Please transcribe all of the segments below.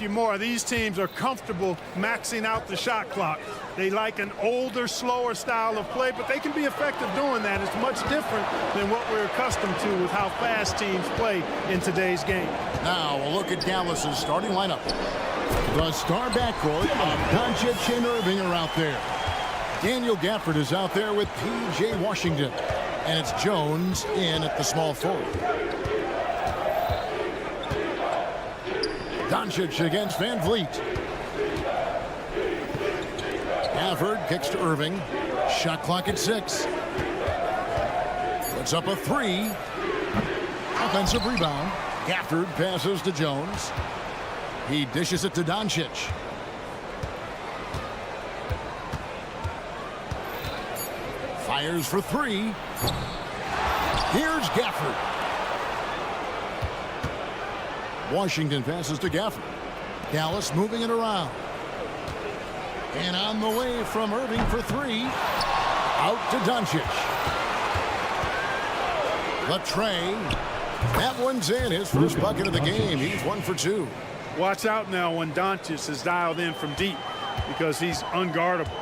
More of these teams are comfortable maxing out the shot clock. They like an older, slower style of play, but they can be effective doing that. It's much different than what we're accustomed to with how fast teams play in today's game. Now a look at Dallas's starting lineup. The star backcourt of Doncic and Irving are out there. Daniel Gafford is out there with P.J. Washington, and it's Jones in at the small forward. Doncic against Van Vliet. Gafford kicks to Irving. Shot clock at 6. Puts up a 3. Offensive rebound. Gafford passes to Jones. He dishes it to Doncic. Fires for 3. Here's Gafford. Washington passes to Gafford. Dallas moving it around. And on the way from Irving for 3. Out to Doncic. The tray. That one's in. His first bucket of the game. He's 1 for 2. Watch out now when Doncic is dialed in from deep because he's unguardable.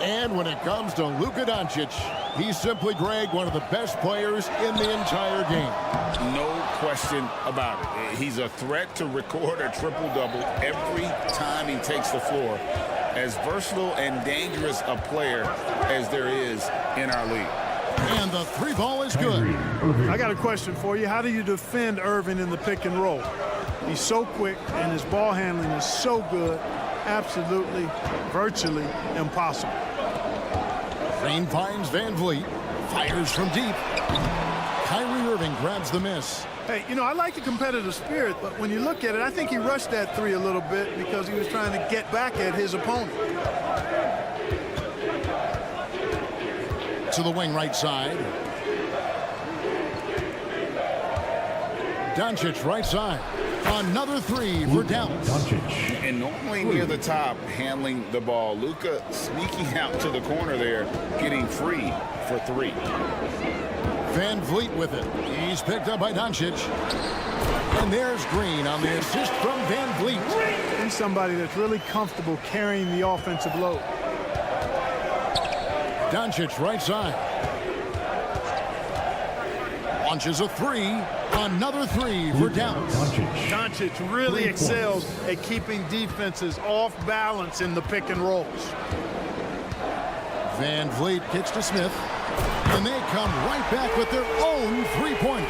And when it comes to Luka Doncic, he's simply, Greg, one of the best players in the entire game. No question about it. He's a threat to record a triple-double every time he takes the floor. As versatile and dangerous a player as there is in our league. And the 3 ball is good. I got a question for you. How do you defend Irving in the pick and roll? He's so quick and his ball handling is so good. Absolutely, virtually impossible. Green finds Van Vliet. Fires from deep. Kyrie Irving grabs the miss. Hey, you know, I like the competitive spirit, but when you look at it, I think he rushed that 3 a little bit because he was trying to get back at his opponent. To the wing right side. Doncic right side. Another 3 for Dallas. And normally near the top, handling the ball. Luka sneaking out to the corner there, getting free for 3. Van Vliet with it. He's picked up by Doncic. And there's Green on the assist from Van Vliet. He's somebody that's really comfortable carrying the offensive load. Doncic right side. Launches a 3. Another 3 for Dallas. Doncic really excels at keeping defenses off balance in the pick and rolls. Van Vliet kicks to Smith. And they come right back with their own 3-pointer.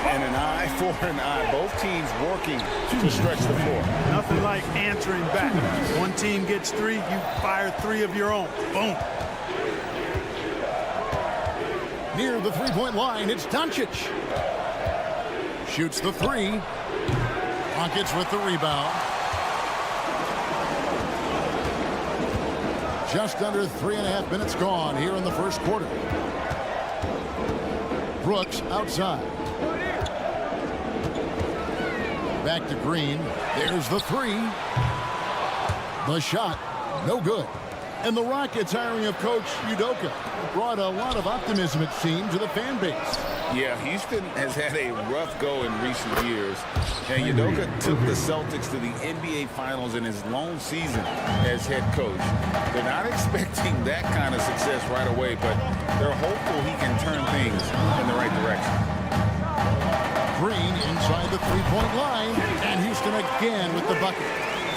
And an eye for an eye. Both teams working to stretch the floor. Nothing like answering back. One team gets 3, you fire 3 of your own. Boom. Near the 3-point line, it's Doncic. Shoots the 3. Pockets with the rebound. Just under 3.5 minutes gone here in the first quarter. Brooks outside. Back to Green. There's the 3. The shot, no good. And the Rockets hiring of Coach Udoka brought a lot of optimism, it seemed, to the fan base. Yeah, Houston has had a rough go in recent years. And Udoka took the Celtics to the NBA Finals in his lone season as head coach. They're not expecting that kind of success right away, but they're hopeful he can turn things in the right direction. Green inside the 3-point line, and Houston again with the bucket.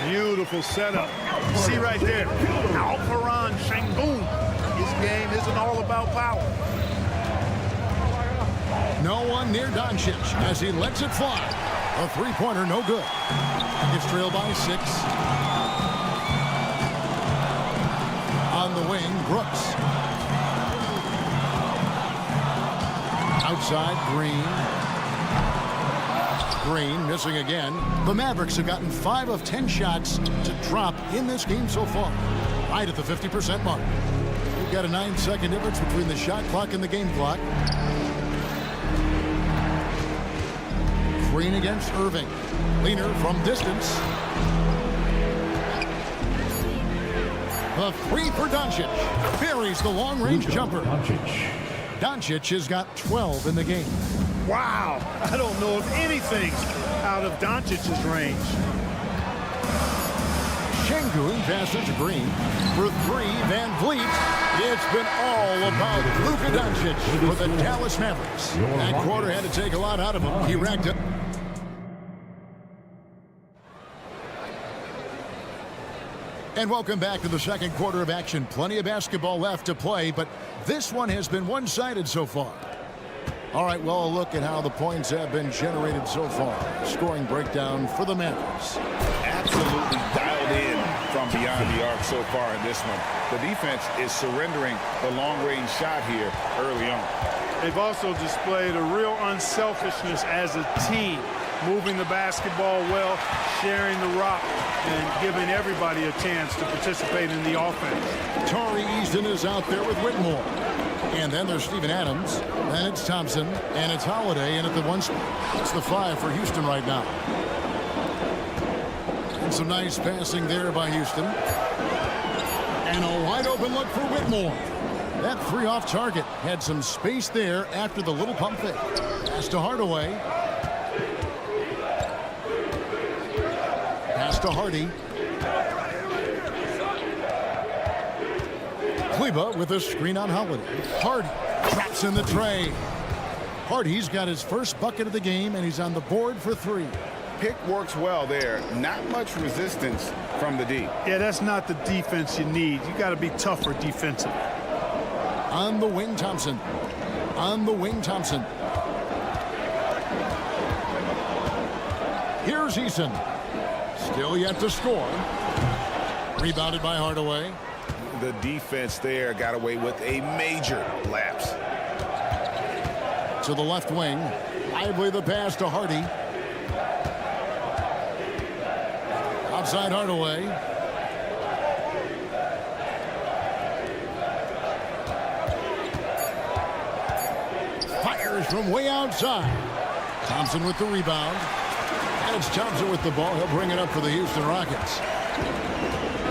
Beautiful setup. See right there, Alperon Şengün. His game isn't all about power. No one near Doncic as he lets it fly. A 3-pointer, no good. It's trailed by 6. On the wing, Brooks. Outside, Green. Green missing again. The Mavericks have gotten 5 of 10 shots to drop in this game so far. Right at the 50% mark. We've got a 9-second difference between the shot clock and the game clock. Green against Irving. Leaner from distance. The 3 for Doncic. Buries the long-range jumper. Doncic has got 12 in the game. Wow, I don't know if anything's out of Doncic's range. Sengun passes to Green. For three, Van Vliet. It's been all about Luka Doncic for the Dallas Mavericks. That quarter had to take a lot out of him. He racked up. And welcome back to the second quarter of action. Plenty of basketball left to play, but this one has been one-sided so far. All right, well, a look at how the points have been generated so far. Scoring breakdown for the Mavericks. Absolutely dialed in from beyond the arc so far in this one. The defense is surrendering the long-range shot here early on. They've also displayed a real unselfishness as a team, moving the basketball well, sharing the rock, and giving everybody a chance to participate in the offense. Tari Easton is out there with Whitmore. And then there's Steven Adams. Then it's Thompson. And it's Holiday in at the one spot. It's the 5 for Houston right now. And some nice passing there by Houston. And a wide open look for Whitmore. That 3 off target. Had some space there after the little pump fake. Pass to Hardaway. Pass to Hardy. Kleba with a screen on Holiday. Hardy traps in the tray. Hardy's got his first bucket of the game, and he's on the board for 3. Pick works well there. Not much resistance from the D. Yeah, that's not the defense you need. You got to be tougher defensively. On the wing, Thompson. On the wing, Thompson. Here's Eason. Still yet to score. Rebounded by Hardaway. The defense there got away with a major lapse. To the left wing. Lively the pass to Hardy. Outside Hardaway. Fires from way outside. Thompson with the rebound. And it's Thompson with the ball. He'll bring it up for the Houston Rockets.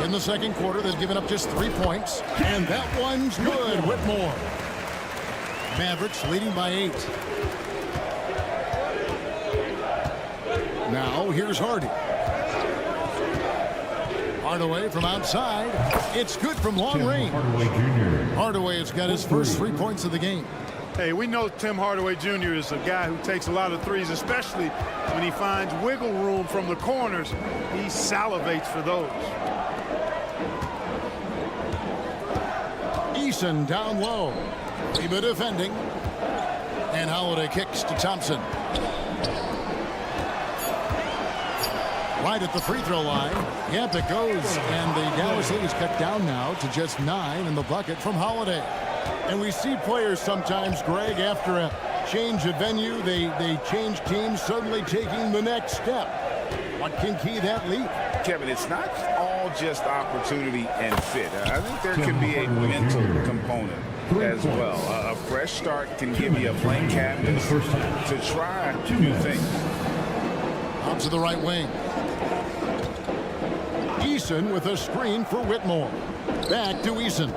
In the second quarter, they've given up just 3 points. And that one's good. Whitmore. Mavericks leading by 8. Now, here's Hardy. Hardaway from outside. It's good from long range. Hardaway has got his first 3 points of the game. Hey, we know Tim Hardaway Jr. is a guy who takes a lot of threes, especially when he finds wiggle room from the corners. He salivates for those. Eason down low. Kleba defending. And Holiday kicks to Thompson. Right at the free throw line. Yep, it goes. And the Dallas lead is cut down now to just 9 in the bucket from Holiday. And we see players sometimes, Greg, after a change of venue, they change teams, suddenly taking the next step. What can key that leap? Kevin, it's not all just opportunity and fit. I think there can be a mental component as well. A fresh start can give you a blank canvas to try new things. Out to the right wing. Eason with a screen for Whitmore. Back to Eason.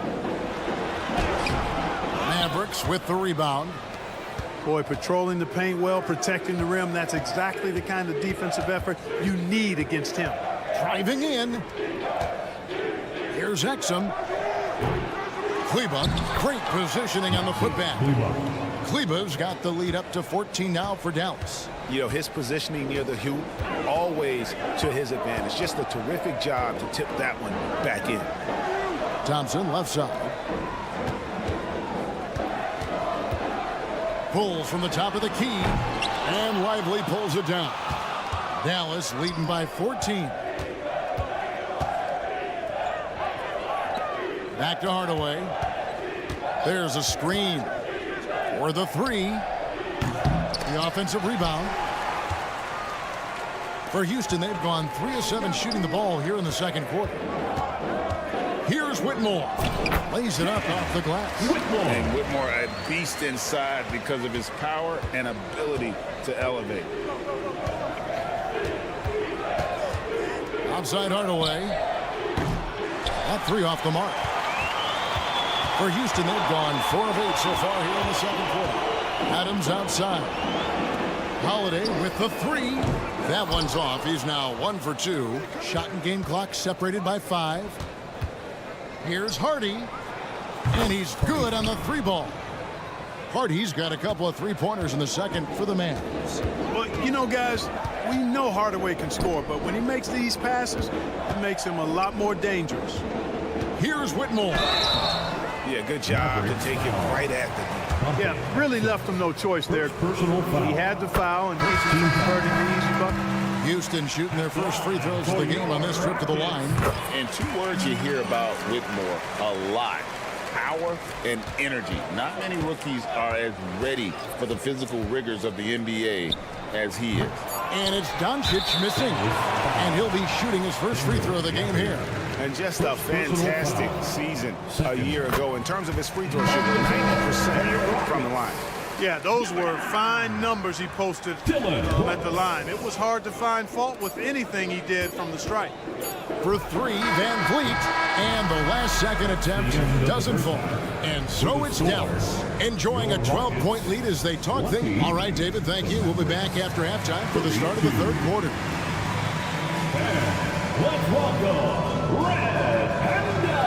Mavericks with the rebound. Boy, patrolling the paint well, protecting the rim. That's exactly the kind of defensive effort you need against him. Driving in. Here's Exum. Kleba, great positioning on the putback. Kleba's got the lead up to 14 now for Dallas. You know, his positioning near the hoop, always to his advantage. Just a terrific job to tip that one back in. Thompson, left side. Pulls from the top of the key. And Lively pulls it down. Dallas leading by 14. Back to Hardaway. There's a screen for the 3. The offensive rebound. For Houston, they've gone 3 of 7 shooting the ball here in the second quarter. Here's Whitmore. Lays it up off the glass. Whitmore. And Whitmore, a beast inside because of his power and ability to elevate. Outside Hardaway. That 3 off the mark. For Houston, they've gone 4 of 8 so far here in the second quarter. Adams outside. Holiday with the three. That one's off. He's now 1 for 2. Shot and game clock separated by 5. Here's Hardy. And he's good on the 3-ball. Hardy's got a couple of 3-pointers in the second for the Mavs. Well, you know, guys, we know Hardaway can score, but when he makes these passes, it makes him a lot more dangerous. Here's Whitmore. Yeah, good job to take him right at the Yeah, really left him no choice there. He had the foul, and he's converting the easy bucket. Houston shooting their first free throws of the game on this trip to the line. And 2 words you hear about Whitmore a lot: power and energy. Not many rookies are as ready for the physical rigors of the NBA as he is. And it's Doncic missing. And he'll be shooting his first free throw of the game here. And just a fantastic season a year ago in terms of his free throw shooting, 90% from the line. Yeah, those were fine numbers he posted at the line. It was hard to find fault with anything he did from the stripe. For 3, Van Vliet. And the last second attempt doesn't fall. And so it's Dallas enjoying a 12-point lead as they talk things. All right, David, thank you. We'll be back after halftime for the start of the third quarter. Let's welcome Red Panda.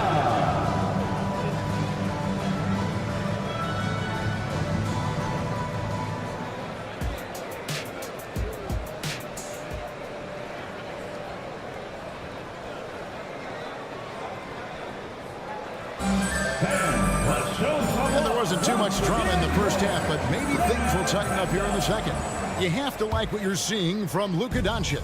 And there wasn't too much drama in the first half, but maybe things will tighten up here in the second. You have to like what you're seeing from Luka Doncic.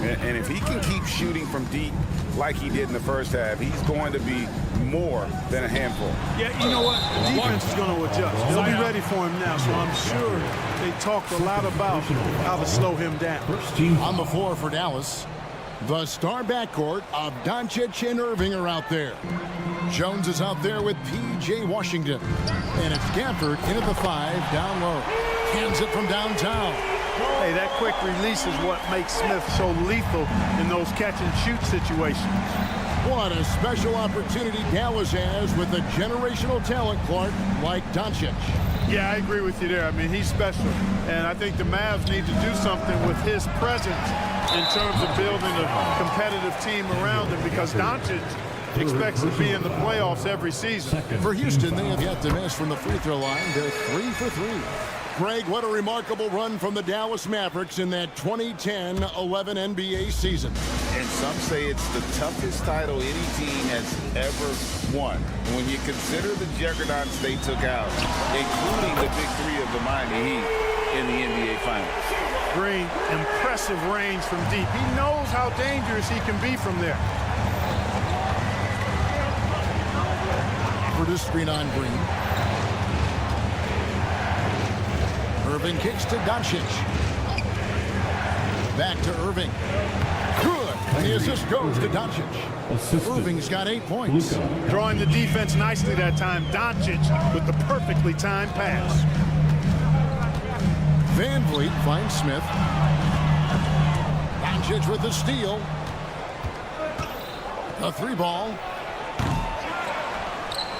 And if he can keep shooting from deep like he did in the first half, he's going to be more than a handful. Yeah, you know what? The defense is going to adjust. They'll be ready for him now, so I'm sure they talked a lot about how to slow him down. On the floor for Dallas, the star backcourt of Doncic and Irving are out there. Jones is out there with P.J. Washington. And it's Gafford in at the 5, down low. Hands it from downtown. Hey, that quick release is what makes Smith so lethal in those catch-and-shoot situations. What a special opportunity Dallas has with a generational talent, Clark, like Doncic. Yeah, I agree with you there. I mean, he's special. And I think the Mavs need to do something with his presence in terms of building a competitive team around him, because Doncic expects to be in the playoffs every season. For Houston, they have yet to miss from the free throw line. They're 3 for 3. Greg, what a remarkable run from the Dallas Mavericks in that 2010-11 NBA season. And some say it's the toughest title any team has ever won. When you consider the juggernauts they took out, including the big 3 of the Miami Heat in the NBA Finals. Green, impressive range from deep. He knows how dangerous he can be from there. For the screen on Green. Irving kicks to Doncic. Back to Irving. Good. And the assist goes to Doncic. Irving's got 8 points. Drawing the defense nicely that time. Doncic with the perfectly timed pass. Van Vliet finds Smith. Doncic with the steal. A 3-ball.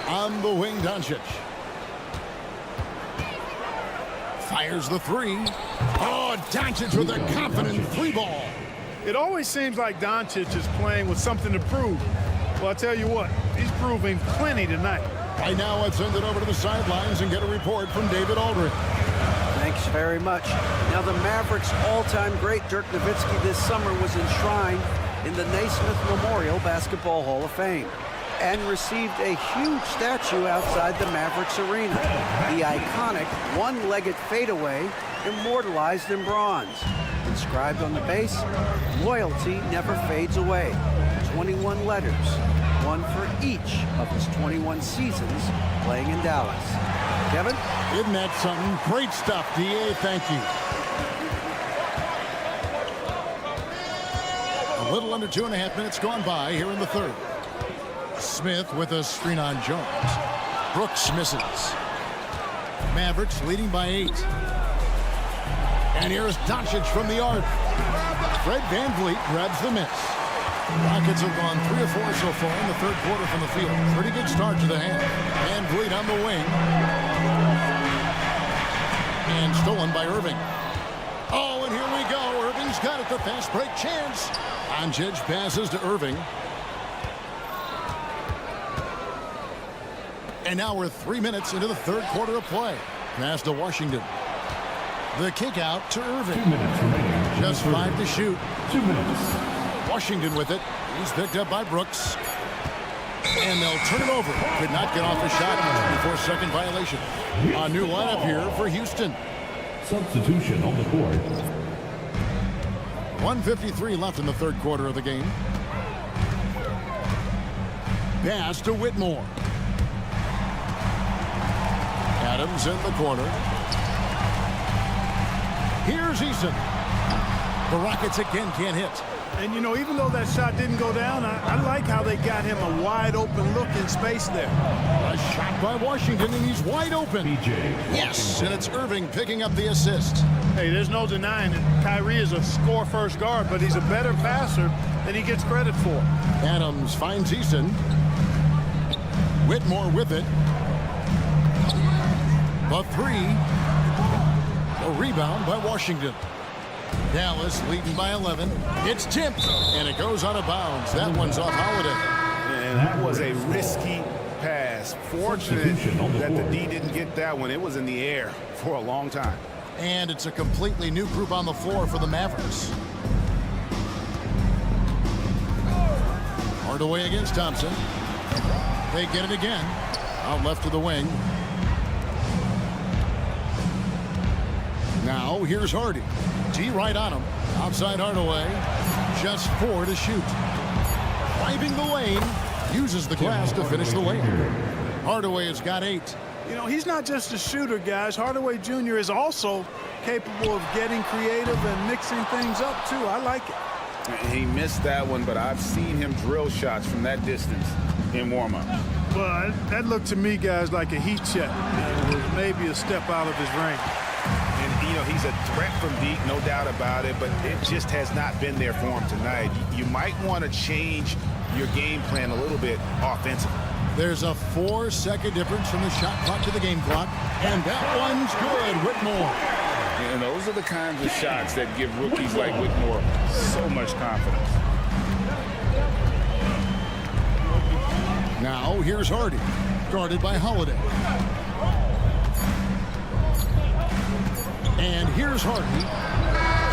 On the wing, Doncic. Fires the 3. Oh, Doncic with a confident 3-ball. It always seems like Doncic is playing with something to prove. Well, I tell you what, he's proving plenty tonight. Right now, let's send it over to the sidelines and get a report from David Aldridge. Thanks very much. Now, the Mavericks' all-time great Dirk Nowitzki this summer was enshrined in the Naismith Memorial Basketball Hall of Fame and received a huge statue outside the Mavericks arena. The iconic one-legged fadeaway immortalized in bronze. Inscribed on the base, loyalty never fades away. 21 letters, one for each of his 21 seasons playing in Dallas. Kevin? Isn't that something? Great stuff, D.A. Thank you. A little under 2.5 minutes gone by here in the third. Smith with a screen on Jones. Brooks misses. Mavericks leading by 8. And here's Doncic from the arc. Fred VanVleet grabs the miss. Rockets have gone 3 of 4 so far in the third quarter from the field. Pretty good start to the half. VanVleet on the wing. And stolen by Irving. Irving's got it. The fast break chance. On-edge passes to Irving. And now we're 3 minutes into the third quarter of play. Pass to Washington. The kick out to Irving. 2 minutes remaining. Just 5 to shoot. 2 minutes. Washington with it. He's picked up by Brooks. And they'll turn it over. Could not get off a shot before second violation. A new lineup here for Houston. Substitution on the court. 1:53 left in the third quarter of the game. Pass to Whitmore. Adams in the corner. Here's Eason. The Rockets again can't hit. And, you know, even though that shot didn't go down, I like how they got him a wide open look in space there. A shot by Washington, and he's wide open. Yes, and it's Irving picking up the assist. Hey, there's no denying it. Kyrie is a score-first guard, but he's a better passer than he gets credit for. Adams finds Eason. Whitmore with it. The three. A rebound by Washington. Dallas leading by 11. It's tipped, and it goes out of bounds. That one's off Holiday. And that was a risky pass. Fortunate that the D didn't get that one. It was in the air for a long time. And it's a completely new group on the floor for the Mavericks. Hardaway against Thompson. They get it again. Out left to the wing. Now here's Hardy. T right on him. Outside Hardaway. Just 4 to shoot. Driving the lane. Uses the glass to finish the lane. Hardaway has got 8. You know, he's not just a shooter, guys. Hardaway Jr. is also capable of getting creative and mixing things up, too. I like it. He missed that one, but I've seen him drill shots from that distance in warm-up. Well, that looked to me, guys, like a heat check. It was maybe a step out of his range. And, you know, he's a threat from deep, no doubt about it, but it just has not been there for him tonight. You might want to change your game plan a little bit offensively. There's a 4-second difference from the shot clock to the game clock. And that one's good. Whitmore. And those are the kinds of shots that give rookies like Whitmore so much confidence. Now here's Hardy. Guarded by Holiday. And here's Hardy.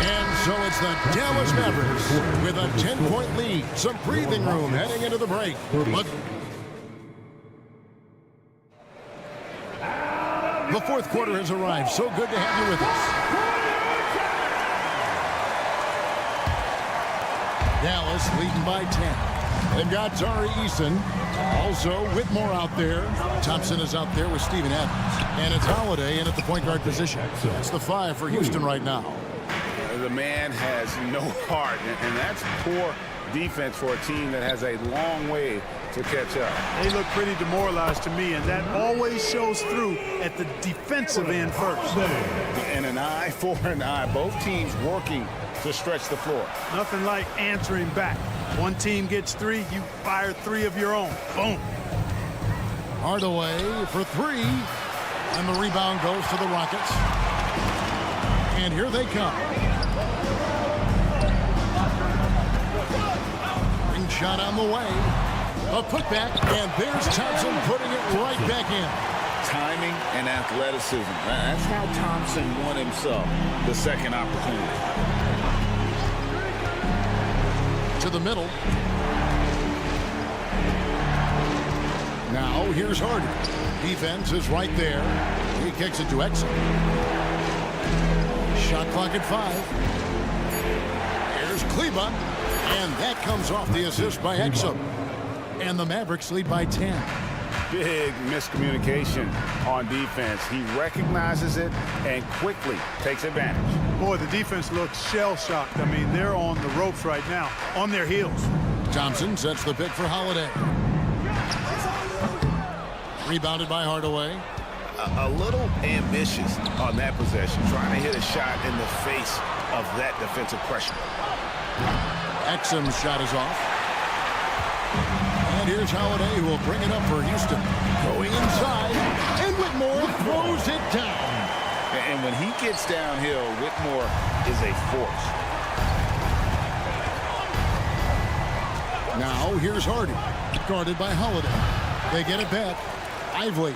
And so it's the Dallas Mavericks with a 10-point lead. Some breathing room heading into the break. But the fourth quarter has arrived. So good to have you with us. Dallas leading by 10. They've got Tari Eason. Also Whitmore out there. Thompson is out there with Steven Adams. And it's Holiday in at the point guard position. It's the 5 for Houston right now. The man has no heart, and that's poor defense for a team that has a long way to catch up. They look pretty demoralized to me, and that always shows through at the defensive end first. And an eye for an eye. Both teams working to stretch the floor. Nothing like answering back. One team gets 3, you fire 3 of your own. Boom. Hardaway for 3. And the rebound goes to the Rockets. And here they come. Ring shot on the way. A putback, and there's Thompson putting it right back in. Timing and athleticism. That's how Thompson won himself the second opportunity. To the middle. Now here's Hardy. Defense is right there. He kicks it to Exum. Shot clock at 5. Here's Kleba. And that comes off the assist by Exum. And the Mavericks lead by 10. Big miscommunication on defense. He recognizes it and quickly takes advantage. Boy, the defense looks shell-shocked. I mean, they're on the ropes right now, on their heels. Thompson sets the pick for Holiday. Rebounded by Hardaway. A little ambitious on that possession, trying to hit a shot in the face of that defensive pressure. Exum's shot is off. And here's Holiday, who will bring it up for Houston. Going inside, and Whitmore throws it down. And when he gets downhill, Whitmore is a force. Now here's Hardy, guarded by Holiday. They get it back. Ively.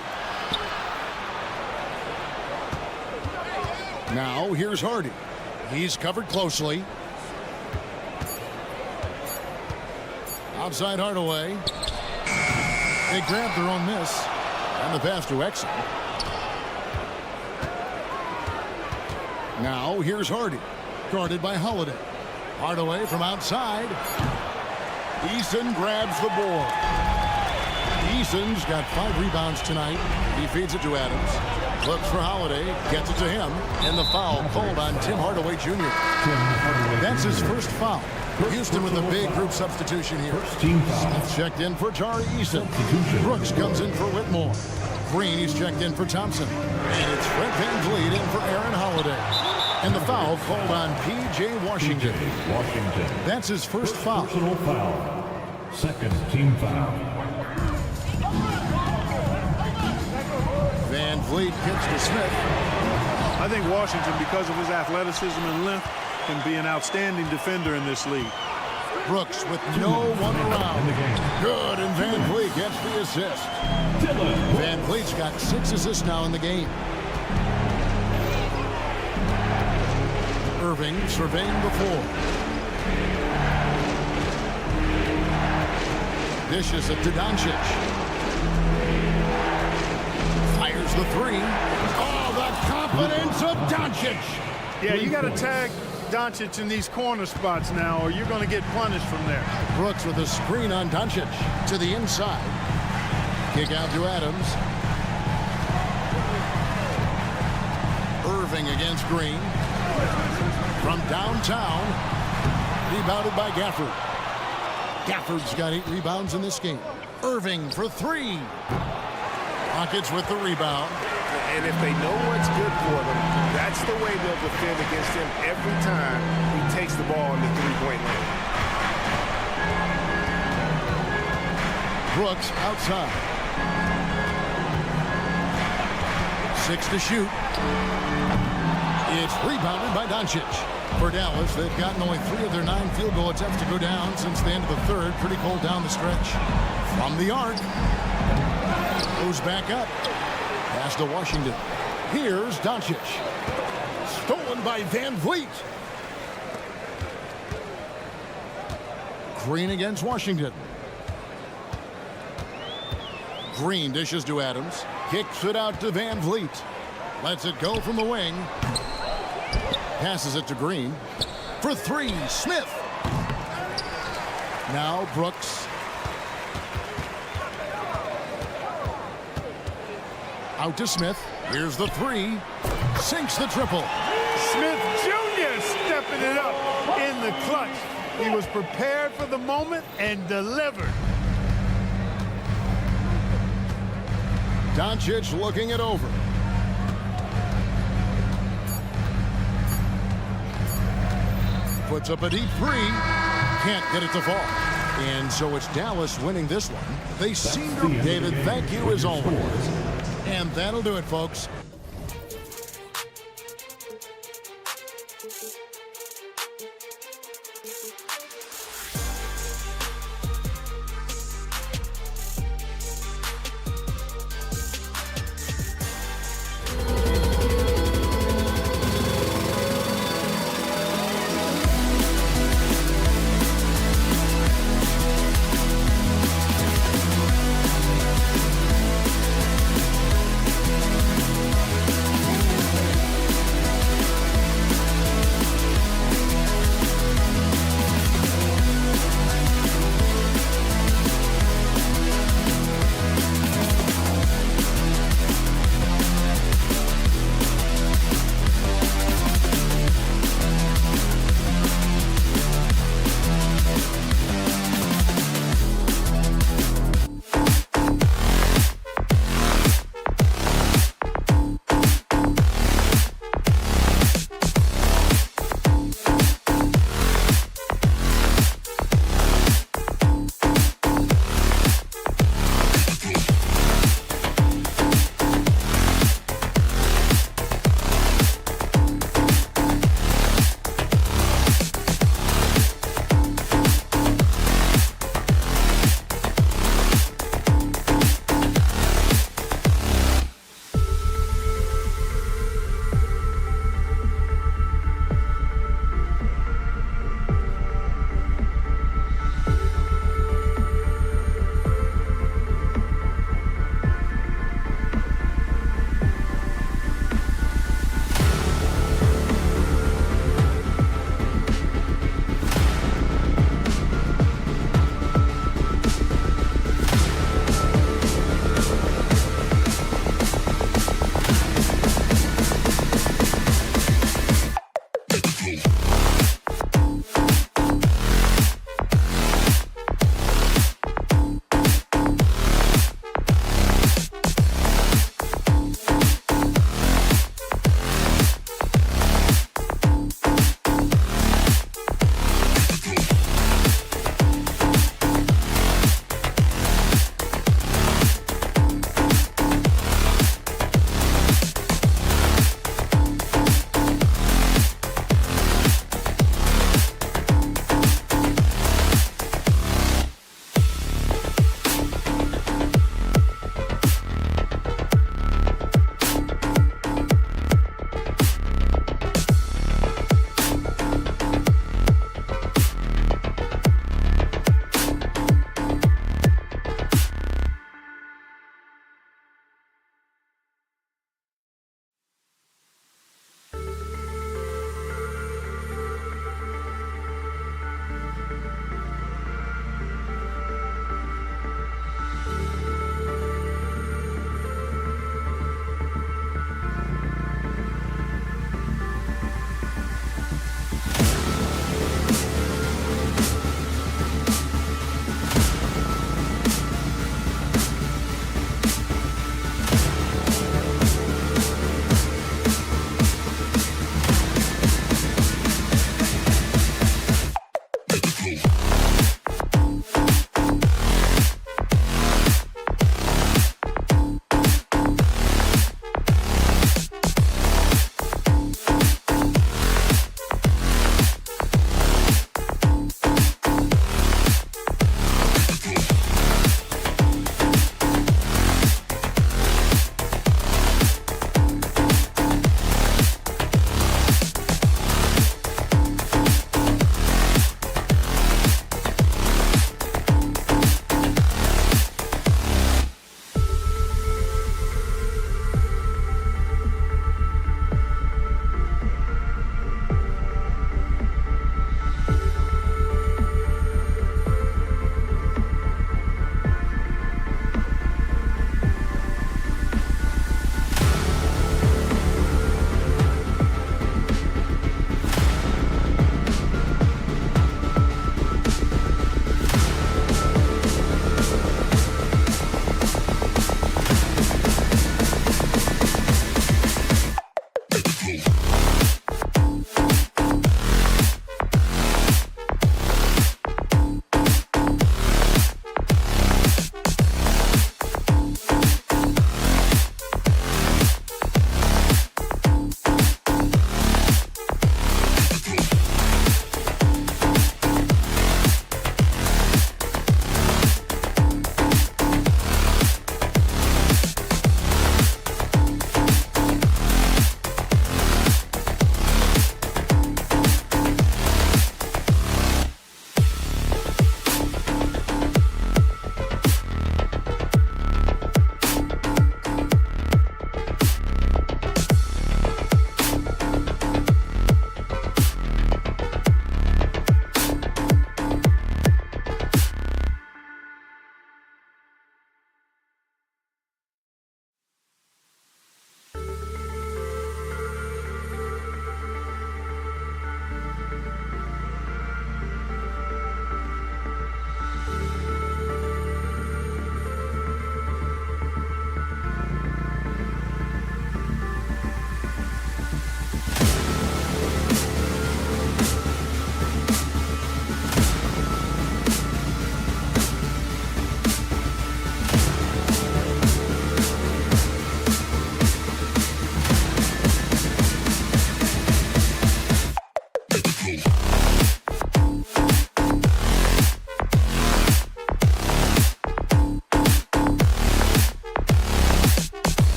Now here's Hardy. He's covered closely. Outside Hardaway. They grab their own miss. And the pass to Exum. Now here's Hardy, guarded by Holiday. Hardaway from outside. Eason grabs the board. Eason's got 5 rebounds tonight. He feeds it to Adams. Looks for Holiday, gets it to him, and the foul called on Tim Hardaway Jr. That's his first foul. Houston with a big group substitution here. Smith checked in for Tari Eason. Brooks comes in for Whitmore. Green, he's checked in for Thompson. And it's Fred VanVleet in for Aaron Holiday. And the foul called on P.J. Washington. That's his first foul. Personal foul. Second team foul. VanVleet gets to Smith. I think Washington, because of his athleticism and length, can be an outstanding defender in this league. Brooks with no one around. Good, and VanVleet gets the assist. VanVleet's got 6 assists now in the game. Irving surveying the floor. Dishes it to Doncic. Fires the 3. Oh, the confidence of Doncic. Yeah, you got to tag Doncic in these corner spots now, or you're going to get punished from there. Brooks with a screen on Doncic to the inside. Kick out to Adams. Irving against Green. From downtown, rebounded by Gafford. Gafford's got 8 rebounds in this game. Irving for 3. Rockets with the rebound. And if they know what's good for them, that's the way they'll defend against him every time he takes the ball in the three-point lane. Brooks outside. 6 to shoot. It's rebounded by Doncic. For Dallas, they've gotten only 3 of their 9 field goal attempts to go down since the end of the third. Pretty cold down the stretch. From the arc. Goes back up. Pass to Washington. Here's Doncic. Stolen by VanVleet. Green against Washington. Green dishes to Adams. Kicks it out to VanVleet. Lets it go from the wing. Passes it to Green. For 3, Smith. Now Brooks. Out to Smith. Here's the 3. Sinks the triple. Smith Jr. stepping it up in the clutch. He was prepared for the moment and delivered. Doncic looking it over. Puts up a deep 3. Can't get it to fall. And so it's Dallas winning this one. They seem to... David, thank you as always. And that'll do it, folks.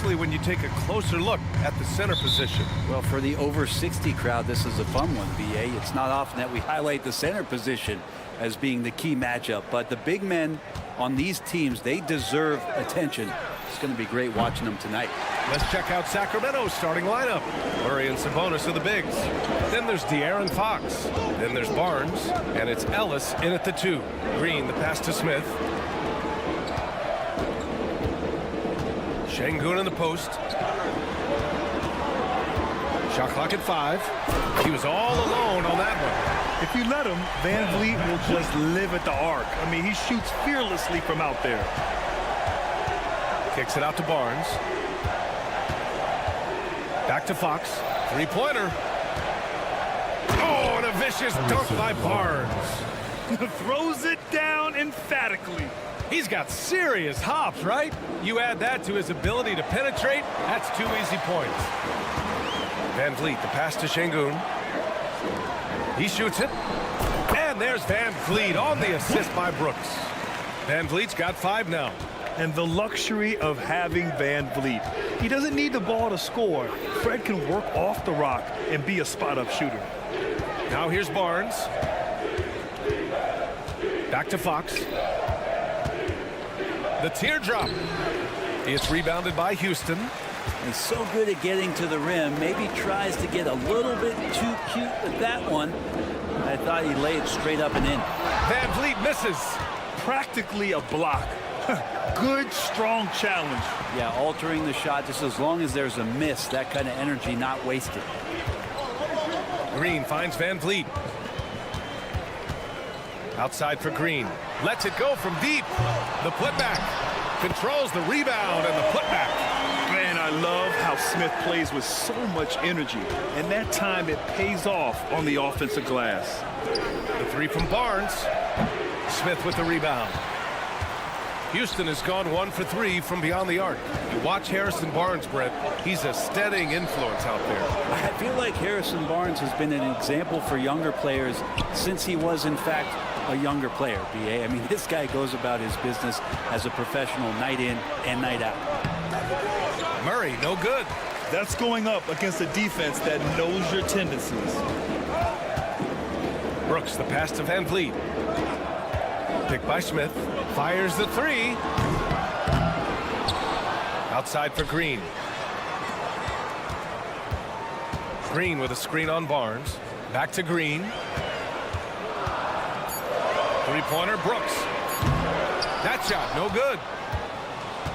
especially when you take a closer look at the center position. Well, for the over 60 crowd, this is a fun one, BA. It's not often that we highlight the center position as being the key matchup, but the big men on these teams, they deserve attention. It's going to be great watching them tonight. Let's check out Sacramento's starting lineup. Murray and Sabonis are the bigs. Then there's De'Aaron Fox. Then there's Barnes, and it's Ellis in at the 2. Green, the pass to Smith. Şengün in the post. Shot clock at 5. He was all alone on that one. If you let him, Van Vliet will just live at the arc. I mean, he shoots fearlessly from out there. Kicks it out to Barnes. Back to Fox. Three-pointer. Oh, and a vicious dunk by Barnes. Throws it down emphatically. He's got serious hops, right? You add that to his ability to penetrate, that's 2 easy points. Van Vliet, the pass to Şengün. He shoots it. And there's Van Vliet on the assist by Brooks. Van Vliet's got 5 now. And the luxury of having Van Vliet. He doesn't need the ball to score. Fred can work off the rock and be a spot-up shooter. Now here's Barnes. Back to Fox. The teardrop. It's rebounded by Houston. He's so good at getting to the rim. Maybe tries to get a little bit too cute with that one. I thought he laid it straight up and in. Van Vliet misses. Practically a block. Good, strong challenge. Yeah, altering the shot just as long as there's a miss. That kind of energy not wasted. Green finds Van Vliet. Outside for Green. Lets it go from deep. The putback. Controls the rebound and the putback. Man, I love how Smith plays with so much energy. And that time it pays off on the offensive glass. The 3 from Barnes. Smith with the rebound. Houston has gone 1 for 3 from beyond the arc. You watch Harrison Barnes, Brett. He's a steadying influence out there. I feel like Harrison Barnes has been an example for younger players since he was, in fact, a younger player, BA. I mean, this guy goes about his business as a professional night in and night out. Murray, no good. That's going up against a defense that knows your tendencies. Brooks, the pass to Van Vliet. Picked by Smith. Fires the 3. Outside for Green. Green with a screen on Barnes. Back to Green. Three-pointer, Brooks. That shot, no good.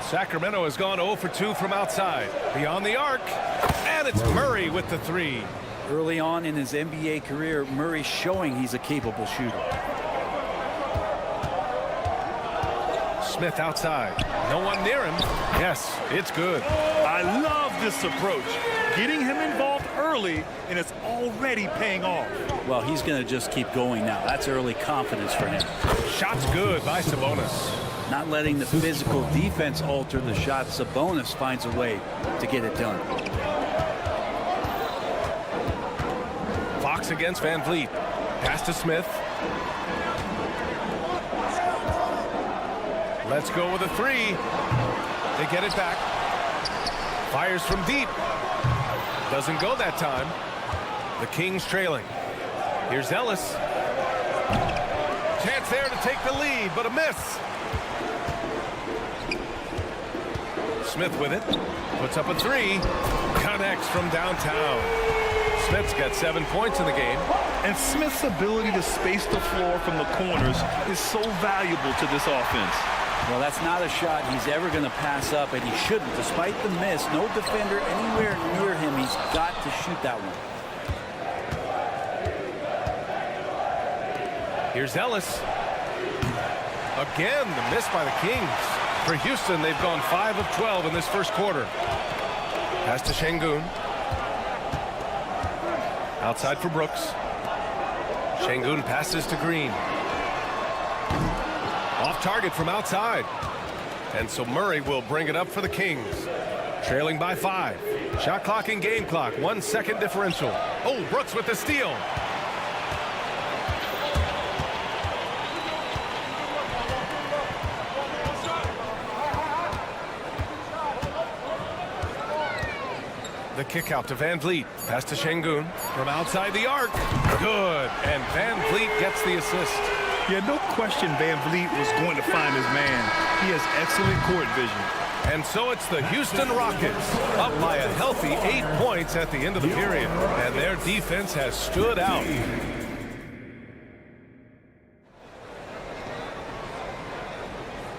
Sacramento has gone 0 for 2 from outside. Beyond the arc. And it's Murray with the 3. Early on in his NBA career, Murray showing he's a capable shooter. Smith outside. No one near him. Yes, it's good. I love this approach. Getting him involved early, and it's already paying off. Well, he's going to just keep going now. That's early confidence for him. Shot's good by Sabonis. Not letting the physical defense alter the shot. Sabonis finds a way to get it done. Fox against Van Vliet. Pass to Smith. Let's go with a 3. They get it back. Fires from deep. Doesn't go that time. The Kings trailing. Here's Ellis. Chance there to take the lead, but a miss. Smith with it. Puts up a 3. Connects from downtown. Smith's got 7 points in the game. And Smith's ability to space the floor from the corners is so valuable to this offense. Well, that's not a shot he's ever going to pass up, and he shouldn't. Despite the miss, no defender anywhere near him. He's got to shoot that one. Here's Ellis. Again, the miss by the Kings. For Houston, they've gone 5 of 12 in this first quarter. Pass to Şengün. Outside for Brooks. Şengün passes to Green. Off target from outside. And so Murray will bring it up for the Kings. Trailing by 5. Shot clock and game clock. 1 second differential. Oh, Brooks with the steal. The kick out to Van Vliet. Pass to Şengün from outside the arc. Good. And Van Vliet gets the assist. Yeah, no question Van Vliet was going to find his man. He has excellent court vision. And so it's the Houston Rockets up by a healthy 8 points at the end of the period. And their defense has stood out.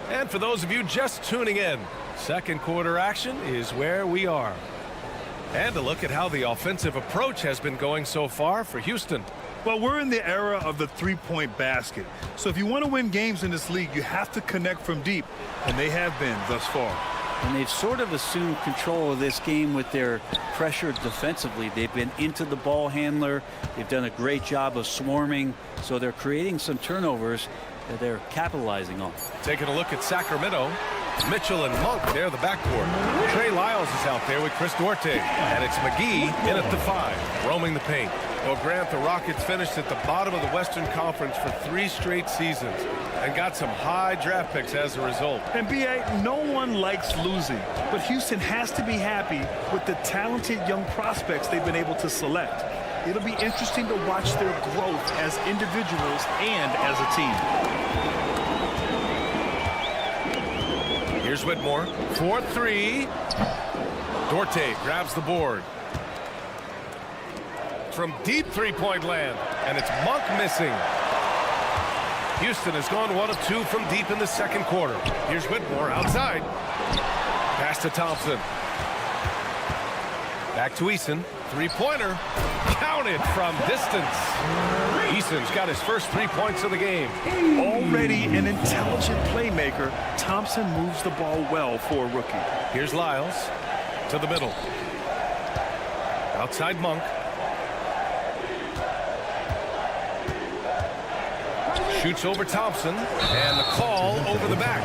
And for those of you just tuning in, second quarter action is where we are. And a look at how the offensive approach has been going so far for Houston. Well, we're in the era of the three-point basket. So if you want to win games in this league, you have to connect from deep, and they have been thus far. And they've sort of assumed control of this game with their pressure defensively. They've been into the ball handler. They've done a great job of swarming. So they're creating some turnovers that they're capitalizing on. Taking a look at Sacramento. Mitchell and Monk, they're the backcourt. Trey Lyles is out there with Chris Duarte. And it's McGee in at the 5, roaming the paint. Well, Grant, the Rockets finished at the bottom of the Western Conference for 3 straight seasons and got some high draft picks as a result. And B.A., no one likes losing, but Houston has to be happy with the talented young prospects they've been able to select. It'll be interesting to watch their growth as individuals and as a team. Here's Whitmore, 4-3. Duarte grabs the board. From deep three-point land, and it's Monk missing. Houston has gone 1 of 2 from deep in the second quarter. Here's Whitmore outside. Pass to Thompson. Back to Eason. Three-pointer. Counted from distance. Eason's got his first 3 points of the game. Already an intelligent playmaker, Thompson moves the ball well for a rookie. Here's Lyles to the middle. Outside Monk. Shoots over Thompson, and the call over the back.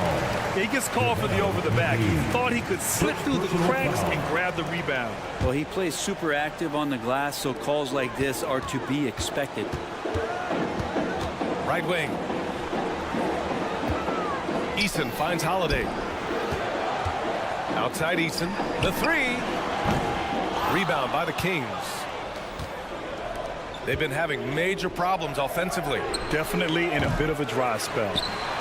He gets called for the over the back. He thought he could slip through the cracks and grab the rebound. Well, he plays super active on the glass, so calls like this are to be expected. Right wing. Eason finds Holiday. Outside Eason. The 3. Rebound by the Kings. They've been having major problems offensively. Definitely in a bit of a dry spell.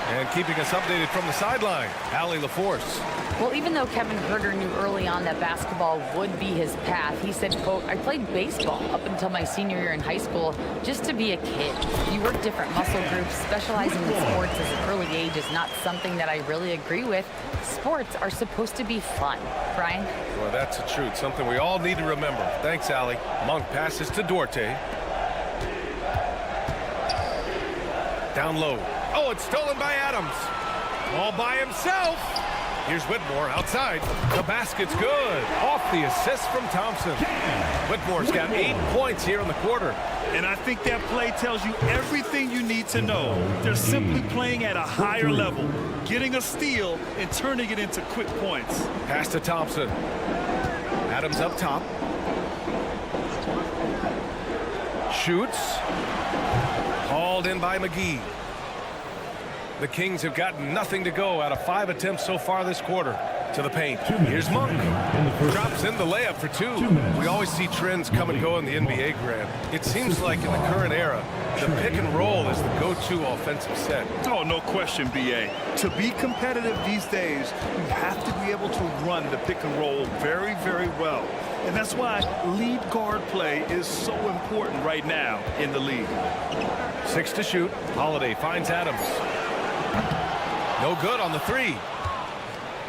And keeping us updated from the sideline, Allie LaForce. Well, even though Kevin Herter knew early on that basketball would be his path, he said, quote, "I played baseball up until my senior year in high school just to be a kid. You work different muscle groups. Specializing in sports at an early age is not something that I really agree with. Sports are supposed to be fun." Brian? Well, that's the truth. Something we all need to remember. Thanks, Allie. Monk passes to Duarte. Down low. Oh, it's stolen by Adams. All by himself. Here's Whitmore outside. The basket's good. Off the assist from Thompson. Whitmore's got 8 points here in the quarter. And I think that play tells you everything you need to know. They're simply playing at a higher level, getting a steal and turning it into quick points. Pass to Thompson. Adams up top. Shoots. Hauled in by McGee. The Kings have gotten nothing to go out of 5 attempts so far this quarter. To the paint. Here's Monk. Drops in the layup for 2. We always see trends come and go in the NBA, Grant. It seems like in the current era, the pick and roll is the go-to offensive set. Oh, no question, B.A. To be competitive these days, you have to be able to run the pick and roll very, very well. And that's why lead guard play is so important right now in the league. 6 to shoot. Holiday finds Adams. No good on the 3.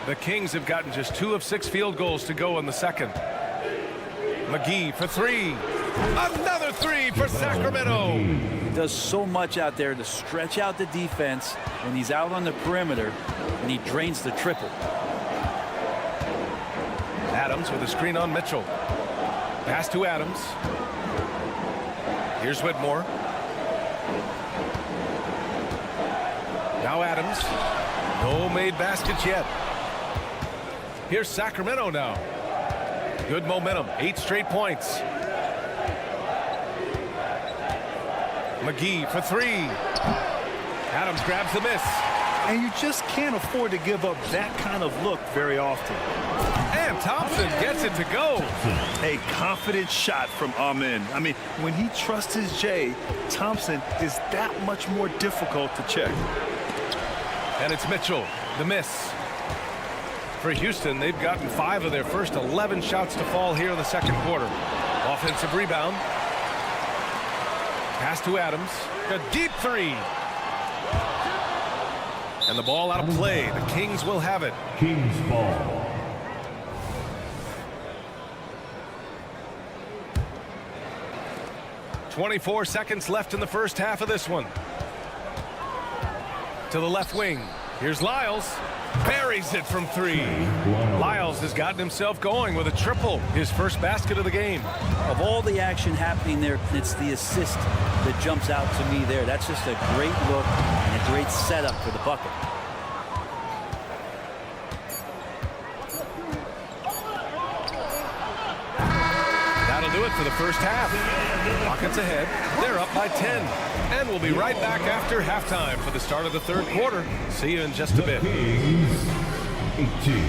The Kings have gotten just 2 of 6 field goals to go in the second. McGee for 3. Another 3 for Sacramento. He does so much out there to stretch out the defense when he's out on the perimeter, and he drains the triple. Adams with a screen on Mitchell. Pass to Adams. Here's Whitmore. Now Adams. No made baskets yet. Here's Sacramento now. Good momentum. 8 straight points. McGee for 3. Adams grabs the miss. And you just can't afford to give up that kind of look very often. And Thompson gets it to go. A confident shot from Amen. I mean, when he trusts his J, Thompson is that much more difficult to check. And it's Mitchell, the miss. For Houston, they've gotten 5 of their first 11 shots to fall here in the second quarter. Offensive rebound. Pass to Adams. A deep 3. And the ball out of play. The Kings will have it. Kings ball. .24 seconds left in the first half of this one. To the left wing. Here's Lyles. Buries it from 3. Lyles has gotten himself going with a triple. His first basket of the game. Of all the action happening there, it's the assist that jumps out to me there. That's just a great look and a great setup for the bucket. That'll do it for the first half. Rockets ahead. They're up by 10. And we'll be right back after halftime for the start of the third quarter. See you in just a bit. Kings 18.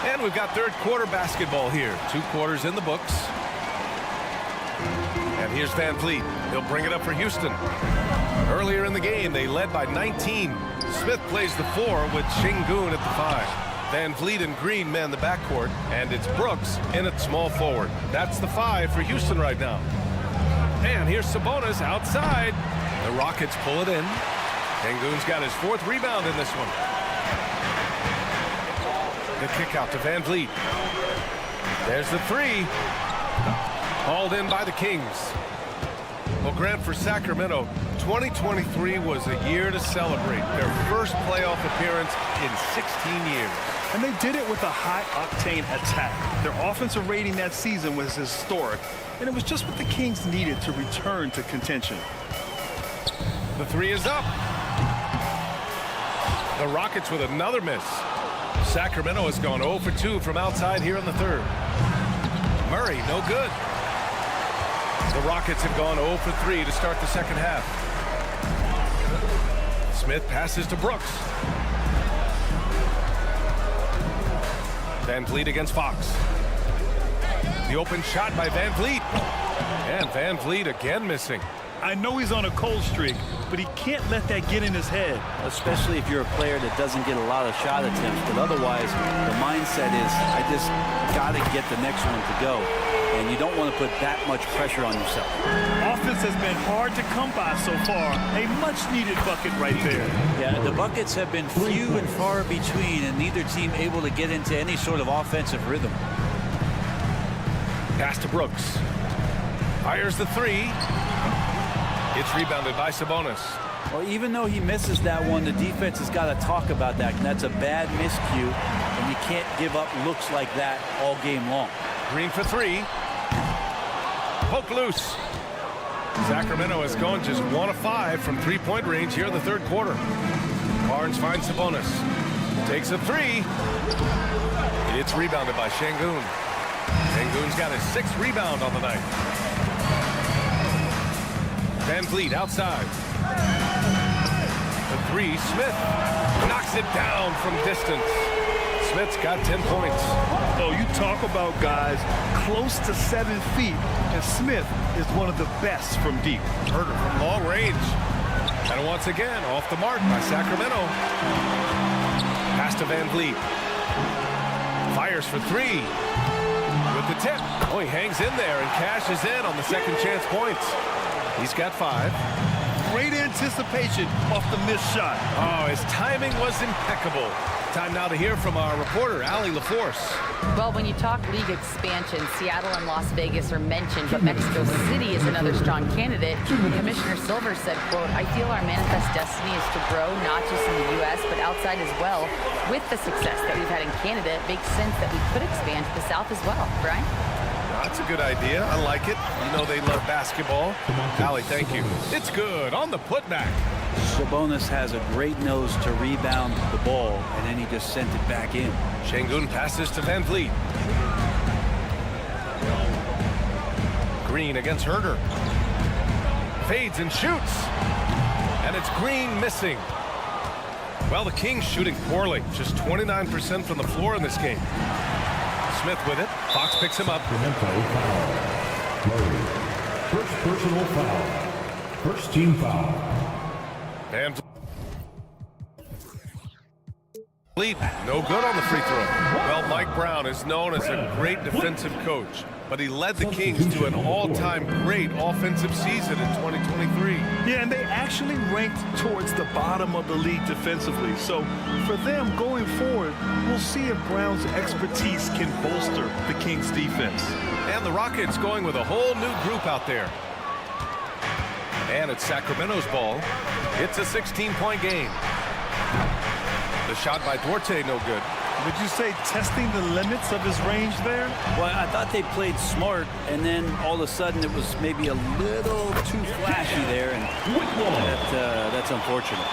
And we've got third quarter basketball here. 2 quarters in the books. And here's Van Vliet. He'll bring it up for Houston. Earlier in the game, they led by 19. Smith plays the 4 with Şengün at the 5. Van Vliet and Green man the backcourt. And it's Brooks in at small forward. That's the 5 for Houston right now. And here's Sabonis outside. The Rockets pull it in. Şengün's got his 4th rebound in this one. The kick out to Van Vliet. There's the 3. Hauled in by the Kings. Well, Grant, for Sacramento, 2023 was a year to celebrate. Their first playoff appearance in 16 years. And they did it with a high-octane attack. Their offensive rating that season was historic, and it was just what the Kings needed to return to contention. The 3 is up. The Rockets with another miss. Sacramento has gone 0 for 2 from outside here in the third. Murray, no good. The Rockets have gone 0 for 3 to start the second half. Smith passes to Brooks. Van Vliet against Fox. The open shot by Van Vliet. And Van Vliet again missing. I know he's on a cold streak, but he can't let that get in his head. Especially if you're a player that doesn't get a lot of shot attempts. But otherwise, the mindset is, I just got to get the next one to go. And you don't want to put that much pressure on yourself. Offense has been hard to come by so far. A much-needed bucket right there. Yeah, the buckets have been few and far between, and neither team able to get into any sort of offensive rhythm. Pass to Brooks. Fires the 3. It's rebounded by Sabonis. Well, even though he misses that one, the defense has got to talk about that. And that's a bad miscue, and you can't give up looks like that all game long. Green for 3. Poke loose. Sacramento has gone just 1 of 5 from 3-point range here in the third quarter. Barnes finds Sabonis. Takes a 3. It's rebounded by Şengün. Şengün's got his 6th rebound on the night. Van Vliet outside. The 3, Smith knocks it down from distance. Smith's got 10 points. Oh, you talk about guys close to 7 feet, and Smith is one of the best from deep. Herter from long range. And once again, off the mark by Sacramento. Pass to Van Vliet. Fires for 3. With the tip. Oh, he hangs in there and cashes in on the second chance points. He's got 5. Great anticipation off the missed shot. Oh, his timing was impeccable. Time now to hear from our reporter, Allie LaForce. Well, when you talk league expansion, Seattle and Las Vegas are mentioned, but Mexico City is another strong candidate. Commissioner Silver said, quote, "I feel our manifest destiny is to grow not just in the U.S., but outside as well. With the success that we've had in Canada, it makes sense that we could expand to the South as well." Brian? That's a good idea. I like it. You know they love basketball. Allie, thank you. It's good on the putback. Sabonis has a great nose to rebound the ball, and then he just sent it back in. Şengün passes to Van Vliet. Green against Herder. Fades and shoots. And it's Green missing. Well, the Kings shooting poorly. Just 29% from the floor in this game. Smith with it. Fox picks him up. First personal foul. First team foul. Van Vliet, no good on the free throw. Well, Mike Brown is known as a great defensive coach, but he led the Kings to an all-time great offensive season in 2023. Yeah, and they actually ranked towards the bottom of the league defensively. So for them going forward, we'll see if Brown's expertise can bolster the Kings defense. And the Rockets going with a whole new group out there. And it's Sacramento's ball. It's a 16-point game. The shot by Duarte, no good. Would you say testing the limits of his range there? Well, I thought they played smart, and then all of a sudden it was maybe a little too flashy there, and that's unfortunate.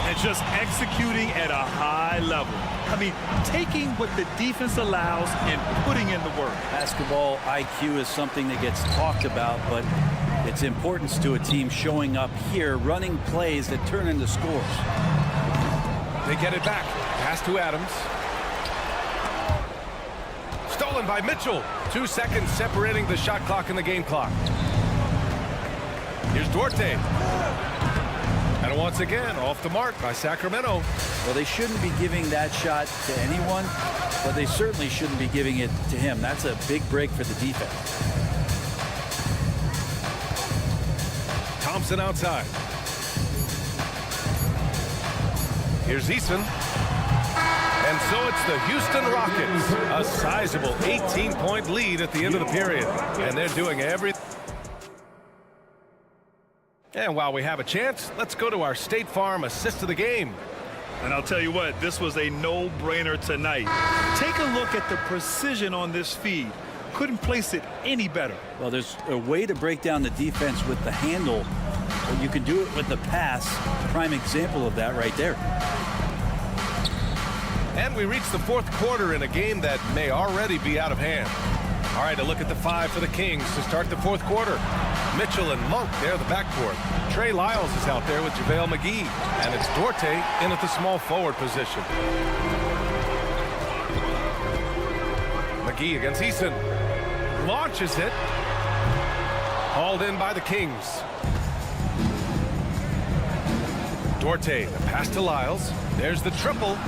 And just executing at a high level. I mean, taking what the defense allows and putting in the work. Basketball IQ is something that gets talked about, but its importance to a team showing up here, running plays that turn into scores. They get it back. Pass to Adams. Stolen by Mitchell. 2 seconds separating the shot clock and the game clock. Here's Duarte. And once again, off the mark by Sacramento. Well, they shouldn't be giving that shot to anyone, but they certainly shouldn't be giving it to him. That's a big break for the defense. Thompson outside. Here's Eason. And so it's the Houston Rockets. A sizable 18-point lead at the end of the period. And they're doing everything. And while we have a chance, let's go to our State Farm assist of the game. And I'll tell you what, this was a no-brainer tonight. Take a look at the precision on this feed. Couldn't place it any better. Well, there's a way to break down the defense with the handle. You can do it with the pass. Prime example of that right there. And we reach the fourth quarter in a game that may already be out of hand. All right, a look at the 5 for the Kings to start the fourth quarter. Mitchell and Monk there, the backcourt. Trey Lyles is out there with JaVale McGee. And it's Duarte in at the small forward position. McGee against Eason. Launches it. Hauled in by the Kings. Duarte, the pass to Lyles. There's the triple.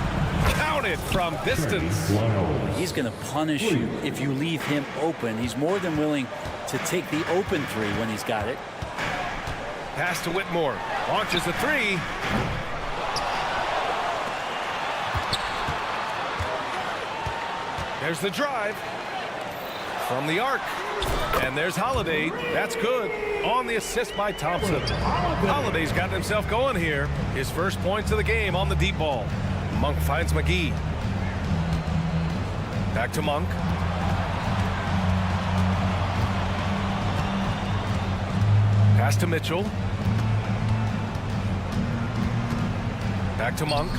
Counted from distance. He's going to punish you if you leave him open. He's more than willing to take the open three when he's got it. Pass to Whitmore. Launches a three. There's the drive from the arc. And there's Holiday. That's good. On the assist by Thompson. Holiday's gotten himself going here. His first points of the game on the deep ball. Monk finds McGee. Back to Monk. Pass to Mitchell. Back to Monk.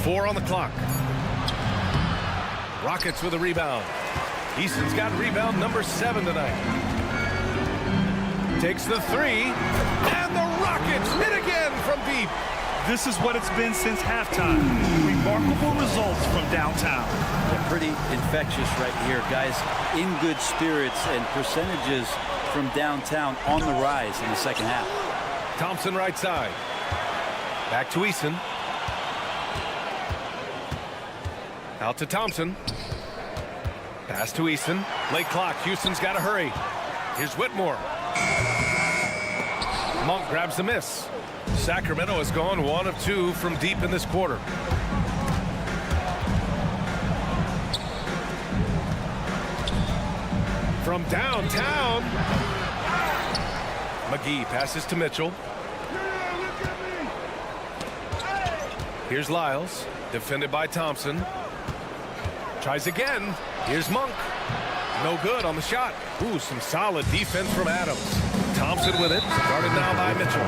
4 on the clock. Rockets with a rebound. Easton's got rebound number 7 tonight. Takes the 3. And the Rockets hit again from deep. This is what it's been since halftime. Remarkable results from downtown. They're pretty infectious right here. Guys in good spirits and percentages from downtown on the rise in the second half. Thompson right side. Back to Eason. Out to Thompson. Pass to Eason. Late clock. Houston's got to hurry. Here's Whitmore. Monk grabs the miss. Sacramento has gone 1 of 2 from deep in this quarter. From downtown. McGee passes to Mitchell. Here's Lyles. Defended by Thompson. Tries again. Here's Monk. No good on the shot. Ooh, some solid defense from Adams. Thompson with it. Guarded now by Mitchell.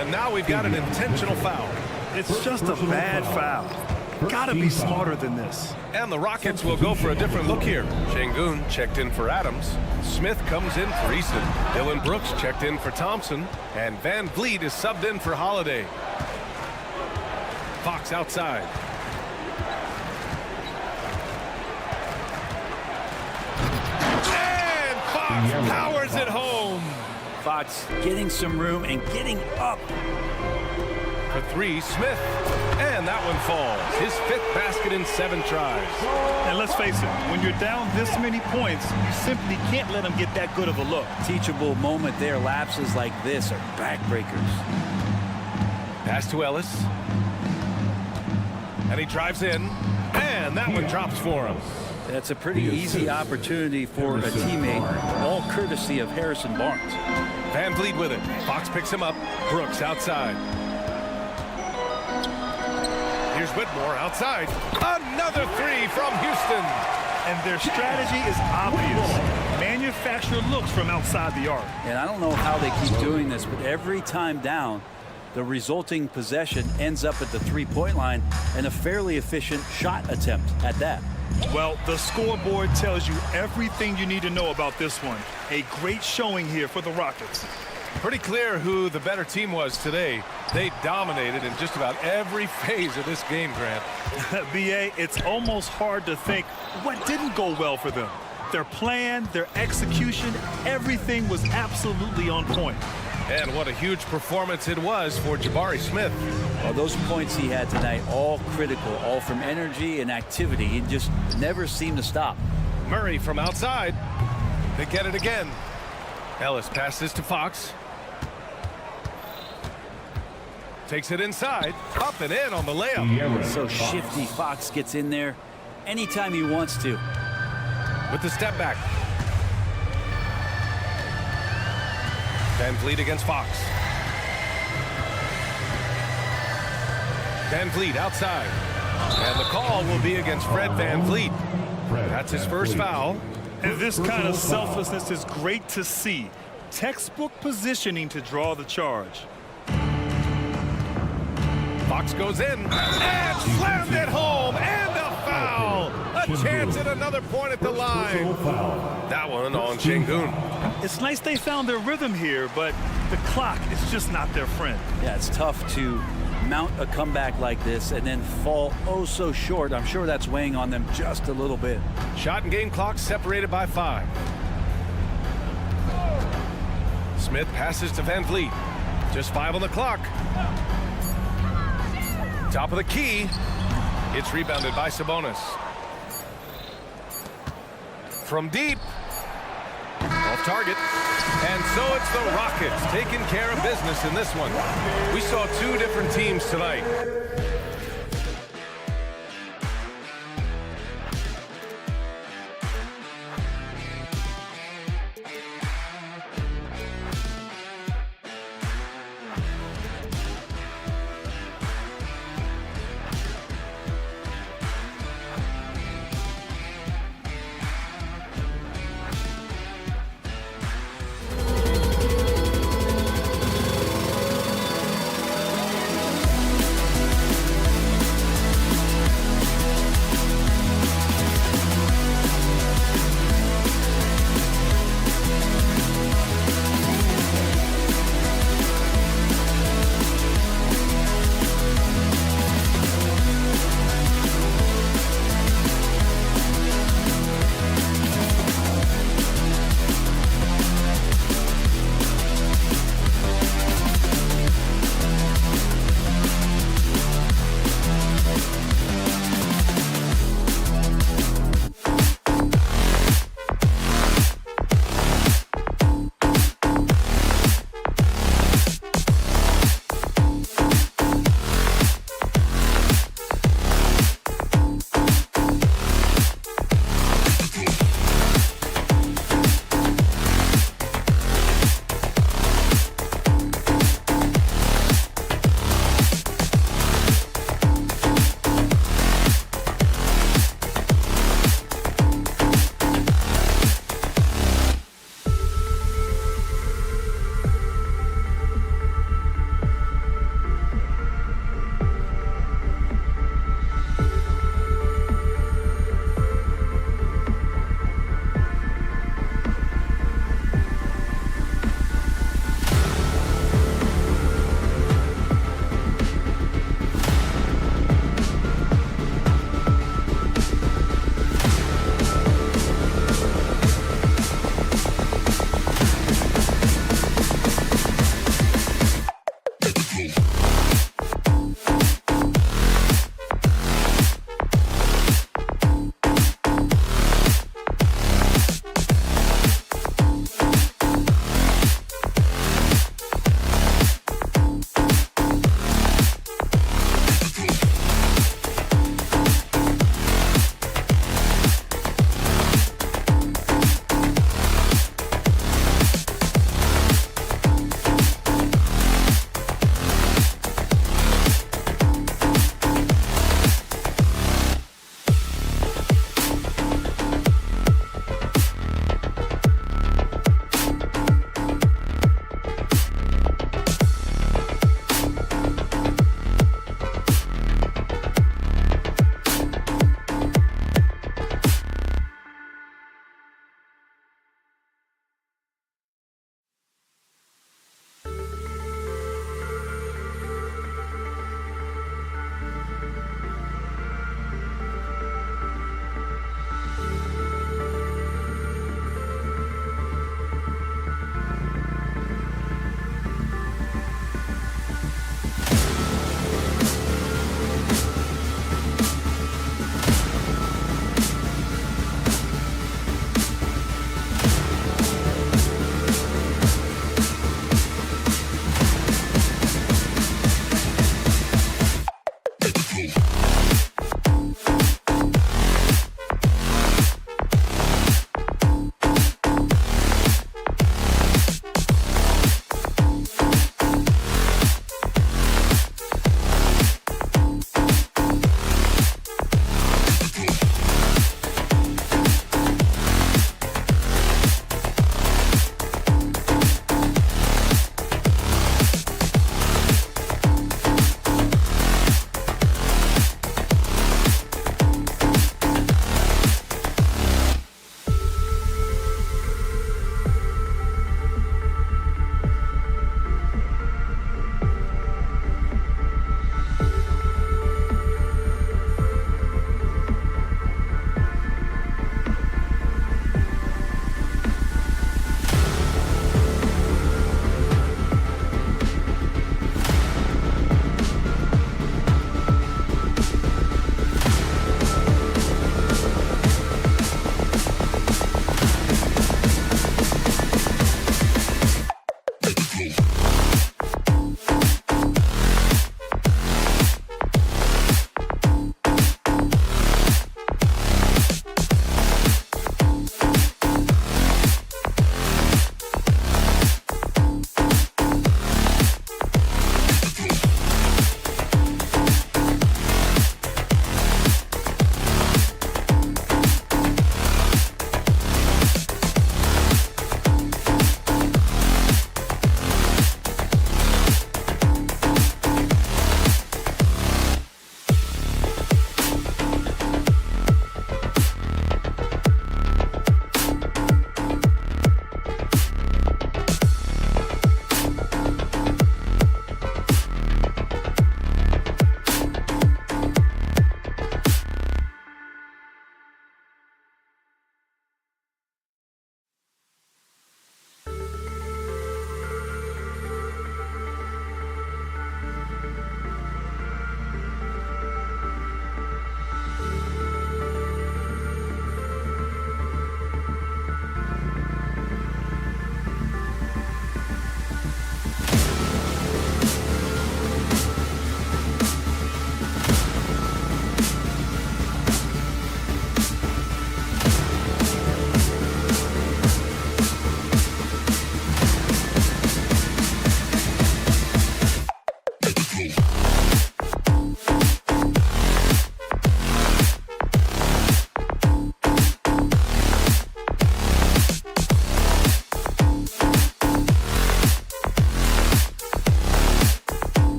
And now we've got an intentional foul. It's just a bad foul. Gotta be smarter than this. And the Rockets will go for a different look here. Şengün checked in for Adams. Smith comes in for Easton. Dylan Brooks checked in for Thompson. And Van Vliet is subbed in for Holiday. Fox outside. And Fox powers it home. Fox getting some room and getting up. For three, Smith. And that one falls. His 5th basket in 7 tries. And let's face it, when you're down this many points, you simply can't let them get that good of a look. Teachable moment there. Lapses like this are backbreakers. Pass to Ellis. And he drives in. And that one drops for him. That's a pretty easy opportunity for a teammate, all courtesy of Harrison Barnes. Van Vliet with it. Fox picks him up. Brooks outside. Here's Whitmore outside. Another 3 from Houston. And their strategy is obvious. Manufacture looks from outside the arc. And I don't know how they keep doing this, but every time down, the resulting possession ends up at the three-point line and a fairly efficient shot attempt at that. Well, the scoreboard tells you everything you need to know about this one. A great showing here for the Rockets. Pretty clear who the better team was today. They dominated in just about every phase of this game, Grant. BA, it's almost hard to think what didn't go well for them. Their plan, their execution, everything was absolutely on point. And what a huge performance it was for Jabari Smith. Well, those points he had tonight, all critical, all from energy and activity. He just never seemed to stop. Murray from outside. They get it again. Ellis passes to Fox. Takes it inside. Up and in on the layup. So shifty. Fox gets in there anytime he wants to. With the step back. Van Vliet against Fox. Van Vliet outside. And the call will be against Fred Van Vliet. That's his first foul. And this kind of selflessness is great to see. Textbook positioning to draw the charge. Fox goes in and slammed it home, and a foul. A chance at another point at the line. That one on Şengün. It's nice they found their rhythm here, but the clock is just not their friend. Yeah, it's tough to mount a comeback like this and then fall oh so short. I'm sure that's weighing on them just a little bit. Shot and game clock separated by 5. Smith passes to Van Vliet. Just 5 on the clock. Top of the key. It's rebounded by Sabonis. From deep. Off target. And so it's the Rockets taking care of business in this one. We saw 2 different teams tonight.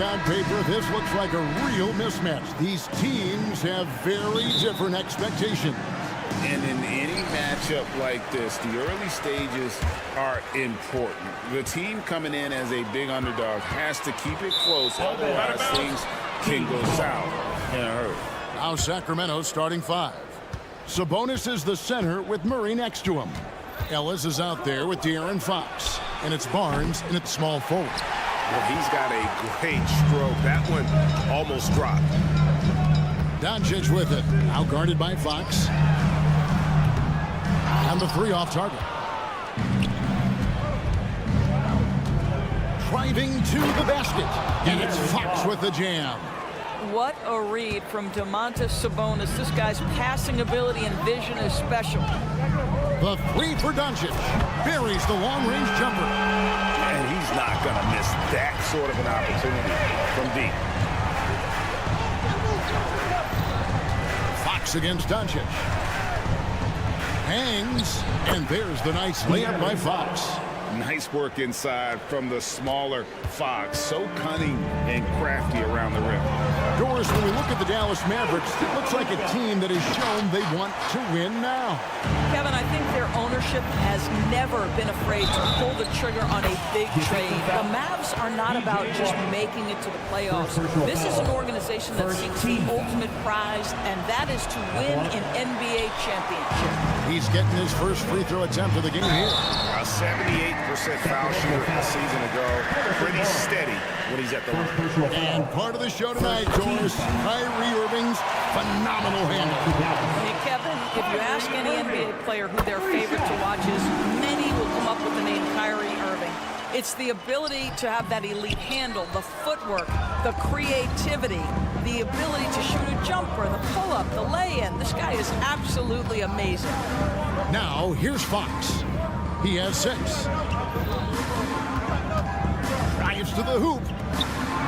on paper, this looks like a real mismatch. These teams have very different expectations. And in any matchup like this, the early stages are important. The team coming in as a big underdog has to keep it close, otherwise things can go south in a hurry. Now Sacramento starting 5. Sabonis is the center with Murray next to him. Ellis is out there with De'Aaron Fox. And it's Barnes in its small forward. Well, he's got a great stroke. That one almost dropped. Doncic with it. Out guarded by Fox. And the 3 off target. Driving to the basket. And it's Fox with the jam. What a read from Domantas Sabonis. This guy's passing ability and vision is special. The 3 for Doncic. Buries the long-range jumper. And he's not going to miss that sort of an opportunity from deep. Fox against Doncic. Hangs, and there's the nice layup by Fox. Nice work inside from the smaller Fox. So cunning and crafty around the rim. Doris, when we look at the Dallas Mavericks, it looks like a team that has shown they want to win now. Kevin, I think their ownership has never been afraid to pull the trigger on a big trade. The Mavs are not about just making it to the playoffs. This is an organization that seeks the ultimate prize, and that is to win an NBA championship. He's getting his first free throw attempt of the game here. A 78% foul shooter a season ago. Pretty steady when he's at the line. And part of the show tonight, Doris, Kyrie Irving's phenomenal handle. Hey, Kevin, if you ask any NBA player who their favorite to watch is, many will come up with the name Kyrie Irving. It's the ability to have that elite handle, the footwork, the creativity, the ability to shoot a jumper, the pull-up, the lay-in. This guy is absolutely amazing. Now, here's Fox. He has 6. Drives to the hoop.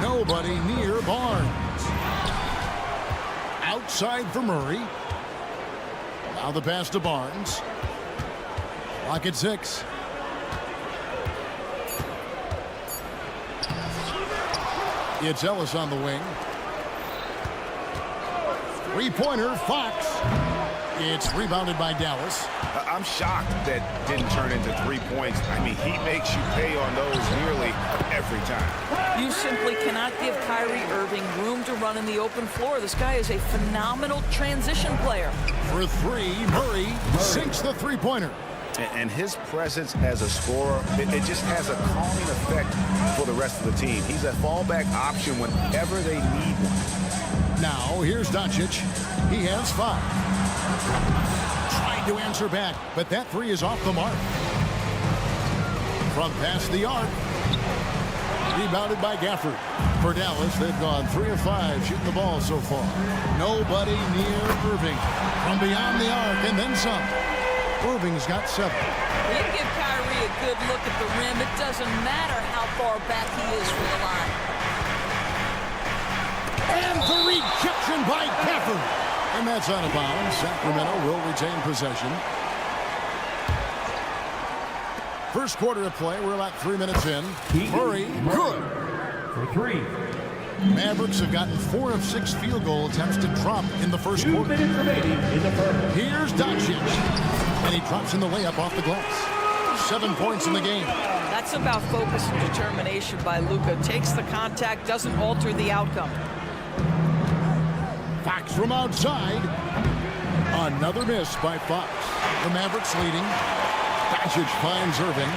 Nobody near Barnes. Outside for Murray. Now the pass to Barnes. Clock at 6. It's Ellis on the wing. 3-pointer, Fox. It's rebounded by Dallas. I'm shocked that didn't turn into 3 points. I mean, he makes you pay on those nearly every time. You simply cannot give Kyrie Irving room to run in the open floor. This guy is a phenomenal transition player. For 3, Murray sinks the 3-pointer. And his presence as a scorer, it just has a calming effect for the rest of the team. He's a fallback option whenever they need one. Now, here's Doncic. He has 5. Trying to answer back, but that 3 is off the mark. From past the arc. Rebounded by Gafford. For Dallas, they've gone 3 of 5 shooting the ball so far. Nobody near Irving. From beyond the arc and then some. Irving's got 7. You give Kyrie a good look at the rim. It doesn't matter how far back he is from the line. And the rejection by Gafford. And that's out of bounds. Sacramento will retain possession. First quarter of play. We're about 3 minutes in. Murray, good. For 3. Mavericks have gotten 4 of 6 field goal attempts to drop in the first 2 quarter. minutes remaining in the first. Here's Doncic. And he drops in the layup off the glass. 7 points in the game. That's about focus and determination by Luka. Takes the contact, doesn't alter the outcome. Fox from outside. Another miss by Fox. The Mavericks leading. Doncic finds Irving.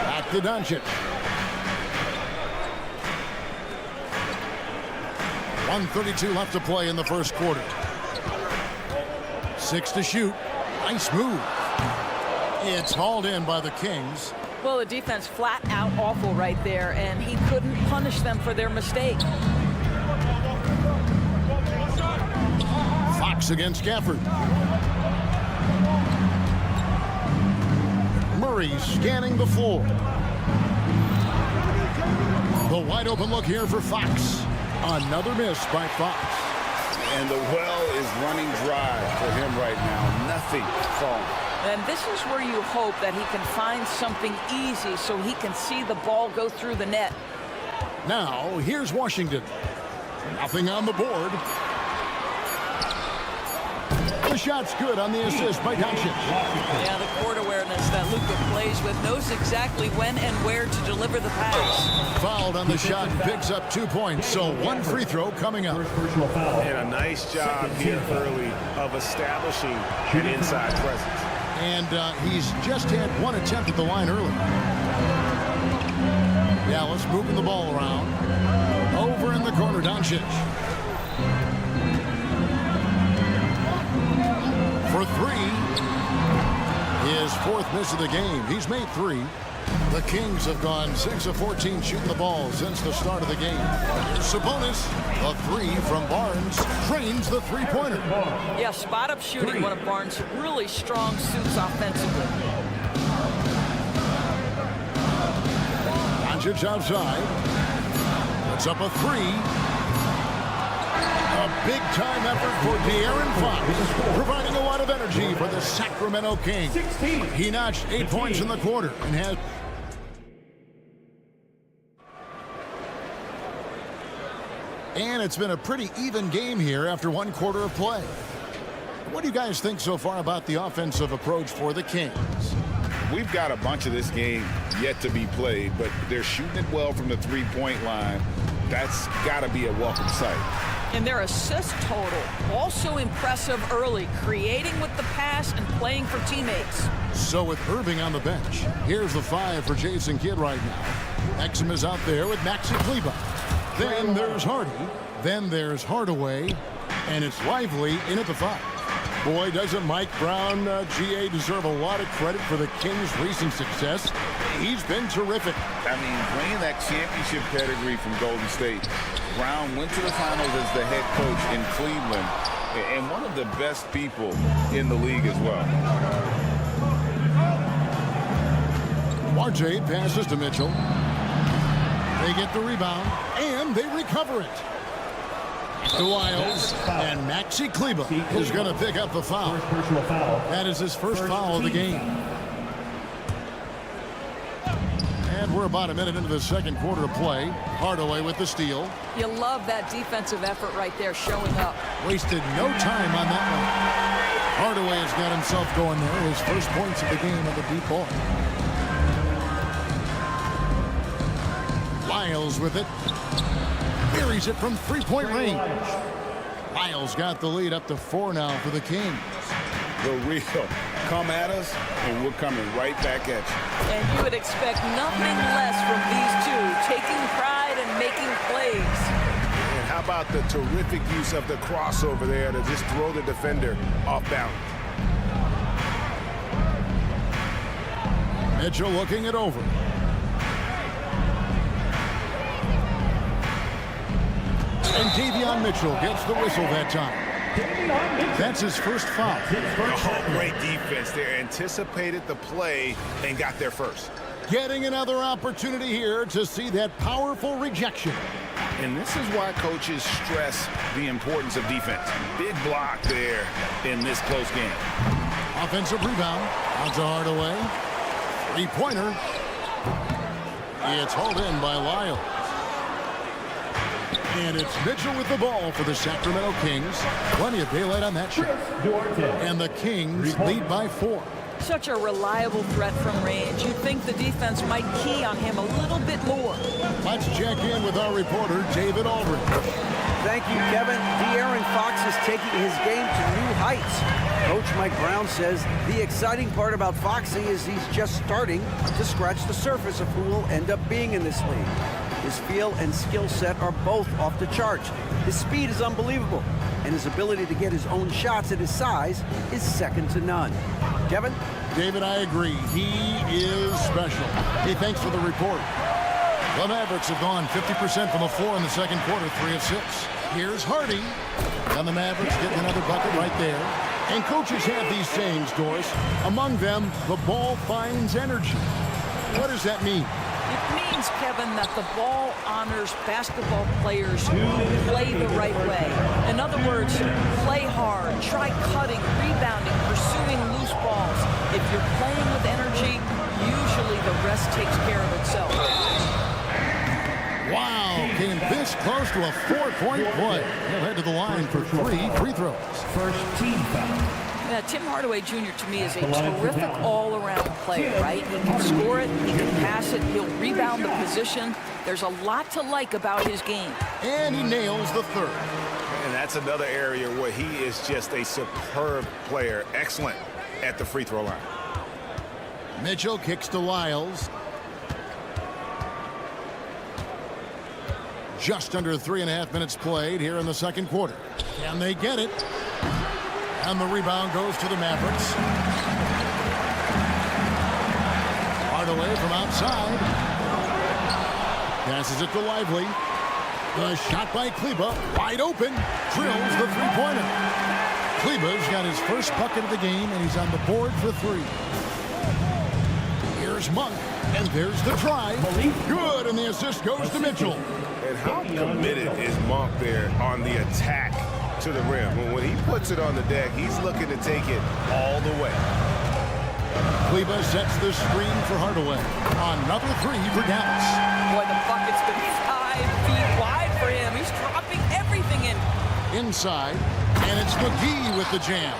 Back to Doncic. 1:32 left to play in the first quarter. 6 to shoot. Nice move. It's hauled in by the Kings. Well, the defense flat out awful right there, and he couldn't punish them for their mistake. Fox against Gafford. Murray scanning the floor. The wide open look here for Fox. Another miss by Fox. And the well is running dry for him right now. Nothing falling. And this is where you hope that he can find something easy so he can see the ball go through the net. Now, here's Washington. Nothing on the board. The shot's good on the assist by Doncic. Yeah, the court awareness that Luka plays with, knows exactly when and where to deliver the pass. Fouled on the shot and picks up 2 points, so one free throw coming up. And a nice job here early of establishing an inside presence. And he's just had one attempt at the line early. Dallas moving the ball around. Over in the corner, Doncic. For three. His fourth miss of the game. He's made 3. The Kings have gone 6 of 14 shooting the ball since the start of the game. Here's Sabonis. A 3 from Barnes. Trains the three-pointer. Yeah, spot-up shooting, one of Barnes' really strong suits offensively. Doncic outside. Puts up a 3. A big-time effort for De'Aaron Fox, providing a lot of energy for the Sacramento Kings. He notched 8 points in the quarter and has... And it's been a pretty even game here after 1 quarter of play. What do you guys think so far about the offensive approach for the Kings? We've got a bunch of this game yet to be played, but they're shooting it well from the three-point line. That's got to be a welcome sight. And their assist total, also impressive early, creating with the pass and playing for teammates. So with Irving on the bench, here's the 5 for Jason Kidd right now. Exum is out there with Maxi Kleber. Then there's Hardy. Then there's Hardaway. And it's Lively in at the 5. Boy, doesn't Mike Brown, GA, deserve a lot of credit for the Kings' recent success. He's been terrific. I mean, bringing that championship pedigree from Golden State. Brown went to the finals as the head coach in Cleveland, and one of the best people in the league as well. RJ passes to Mitchell. They get the rebound, and they recover it. To Wiles, and Maxi Kleber is going to pick up the foul. That is his first foul of the game. And we're about a minute into the second quarter of play. Hardaway with the steal. You love that defensive effort right there showing up. Wasted no time on that one. Hardaway has got himself going there. His first points of the game on the deep ball. Wiles with it. Buries it from three-point range. Wiles got the lead up to 4 now for the Kings. The real come at us, and we're coming right back at you. And you would expect nothing less from these two, taking pride and making plays. And how about the terrific use of the crossover there to just throw the defender off balance. Mitchell looking it over. And Davion Mitchell gets the whistle that time. That's his first foul. Oh, great defense there. Anticipated the play and got there first. Getting another opportunity here to see that powerful rejection. And this is why coaches stress the importance of defense. Big block there in this close game. Offensive rebound. Out to Hardaway. Three-pointer. It's hauled in by Lyles. And it's Mitchell with the ball for the Sacramento Kings. Plenty of daylight on that shot. And the Kings lead by 4. Such a reliable threat from range. You'd think the defense might key on him a little bit more. Let's check in with our reporter, David Aldridge. Thank you, Kevin. De'Aaron Fox is taking his game to new heights. Coach Mike Brown says the exciting part about Foxy is he's just starting to scratch the surface of who will end up being in this league. His feel and skill set are both off the charts. His speed is unbelievable, and his ability to get his own shots at his size is second to none. Kevin? David, I agree. He is special. Hey, thanks for the report. The Mavericks have gone 50% from the floor in the second quarter, 3 of 6. Here's Hardy. And the Mavericks getting another bucket right there. And coaches have these sayings, Doris. Among them, the ball finds energy. What does that mean? It means, Kevin, that the ball honors basketball players who play the right way. In other words, play hard, try cutting, rebounding, pursuing loose balls. If you're playing with energy, usually the rest takes care of itself. Wow, came this close to a 4-point play. He'll head to the line for 3 free throws. First team foul. Yeah, Tim Hardaway Jr. to me is a terrific all-around player, right? He can score it, he can pass it, he'll rebound the position. There's a lot to like about his game. And he nails the third. And that's another area where he is just a superb player. Excellent at the free throw line. Mitchell kicks to Lyles. Just under 3.5 minutes played here in the second quarter. Can they get it? And the rebound goes to the Mavericks. Hardaway from outside. Passes it to Lively. The shot by Kleba. Wide open. Drills the three-pointer. Kleba's got his first bucket of the game, and he's on the board for 3. Here's Monk. And there's the try. Good, and the assist goes to Mitchell. And how committed is Monk there on the attack to the rim? When he puts it on the deck, he's looking to take it all the way. Kleba sets the screen for Hardaway. Another 3 for Dallas. Boy, the bucket's been 5 feet wide for him. He's dropping everything in. Inside, and it's McGee with the jam.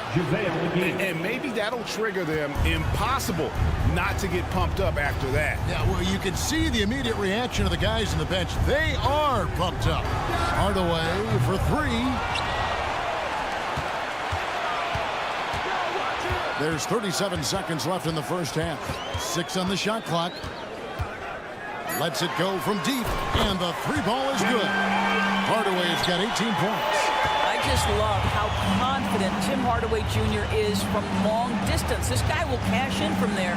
And maybe that'll trigger them. Impossible not to get pumped up after that. Yeah, well, you can see the immediate reaction of the guys on the bench. They are pumped up. Hardaway for 3. There's 37 seconds left in the first half. 6 on the shot clock. Lets it go from deep, and the 3 ball is good. Hardaway's got 18 points. I just love how confident Tim Hardaway Jr. is from long distance. This guy will cash in from there.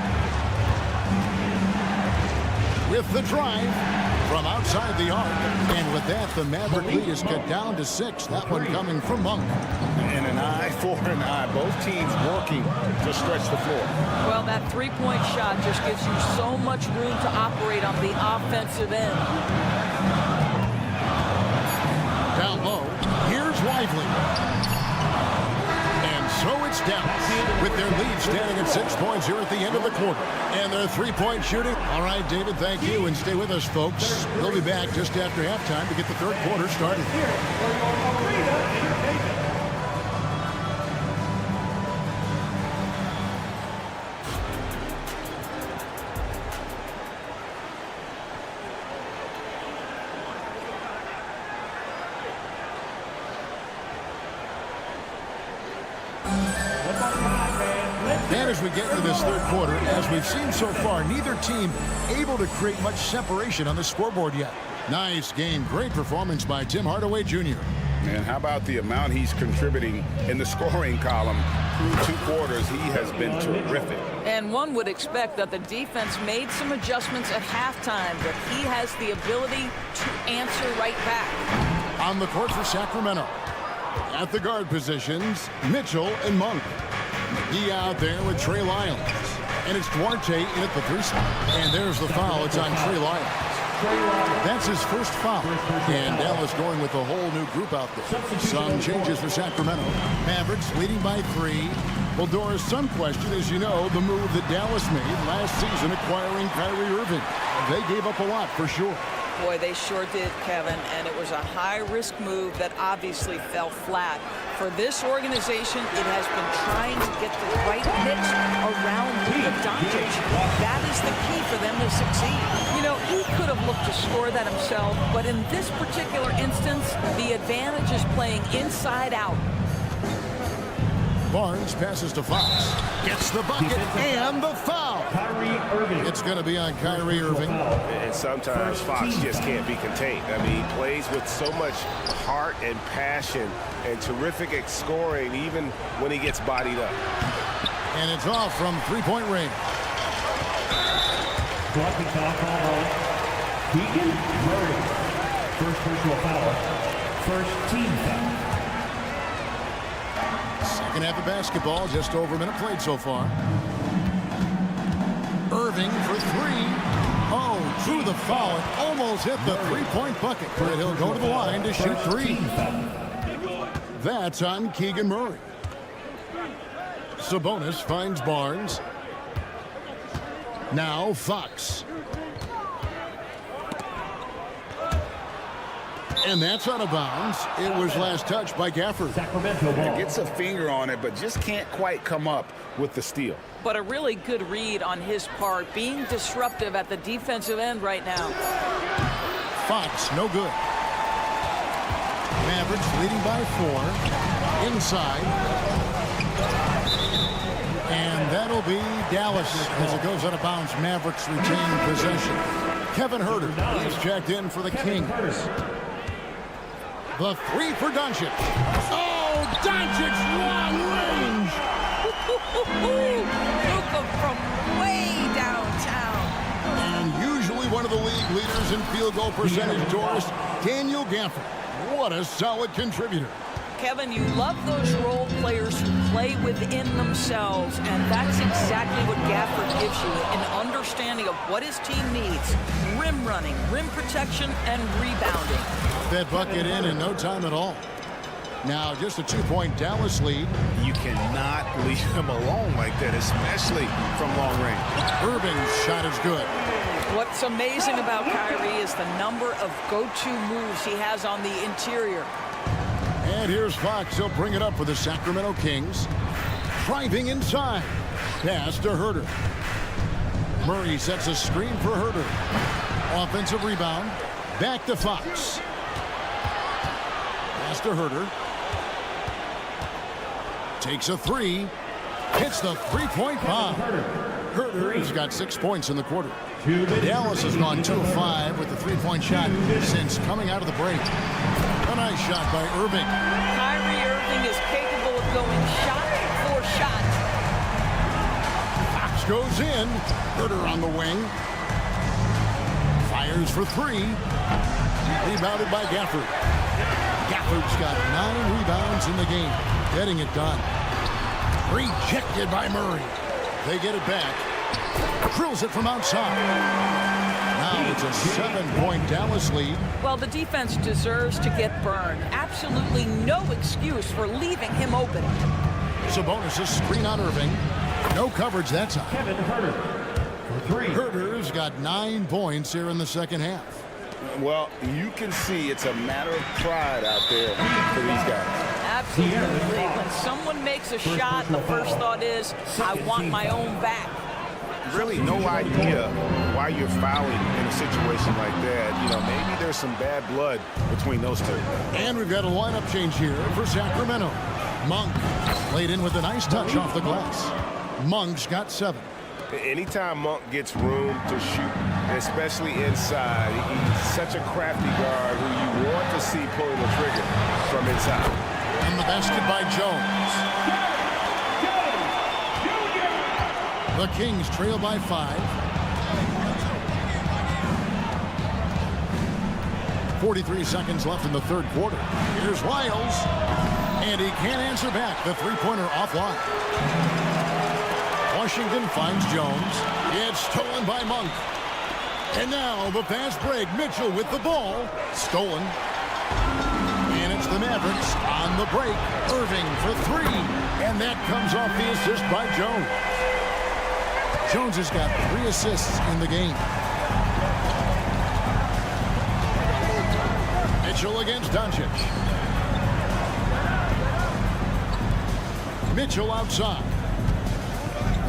With the drive from outside the arc. And with that, the Maverick lead is cut down to 6. That one coming from Monk. And an eye for an eye. Both teams working to stretch the floor. Well, that three-point shot just gives you so much room to operate on the offensive end. Down low, here's Lively. And so it's Dallas with their lead standing at 6 points here at the end of the quarter. And their three-point shooting. All right, David, thank you. And stay with us, folks. We'll be back just after halftime to get the third quarter started. And as we get into this third quarter, as we've seen so far, neither team able to create much separation on the scoreboard yet. Nice game. Great performance by Tim Hardaway Jr. And how about the amount he's contributing in the scoring column through 2 quarters? He has been terrific. And one would expect that the defense made some adjustments at halftime, but he has the ability to answer right back. On the court for Sacramento. At the guard positions, Mitchell and Monk. McGee out there with Trey Lyles. And it's Duarte in at the 3 spot. And there's the foul. It's on Trey Lyles. That's his first foul. And Dallas going with a whole new group out there. Some changes for Sacramento. Mavericks leading by 3. Well, Doris, some question, as you know, the move that Dallas made last season acquiring Kyrie Irving. They gave up a lot for sure. Boy, they sure did, Kevin, and it was a high-risk move that obviously fell flat. For this organization, it has been trying to get the right mix around Luka Doncic. That is the key for them to succeed. You know, he could have looked to score that himself, but in this particular instance, the advantage is playing inside out. Barnes passes to Fox. Gets the bucket and the foul. It's going to be on Kyrie Irving. And sometimes Fox just can't be contained. I mean, he plays with so much heart and passion and terrific at scoring even when he gets bodied up. And it's off from three-point range. Blocking foul called on Keegan Murray. First personal foul. First team foul. Second half of basketball, just over a minute played so far. Irving for 3. Oh, drew the foul and almost hit the three-point bucket. But he'll go to the line to shoot 3. That's on Keegan Murray. Sabonis finds Barnes. Now Fox. And that's out of bounds. It was last touched by Gafford. Sacramento ball. Gets a finger on it, but just can't quite come up with the steal. But a really good read on his part, being disruptive at the defensive end right now. Fox, no good. Mavericks leading by 4. Inside. And that'll be Dallas as it goes out of bounds. Mavericks retain possession. Kevin Huerter is checked in for the Kings. The 3 for Doncic. Oh, Doncic, long range. Luka from way downtown. And usually one of the league leaders in field goal percentage, Doris, Daniel Gafford. What a solid contributor. Kevin, you love those role players who play within themselves, and that's exactly what Gafford gives you, an understanding of what his team needs. Rim running, rim protection, and rebounding. That bucket in no time at all. Now just a 2-point Dallas lead. You cannot leave him alone like that, especially from long range. Irving's shot is good. What's amazing about Kyrie is the number of go-to moves he has on the interior. And here's Fox. He'll bring it up for the Sacramento Kings. Driving inside. Pass to Huerter. Murray sets a screen for Huerter. Offensive rebound. Back to Fox. Pass to Huerter. Takes a 3. Hits the 3-point bomb. Huerter's got 6 points in the quarter. Dallas has gone 2 of 5 with the 3-point shot since coming out of the break. A nice shot by Irving. Kyrie Irving is capable of going shot for shot. Fox goes in. Huerter on the wing. Fires for 3. Rebounded by Gafford. Gafford's got 9 rebounds in the game. Getting it done. Rejected by Murray. They get it back. Drills it from outside. Now it's a 7-point Dallas lead. Well, the defense deserves to get burned. Absolutely no excuse for leaving him open. Sabonis' screen on Irving. No coverage that time. Kevin Huerter for 3. Huerter's got 9 points here in the second half. Well, you can see it's a matter of pride out there for these guys. Absolutely. When someone makes a shot, the first thought is, I want my own back. Really no idea why you're fouling in a situation like that. You know, maybe there's some bad blood between those two. And we've got a lineup change here for Sacramento. Monk laid in with a nice touch off the glass. Monk's got 7. Anytime Monk gets room to shoot, especially inside, he's such a crafty guard who you want to see pulling the trigger from inside. And the basket by Jones. The Kings trail by 5. 43 seconds left in the third quarter. Here's Lyles. And he can't answer back. The 3-pointer offline. Washington finds Jones. It's stolen by Monk. And now the fast break. Mitchell with the ball. Stolen. And it's the Mavericks on the break. Irving for 3. And that comes off the assist by Jones. Jones has got 3 assists in the game. Mitchell against Doncic. Mitchell outside.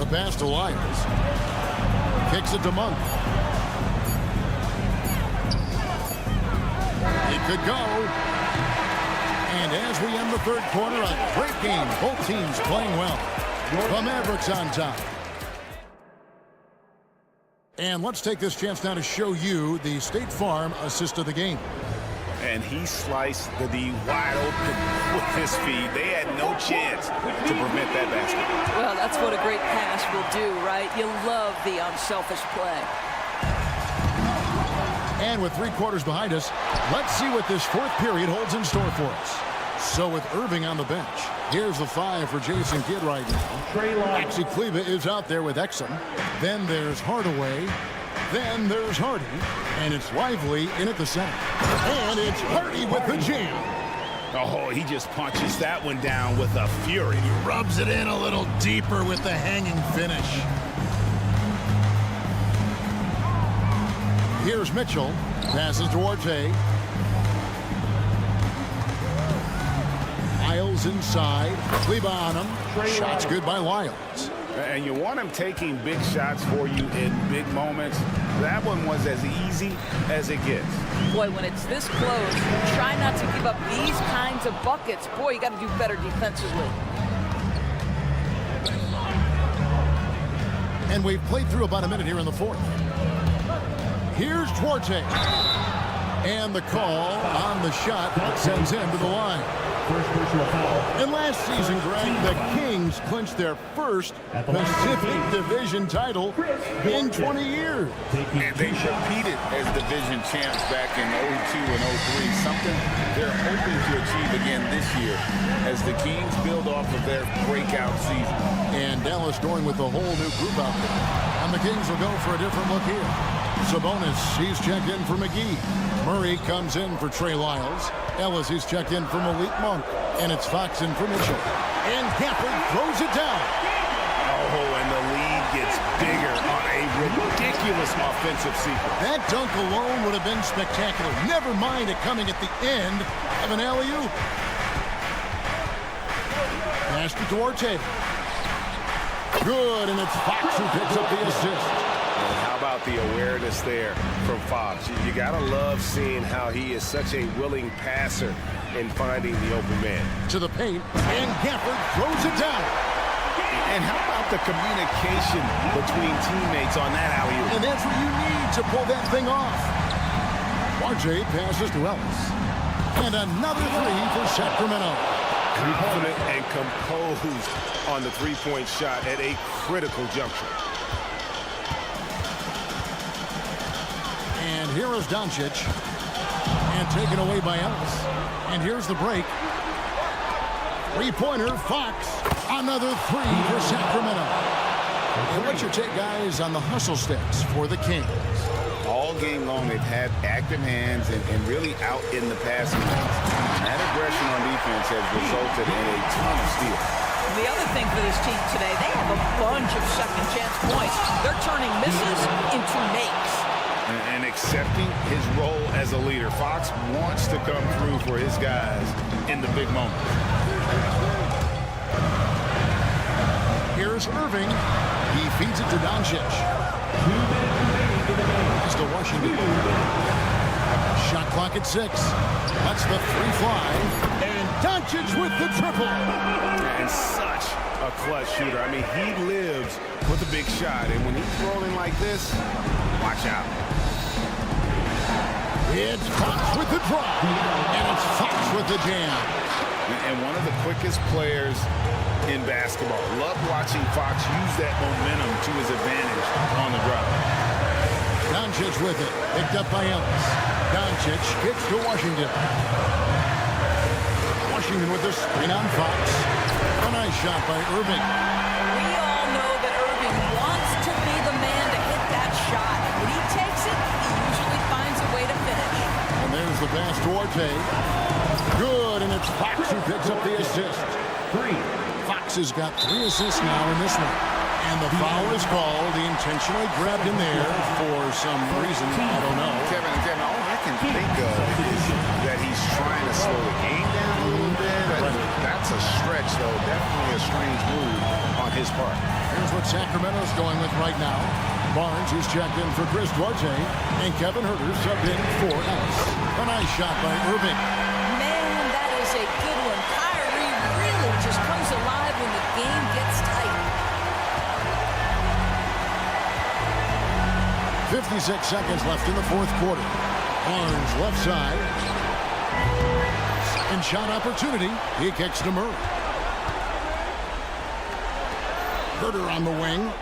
The pass to Lyles. Kicks it to Monk. It could go. And as we end the third quarter, a great game. Both teams playing well. The Mavericks on top. And let's take this chance now to show you the State Farm assist of the game. And he sliced the D wide open with his feet. They had no chance to prevent that basket. Well, that's what a great pass will do, right? You love the unselfish play. And with 3 quarters behind us, let's see what this fourth period holds in store for us. So with Irving on the bench, here's the 5 for Jason Kidd right now. Maxi Kleber is out there with Exum. Then there's Hardaway. Then there's Hardy. And it's Lively in at the center. And it's Hardy with the jam. Oh, he just punches that one down with a fury. He rubs it in a little deeper with the hanging finish. Here's Mitchell. Passes towards Hay. Lyles inside. Kleba on him. Shots good by Lyles. And you want him taking big shots for you in big moments. That one was as easy as it gets. Boy, when it's this close, try not to give up these kinds of buckets. Boy, you got to do better defensively. And we've played through about a minute here in the fourth. Here's Duarte. And the call on the shot that sends him to the line. First personal foul. And last season, Greg, the Kings clinched their first Pacific Division title in 20 years. And they repeated as division champs back in 02 and 03, something they're hoping to achieve again this year as the Kings build off of their breakout season. And Dallas going with a whole new group out there. And the Kings will go for a different look here. Sabonis, he's checked in for McGee. Murray comes in for Trey Lyles. Ellis, he's checked in for Malik Monk. And it's Fox in for Mitchell. And Gafford throws it down. Oh, and the lead gets bigger on a ridiculous offensive sequence. That dunk alone would have been spectacular. Never mind it coming at the end of an alley-oop. Pass to Duarte. Good, and it's Fox who picks up the assist. How about the awareness there from Fox? You got to love seeing how he is such a willing passer in finding the open man. To the paint, and Gafford throws it down. And how about the communication between teammates on that alley-oop? And that's what you need to pull that thing off. RJ passes to Ellis. And another three for Sacramento. Confident and composed on the three-point shot at a critical juncture. And here is Doncic. And taken away by Ellis. And here's the break. Three-pointer, Fox. Another three for Sacramento. And what's your take, guys, on the hustle steps for the Kings? All game long, they've had active hands and really out in the passing lanes. That aggression on defense has resulted in a ton of steals. The other thing for this team today, they have a bunch of second chance points. They're turning misses into makes. And accepting his role as a leader. Fox wants to come through for his guys in the big moments. Here's Irving. He feeds it to Doncic. It's to Washington. Shot clock at 6. That's the free fly. And Doncic with the triple. And such a clutch shooter. I mean, he lives with a big shot. And when he's rolling like this, watch out. It's Fox with the drop. And it's Fox with the jam. And one of the quickest players in basketball. Love watching Fox use that momentum to his advantage on the drop. Doncic with it. Picked up by Ellis. Doncic kicks to Washington. Washington with the screen on Fox. A nice shot by Irving. We all know that Irving wants to be the man to hit that shot. When he takes it, he usually finds a way to finish. And there's the pass to Duarte. Good, and it's Fox who picks up the assist. Fox has got 3 assists now in this one. And the foul is called. He intentionally grabbed him there for some reason. I don't know. Kevin, all I can think of is that he's trying to slow the game down a little bit. That's a stretch, though. Definitely a strange move on his part. Here's what Sacramento's going with right now. Barnes is checked in for Chris Duarte. And Kevin Huerter subbed in for Ellis. A nice shot by Irving. Man, that is a good one. Kyrie really just comes alive when the game gets tight. 56 seconds left in the fourth quarter. Barnes left side. Second shot opportunity. He kicks to Murray. Huerter on the wing.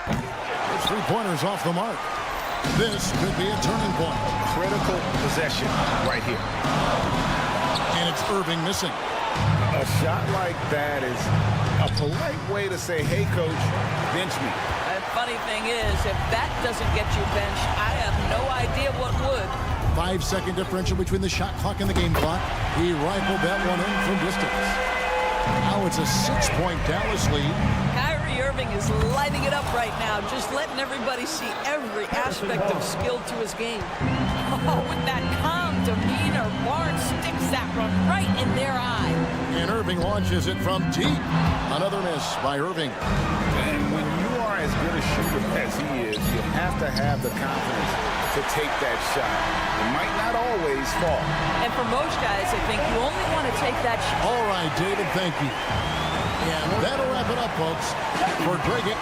The three-pointers off the mark. This could be a turning point. Critical possession right here. And it's Irving missing. A shot like that is a polite way to say, hey, coach, bench me. And funny thing is, if that doesn't get you benched, I have no idea what would. 5-second differential between the shot clock and the game clock. He rifled that one in from distance. Now it's a 6-point Dallas lead. Kyrie Kyrie Irving is lighting it up right now, just letting everybody see every aspect of skill to his game. Oh, with that calm demeanor, Barnes sticks that one right in their eye. And Irving launches it from deep. Another miss by Irving. And when you are as good a shooter as he is, you have to have the confidence to take that shot. It might not always fall. And for most guys, I think you only want to take that shot. All right, David, thank you. And that'll wrap it up, folks, for Greg.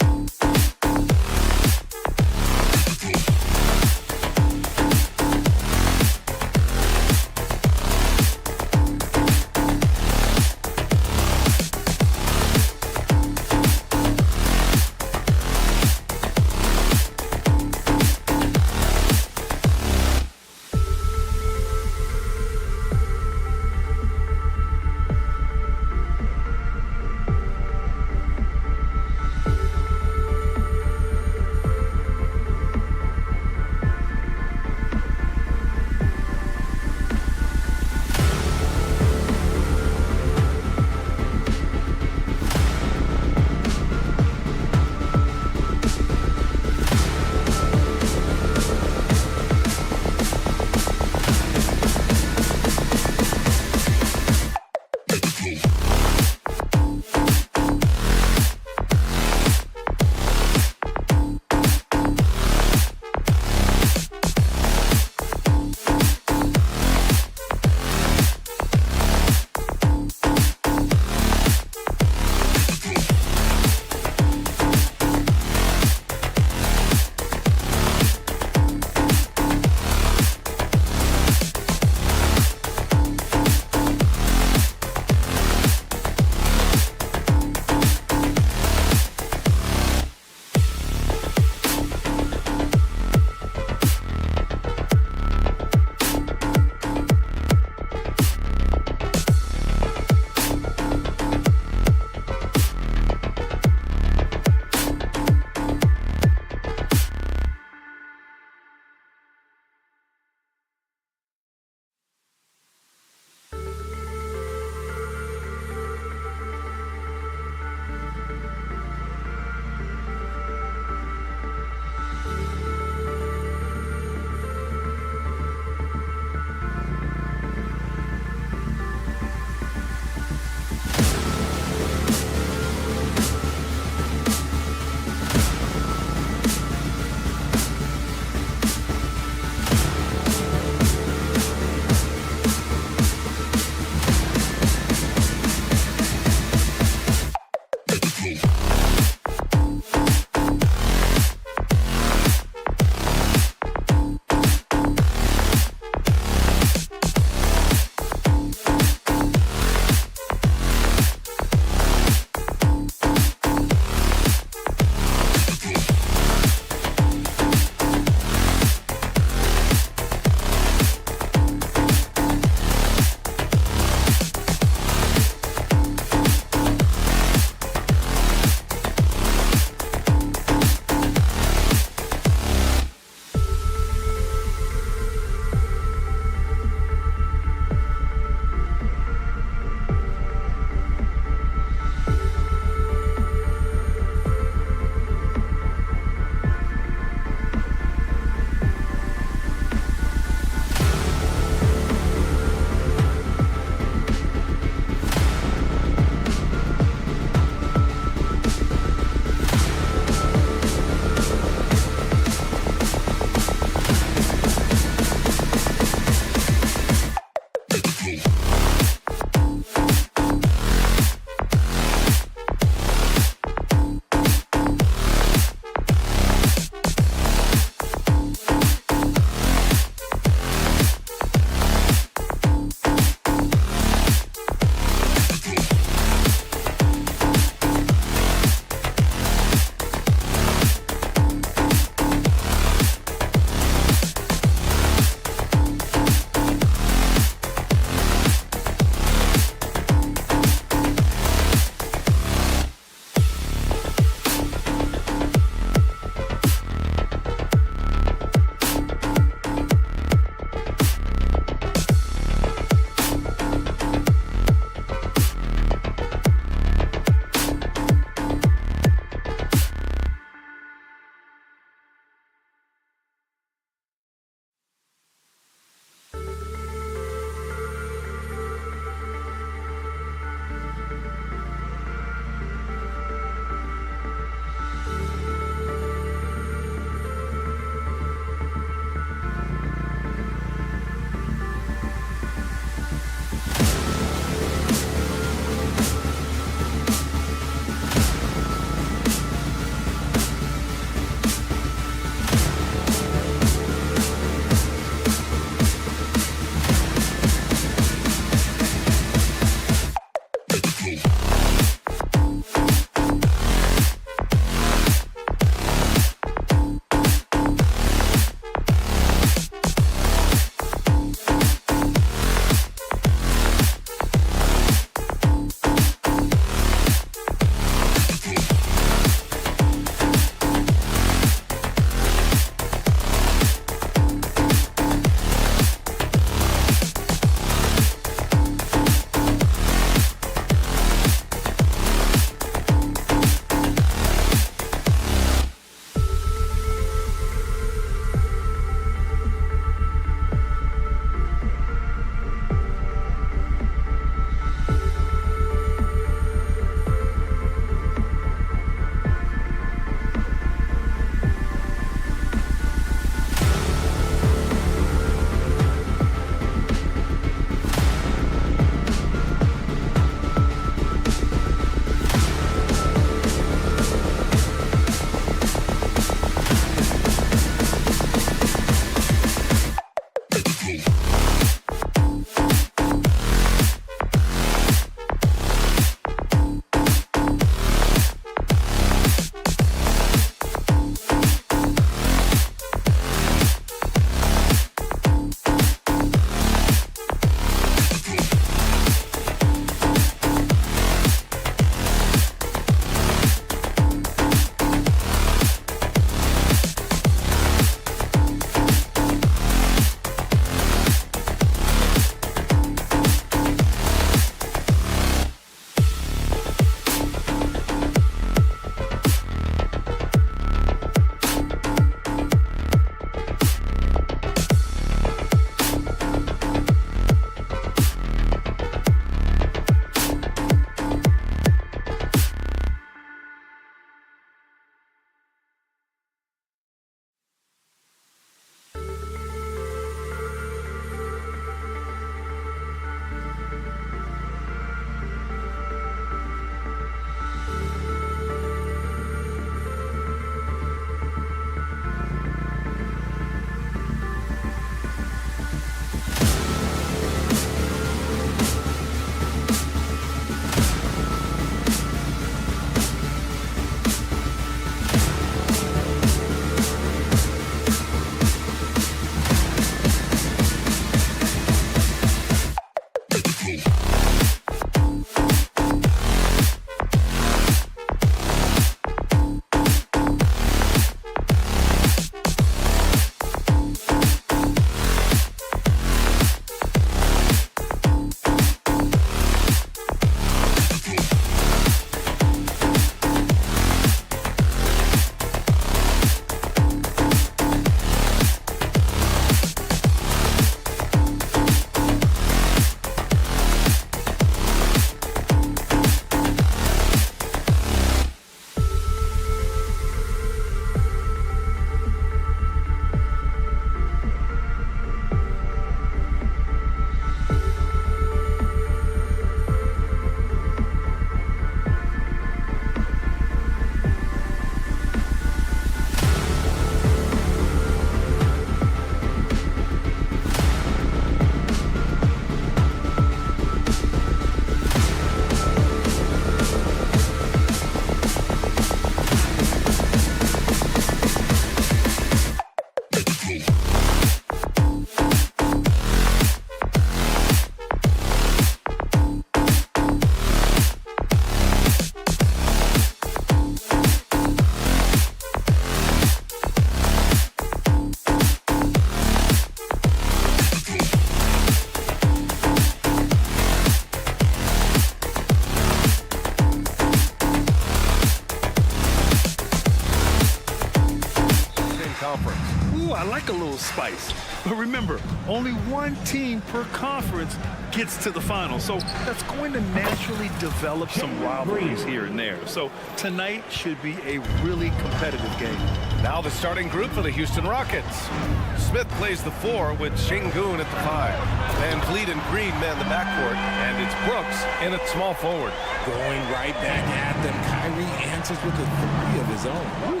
a little spice. But remember, only one team per conference gets to the final. So that's going to naturally develop some rivalries here and there. So tonight should be a really competitive game. Now the starting group for the Houston Rockets. Smith plays the 4 with Şengün at the 5. Van Vliet and Green man the backcourt. And it's Brooks in at small forward. Going right back at them. Kyrie answers with a 3 of his own. Woo.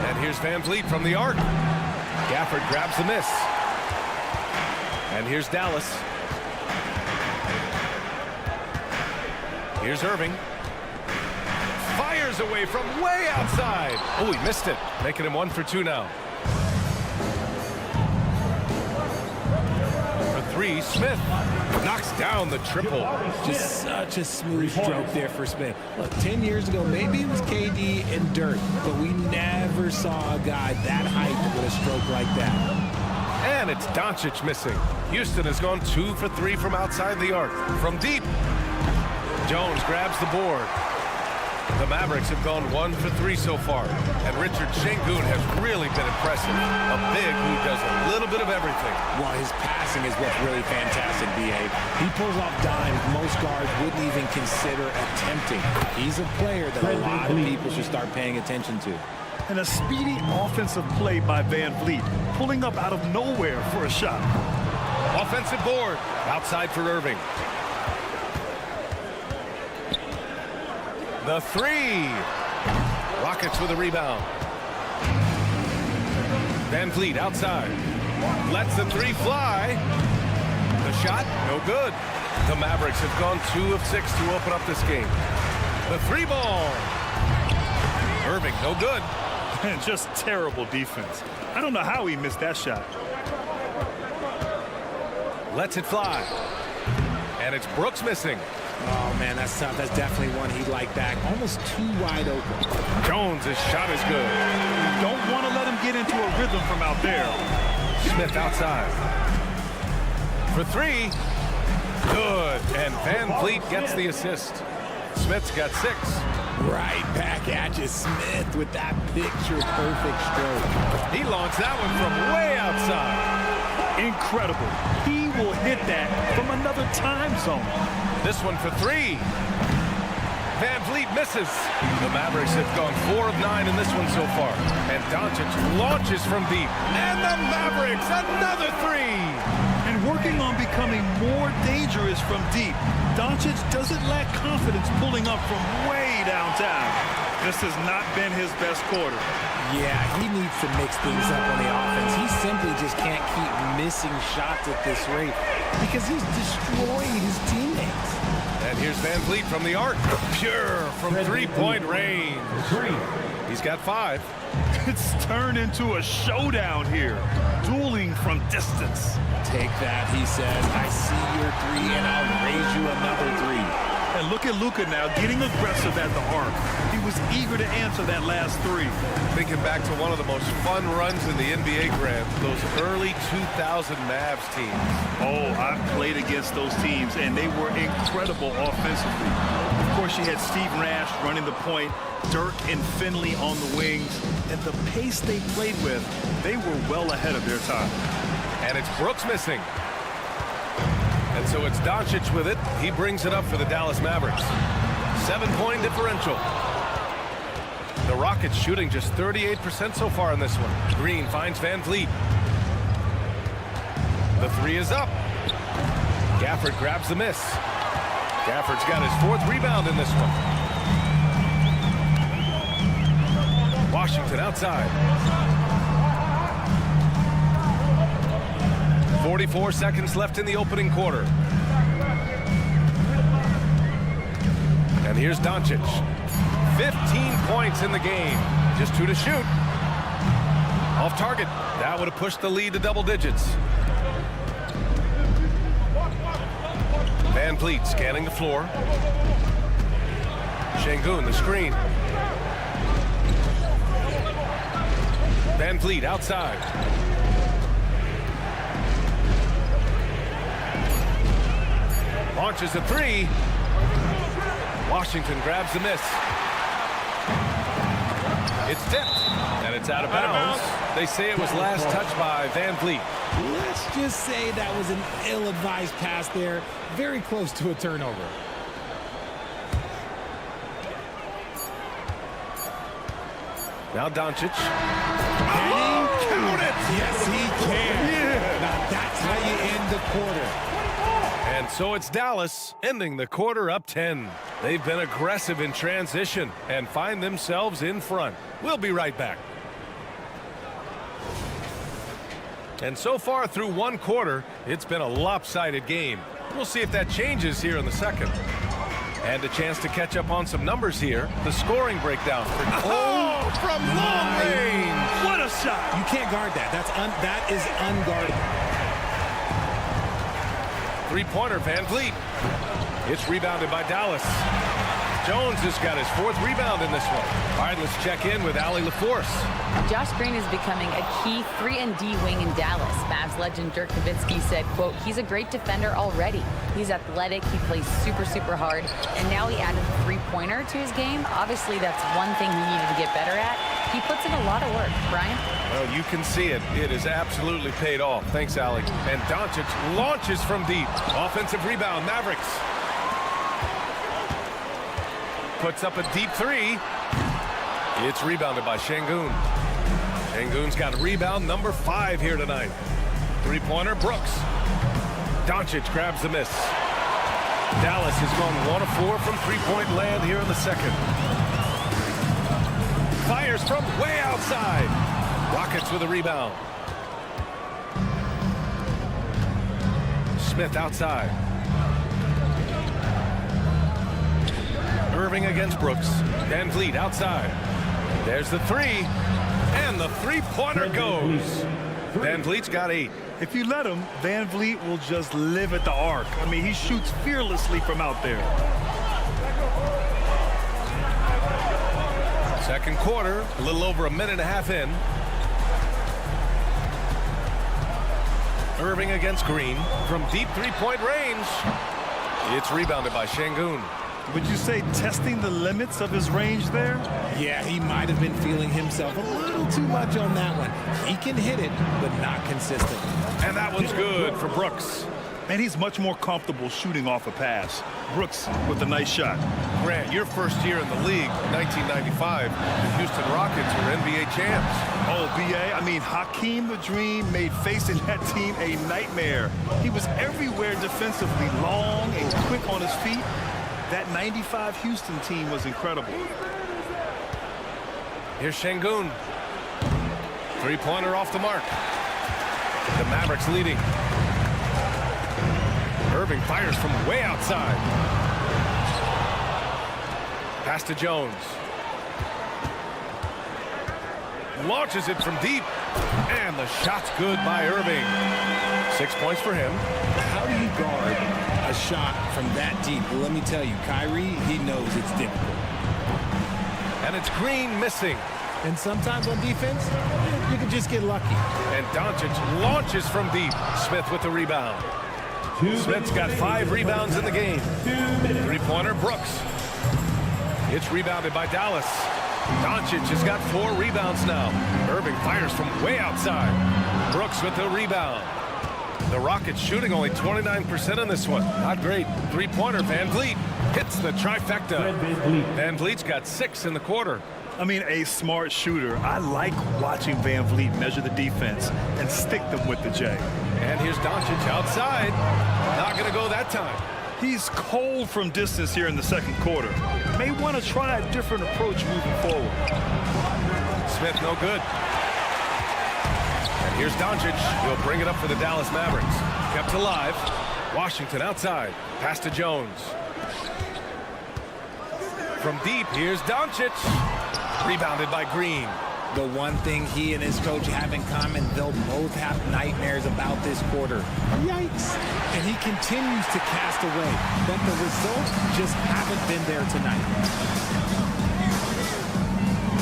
And here's Van Vliet from the arc. Gafford grabs the miss. And here's Dallas. Here's Irving. Fires away from way outside. Oh, he missed it. Making him 1 for 2 now. For 3, Smith knocks down the triple. Just such a smooth stroke there for Smith. Look, 10 years ago, maybe it was KD and Dirk, but we never saw a guy that height with a stroke like that. And it's Doncic missing. Houston has gone 2 for 3 from outside the arc. From deep, Jones grabs the board. The Mavericks have gone 1 for 3 so far. And Richard Şengün has really been impressive. A big who does a little bit of everything. Well, his passing is what's really fantastic, B.A. He pulls off dimes most guards wouldn't even consider attempting. He's a player that a lot of people should start paying attention to. And a speedy offensive play by Van Vliet, pulling up out of nowhere for a shot. Offensive board. Outside for Irving. The 3. Rockets with a rebound. Van Vliet outside. Lets the 3 fly. The shot, no good. The Mavericks have gone 2 of 6 to open up this game. The 3 ball. Irving, no good. And just terrible defense. I don't know how he missed that shot. Lets it fly. And it's Brooks missing. Oh, man, that's tough. That's definitely one he'd like back. Almost too wide open. Jones' shot is good. Don't want to let him get into a rhythm from out there. Smith outside. For 3. Good. And Van Vliet gets the assist. Smith's got 6. Right back at you, Smith, with that picture-perfect stroke. He launched that one from way outside. Incredible. He will hit that from another time zone. This one for 3. Van Vliet misses. The Mavericks have gone 4 of 9 in this one so far. And Doncic launches from deep. And the Mavericks, another 3. And working on becoming more dangerous from deep. Doncic doesn't lack confidence pulling up from way downtown. This has not been his best quarter. Yeah, he needs to mix things up on the offense. He simply just can't keep missing shots at this rate because he's destroying his teammates. And here's Van Vliet from the arc. Pure from 3-point range. He's got 5. It's turned into a showdown here. Dueling from distance. Take that, he says. I see your 3 and I'll raise you another 3. And look at Luka now getting aggressive at the arc. He was eager to answer that last 3. Thinking back to one of the most fun runs in the NBA, Grant, those early 2000 Mavs teams. Oh, I've played against those teams, and they were incredible offensively. Of course, you had Steve Nash running the point, Dirk and Finley on the wings, and the pace they played with, they were well ahead of their time. And it's Brooks missing. And so it's Doncic with it. He brings it up for the Dallas Mavericks. 7-point differential. The Rockets shooting just 38% so far in this one. Green finds Van Vliet. The 3 is up. Gafford grabs the miss. Gafford's got his 4th rebound in this one. Washington outside. 44 seconds left in the opening quarter. And here's Doncic. 15 points in the game. Just 2 to shoot. Off target. That would have pushed the lead to double digits. Van Vliet scanning the floor. Şengün the screen. Van Vliet outside. Launches a 3. Washington grabs the miss. It's tipped, and And it's out of bounds. They say it was last touched by Van Vliet. Let's just say that was an ill-advised pass there. Very close to a turnover. Now Doncic. Can he count it? Yes, he can. Yeah. Now that's how you end the quarter. And so it's Dallas ending the quarter up 10. They've been aggressive in transition and find themselves in front. We'll be right back. And so far through one quarter, it's been a lopsided game. We'll see if that changes here in the second. And a chance to catch up on some numbers here. The scoring breakdown. From long range. What a shot. You can't guard that. That is unguardable. Three-pointer, Van Vliet. It's rebounded by Dallas. Jones has got his 4th rebound in this one. All right, let's check in with Allie LaForce. Josh Green is becoming a key 3-and-D wing in Dallas. Mavs legend Dirk Nowitzki said, quote, he's a great defender already. He's athletic, he plays super, super hard, and now he added a three-pointer to his game. Obviously, that's one thing he needed to get better at. He puts in a lot of work. Brian? Well, you can see it. It has absolutely paid off. Thanks, Allie. And Doncic launches from deep. Offensive rebound, Mavericks. Puts up a deep 3. It's rebounded by Şengün. Şengün's got rebound number 5 here tonight. Three-pointer, Brooks. Doncic grabs the miss. Dallas has gone 1 of 4 from three-point land here in the second. Fires from way outside. Rockets with a rebound. Smith outside. Irving against Brooks. Van Vliet outside. There's the 3. And the three-pointer goes. Van Vliet's got 8. If you let him, Van Vliet will just live at the arc. I mean, he shoots fearlessly from out there. Second quarter, a little over a minute and a half in. Irving against Green from deep three-point range. It's rebounded by Şengün. Would you say testing the limits of his range there? Yeah, he might have been feeling himself a little too much on that one. He can hit it, but not consistent. And that one's good for Brooks. And he's much more comfortable shooting off a pass. Brooks with a nice shot. Grant, your first year in the league, 1995, the Houston Rockets were NBA champs. Oh, B.A., I mean, Hakeem the Dream made facing that team a nightmare. He was everywhere defensively, long and quick on his feet. That 95 Houston team was incredible. Here's Şengün. Three-pointer off the mark. The Mavericks leading. Irving fires from way outside. Pass to Jones. Launches it from deep. And the shot's good by Irving. 6 points for him. How do you guard a shot from that deep? Well, let me tell you, Kyrie, he knows it's difficult. And it's Green missing. And sometimes on defense, you can just get lucky. And Doncic launches from deep. Smith with the rebound. Smith's got 5 rebounds in the game. Three-pointer, Brooks. It's rebounded by Dallas. Doncic has got 4 rebounds now. Irving fires from way outside. Brooks with the rebound. The Rockets shooting only 29% in this one. Not great. Three-pointer, Van Vliet hits the trifecta. Van Vliet's got 6 in the quarter. I mean, a smart shooter. I like watching Van Vliet measure the defense and stick them with the J. And here's Doncic outside. Not going to go that time. He's cold from distance here in the second quarter. May want to try a different approach moving forward. Smith no good. And here's Doncic. He'll bring it up for the Dallas Mavericks. Kept alive. Washington outside. Pass to Jones. From deep, here's Doncic. Rebounded by Green. The one thing he and his coach have in common, they'll both have nightmares about this quarter. Yikes. And he continues to cast away, but the results just haven't been there tonight.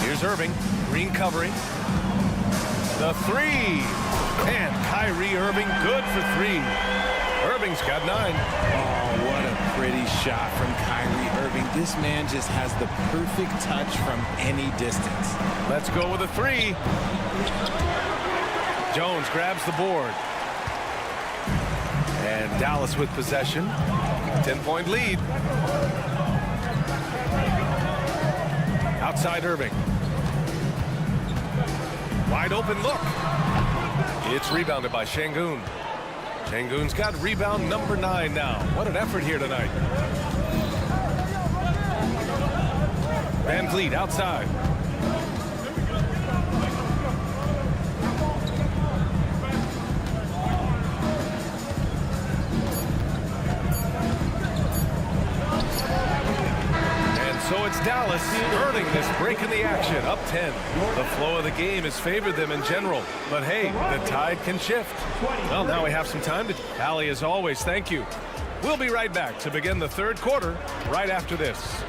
Here's Irving. Green covering. The 3. And Kyrie Irving good for 3. Irving's got 9. Oh, what a pretty shot from Kyrie Irving. This man just has the perfect touch from any distance. Let's go with a three. Jones grabs the board. And Dallas with possession. 10-point lead. Outside Irving. Wide open look. It's rebounded by Şengün. Şengün's got rebound number 9 now. What an effort here tonight. Van Vliet outside. So it's Dallas earning this break in the action, up 10. The flow of the game has favored them in general. But hey, the tide can shift. Well, now we have some time to... Allie, as always, thank you. We'll be right back to begin the third quarter right after this.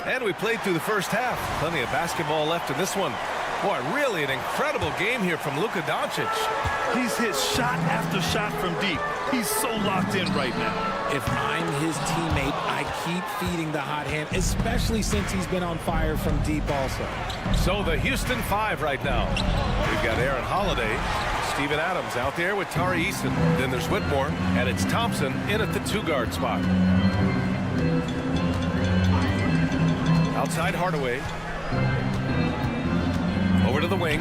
And we played through the first half. Plenty of basketball left in this one. Boy, really an incredible game here from Luka Doncic. He's hit shot after shot from deep. He's so locked in right now. If I'm his teammate, I keep feeding the hot hand, especially since he's been on fire from deep also. So the Houston 5 right now. We've got Aaron Holiday, Steven Adams out there with Tari Eason. Then there's Whitmore, and it's Thompson in at the 2-guard spot. Outside Hardaway. Over to the wing.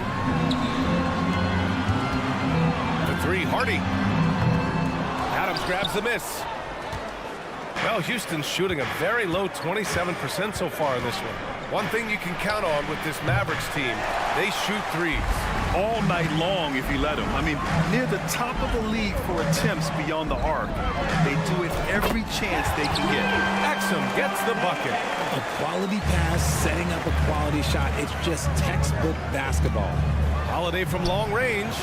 The 3, Hardy. Adams grabs the miss. Well, Houston's shooting a very low 27% so far in this one. One thing you can count on with this Mavericks team, they shoot threes. All night long if you let them. I mean, near the top of the league for attempts beyond the arc. They do it every chance they can get. Exum gets the bucket. A quality pass, setting up a quality shot. It's just textbook basketball. Holiday from long range.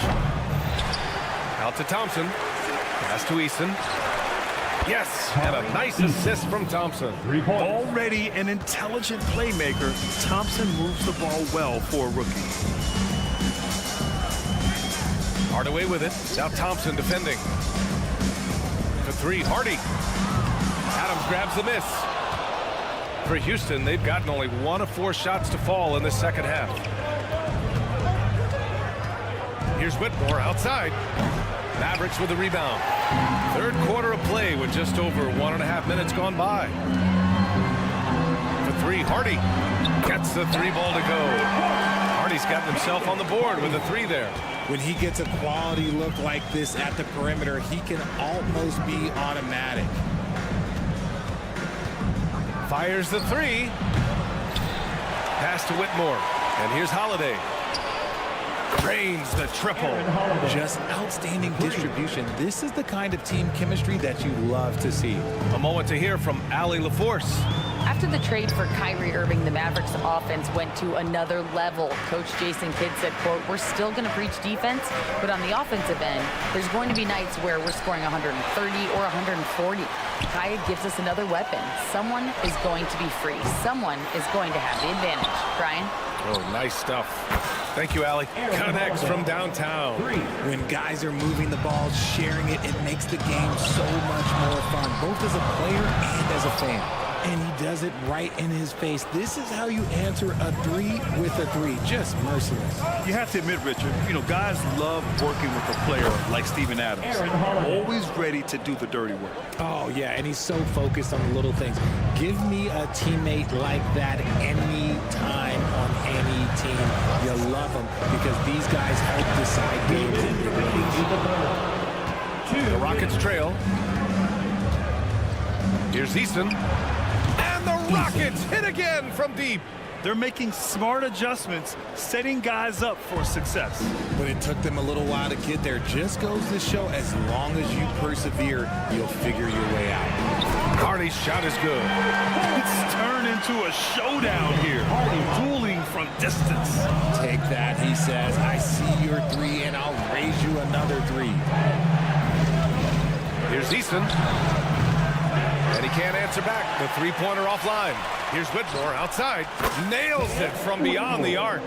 Out to Thompson. Pass to Eason. Yes, and a nice assist from Thompson. Already an intelligent playmaker, Thompson moves the ball well for a rookie. Hardaway with it. Now Thompson defending. For 3, Hardy. Adams grabs the miss. For Houston, they've gotten only 1 of 4 shots to fall in the second half. Here's Whitmore outside. Mavericks with the rebound. Third quarter of play with just over 1.5 minutes gone by. For 3, Hardy gets the 3 ball to go. Hardy's gotten himself on the board with a 3 there. When he gets a quality look like this at the perimeter, he can almost be automatic. Fires the 3. Pass to Whitmore. And here's Holiday. Drains the triple. Just outstanding distribution. This is the kind of team chemistry that you love to see. A moment to hear from Allie LaForce. After the trade for Kyrie Irving, the Mavericks offense went to another level. Coach Jason Kidd said, quote, "We're still going to preach defense, but on the offensive end, there's going to be nights where we're scoring 130 or 140. Kai gives us another weapon. Someone is going to be free. Someone is going to have the advantage." Brian? Oh, nice stuff. Thank you, Allie. Connects from downtown. When guys are moving the ball, sharing it, it makes the game so much more fun, both as a player and as a fan. And he does it right in his face. This is how you answer a 3 with a 3. Just merciless. You have to admit, Richard, guys love working with a player like Steven Adams. Always ready to do the dirty work. Oh, yeah, and he's so focused on the little things. Give me a teammate like that any time on any team. You love them because these guys help decide games in the league. The Rockets trail. Here's Easton. And the Rockets hit again from deep. They're making smart adjustments, setting guys up for success. But it took them a little while to get there. Just goes to show, as long as you persevere, you'll figure your way out. Hardy's shot is good. It's turned into a showdown here. Dueling from distance. Take that, he says. I see your 3, and I'll raise you another 3. Here's Easton. And he can't answer back. The three-pointer offline. Here's Whitmore outside. Nails it from beyond the arc.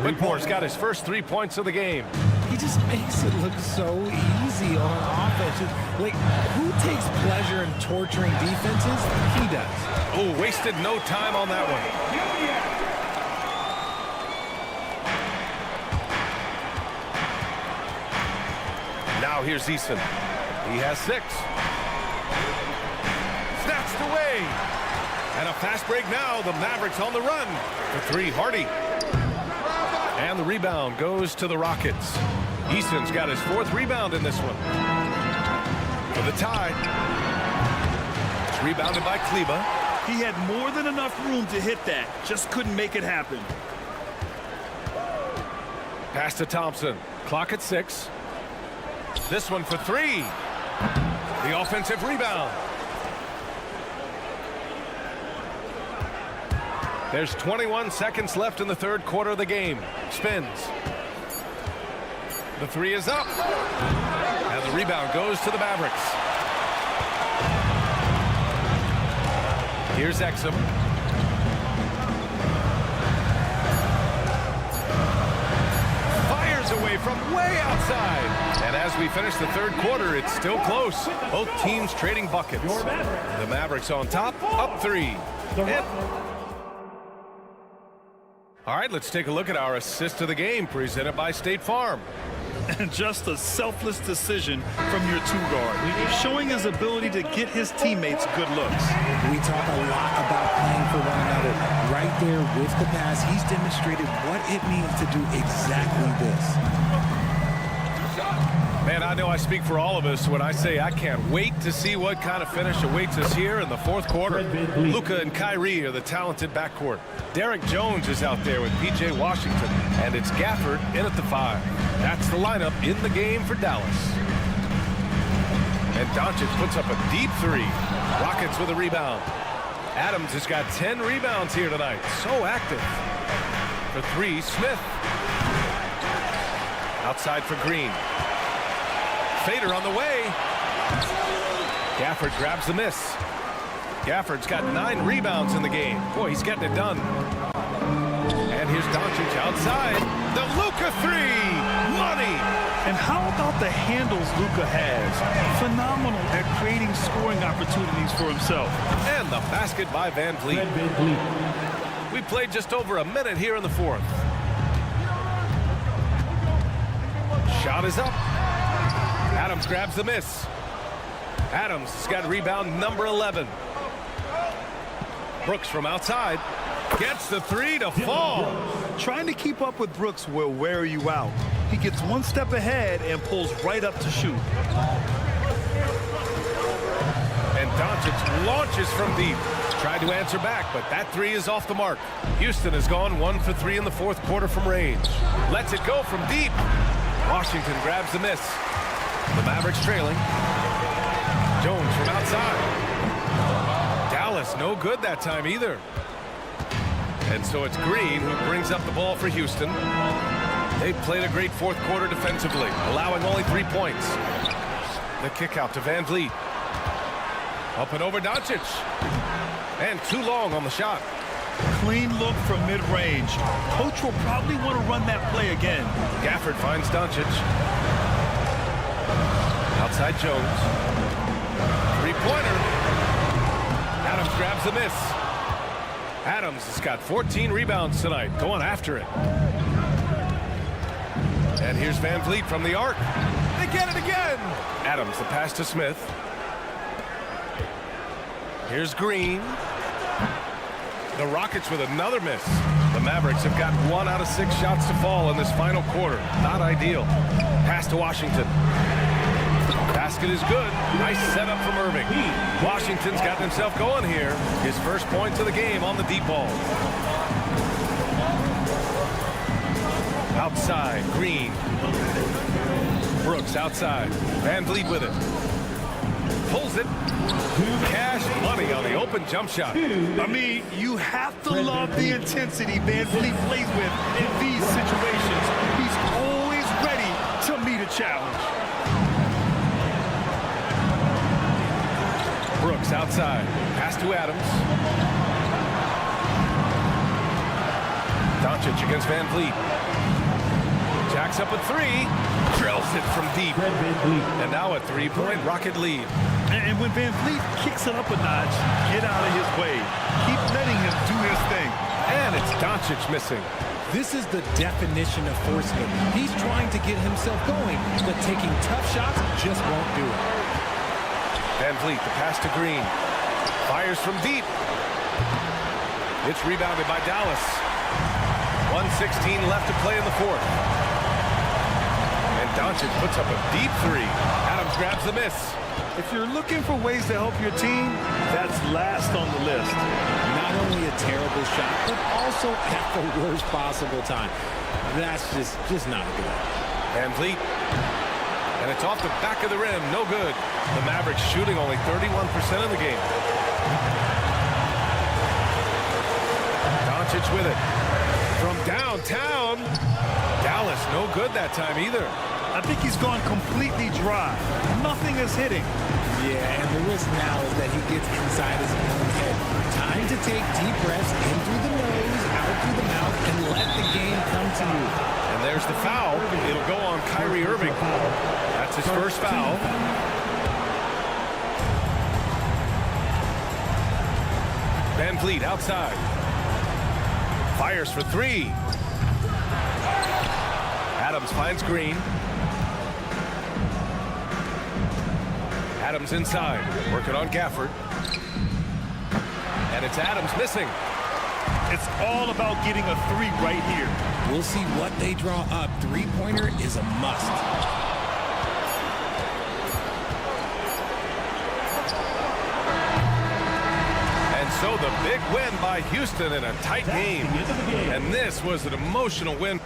Whitmore's got his first 3 points of the game. He just makes it look so easy on offense. Like, who takes pleasure in torturing defenses? He does. Oh, wasted no time on that one. Now here's Eason. He has 6. Snatched away. And a fast break now. The Mavericks on the run. For 3, Hardy. And the rebound goes to the Rockets. Eason's got his 4th rebound in this one. For the tie. It's rebounded by Kleba. He had more than enough room to hit that. Just couldn't make it happen. Pass to Thompson. Clock at 6. This one for 3. The offensive rebound. There's 21 seconds left in the 3rd quarter of the game. Spins. The 3 is up. And the rebound goes to the Mavericks. Here's Exum. Fires away from way outside. And as we finish the 3rd quarter, it's still close. Both teams trading buckets. The Mavericks on top, up 3. All right, let's take a look at our assist of the game presented by State Farm. And just a selfless decision from your 2-guard, showing his ability to get his teammates good looks. We talk a lot about playing for one another. Right there with the pass, he's demonstrated what it means to do exactly this. Man, I know I speak for all of us when I say I can't wait to see what kind of finish awaits us here in the 4th quarter. Luka and Kyrie are the talented backcourt. Derek Jones is out there with P.J. Washington, and it's Gafford in at the 5. That's the lineup in the game for Dallas. And Doncic puts up a deep 3. Rockets with a rebound. Adams has got 10 rebounds here tonight. So active. For 3, Smith. Outside for Green. Fader on the way. Gafford grabs the miss. Gafford's got 9 rebounds in the game. Boy, he's getting it done. And here's Doncic outside. The Luka 3. Money. And how about the handles Luka has? Phenomenal at creating scoring opportunities for himself. And the basket by Van Vliet. We played just over a minute here in the 4th. Shot is up. Adams grabs the miss. Adams has got rebound number 11. Brooks from outside gets the 3 to fall. Trying to keep up with Brooks will wear you out. He gets one step ahead and pulls right up to shoot. And Doncic launches from deep. Tried to answer back, but that 3 is off the mark. Houston has gone 1 for 3 in the 4th quarter from range. Lets it go from deep. Washington grabs the miss. The Mavericks trailing. Jones from outside. Dallas no good that time either. And so it's Green who brings up the ball for Houston. They've played a great 4th quarter defensively, allowing only 3 points. The kick out to Van Vliet. Up and over Doncic. And too long on the shot. Clean look from mid-range. Coach will probably want to run that play again. Gafford finds Doncic. Outside Jones. 3-pointer. Adams grabs the miss. Adams has got 14 rebounds tonight. Going after it. And here's Van Vliet from the arc. They get it again. Adams, the pass to Smith. Here's Green. The Rockets with another miss. The Mavericks have got 1 out of 6 shots to fall in this final quarter. Not ideal. Pass to Washington. Basket is good. Nice setup from Irving. Washington's got himself going here. His first points of the game on the deep ball. Outside, Green. Brooks outside. Van Vliet with it. Pulls it. Cash money on the open jump shot. I mean, you have to love the intensity Van Vliet plays with in these situations. He's always ready to meet a challenge. Brooks Looks outside. Pass to Adams. Doncic against Van Vliet. Jacks up a three. Drills it from deep. And now a three-point Rocket lead. And when Van Vliet kicks it up a notch, get out of his way. Keep letting him do his thing. And it's Doncic missing. This is the definition of forcing it. He's trying to get himself going, but taking tough shots just won't do it. Van Vliet, the pass to Green. Fires from deep. It's rebounded by Dallas. 1:16 left to play in the fourth. And Doncic puts up a deep three. Adams grabs the miss. If you're looking for ways to help your team, that's last on the list. Not only a terrible shot, but also at the worst possible time. That's just not good. Van Vliet. And it's off the back of the rim. No good. The Mavericks shooting only 31% of the game. Doncic with it. From downtown. Dallas, no good that time either. I think he's gone completely dry. Nothing is hitting. Yeah, and the risk now is that he gets inside his own head. Time to take deep breaths in through the nose, out through the mouth, and let the game come to you. And there's the foul. It'll go on Kyrie Irving. That's his first foul. Van Vliet outside. Fires for three. Adams finds Green. Adams inside, working on Gafford. And it's Adams missing. It's all about getting a three right here. We'll see what they draw up. Three-pointer is a must. And so the big win by Houston in a tight game. And this was an emotional win.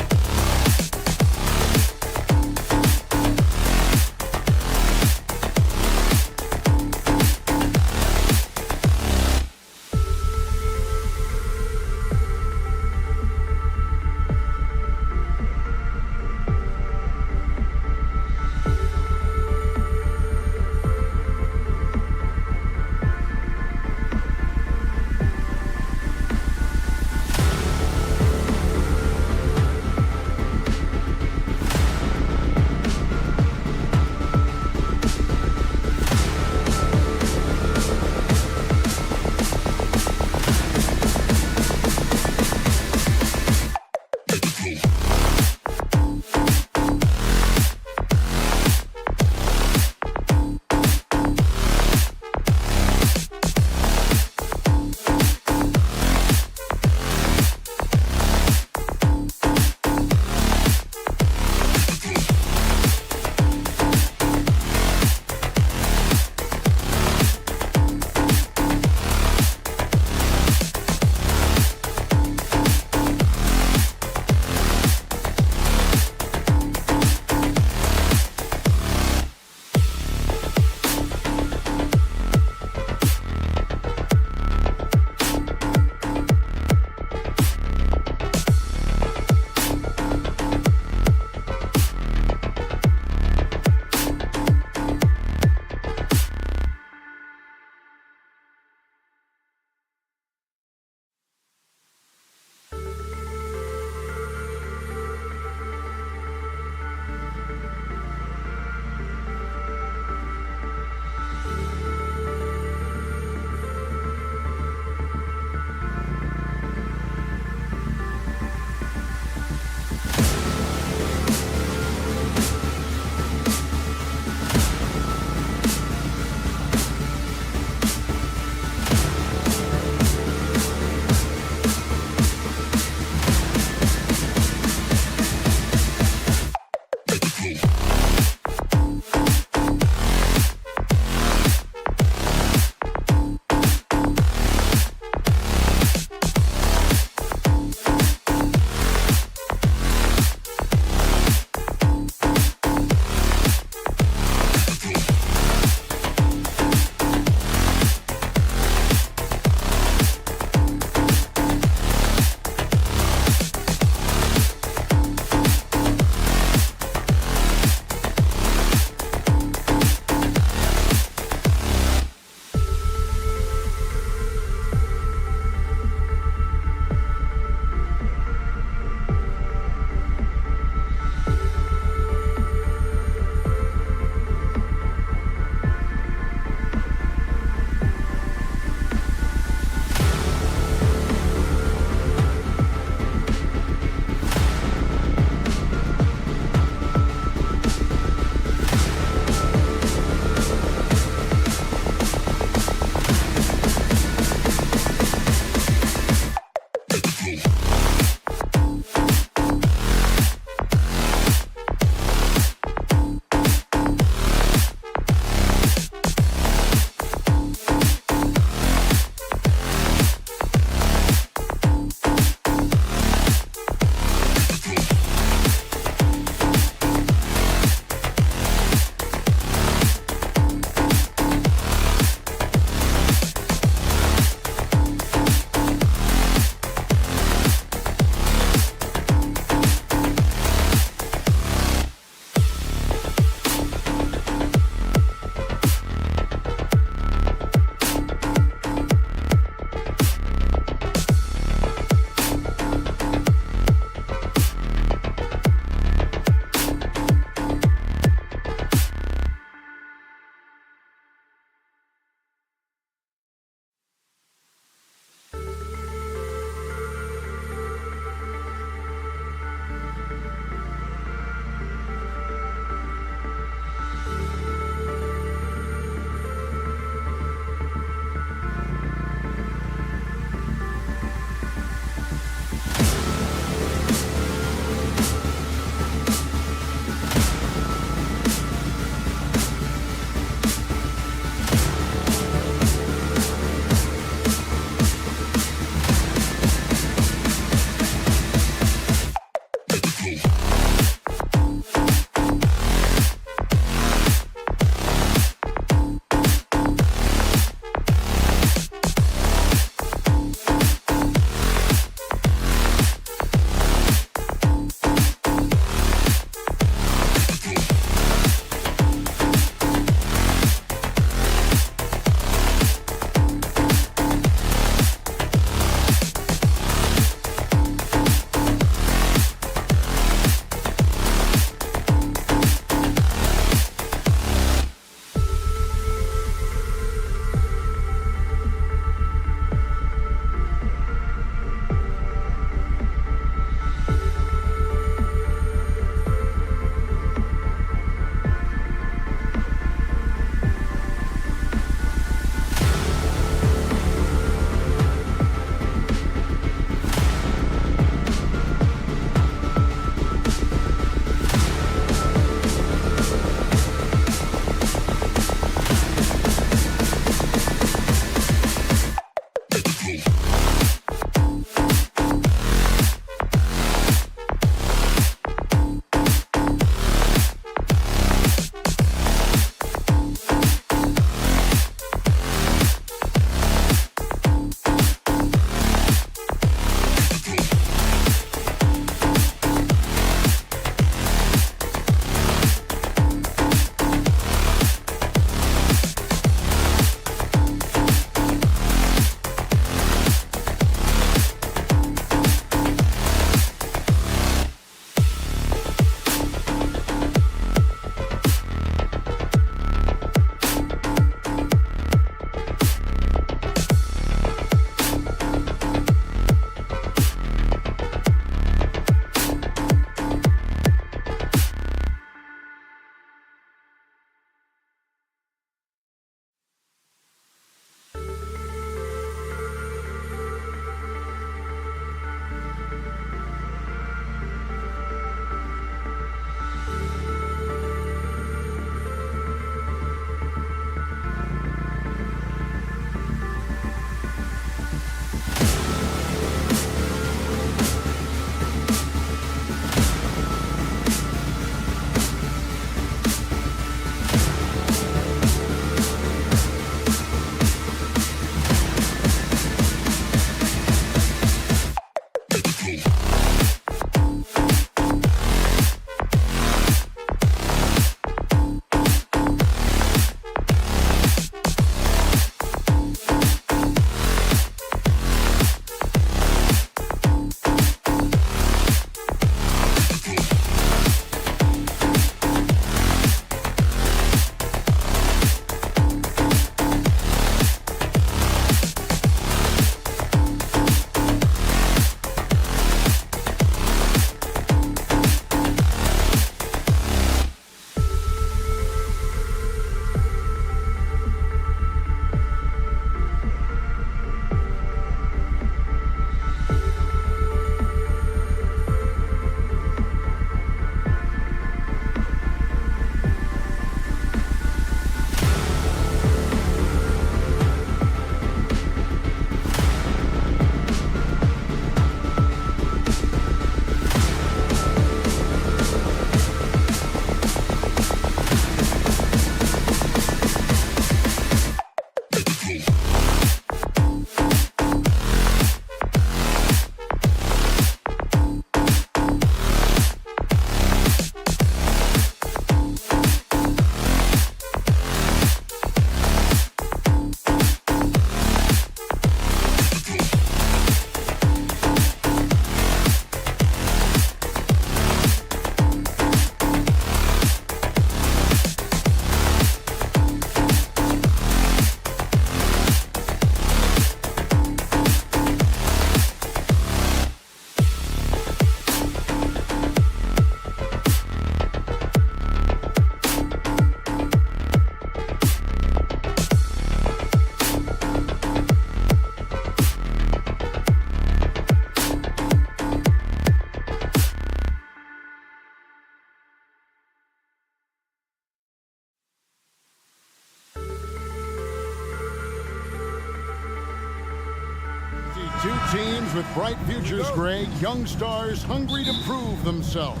Two teams with bright futures, Greg. Young stars hungry to prove themselves.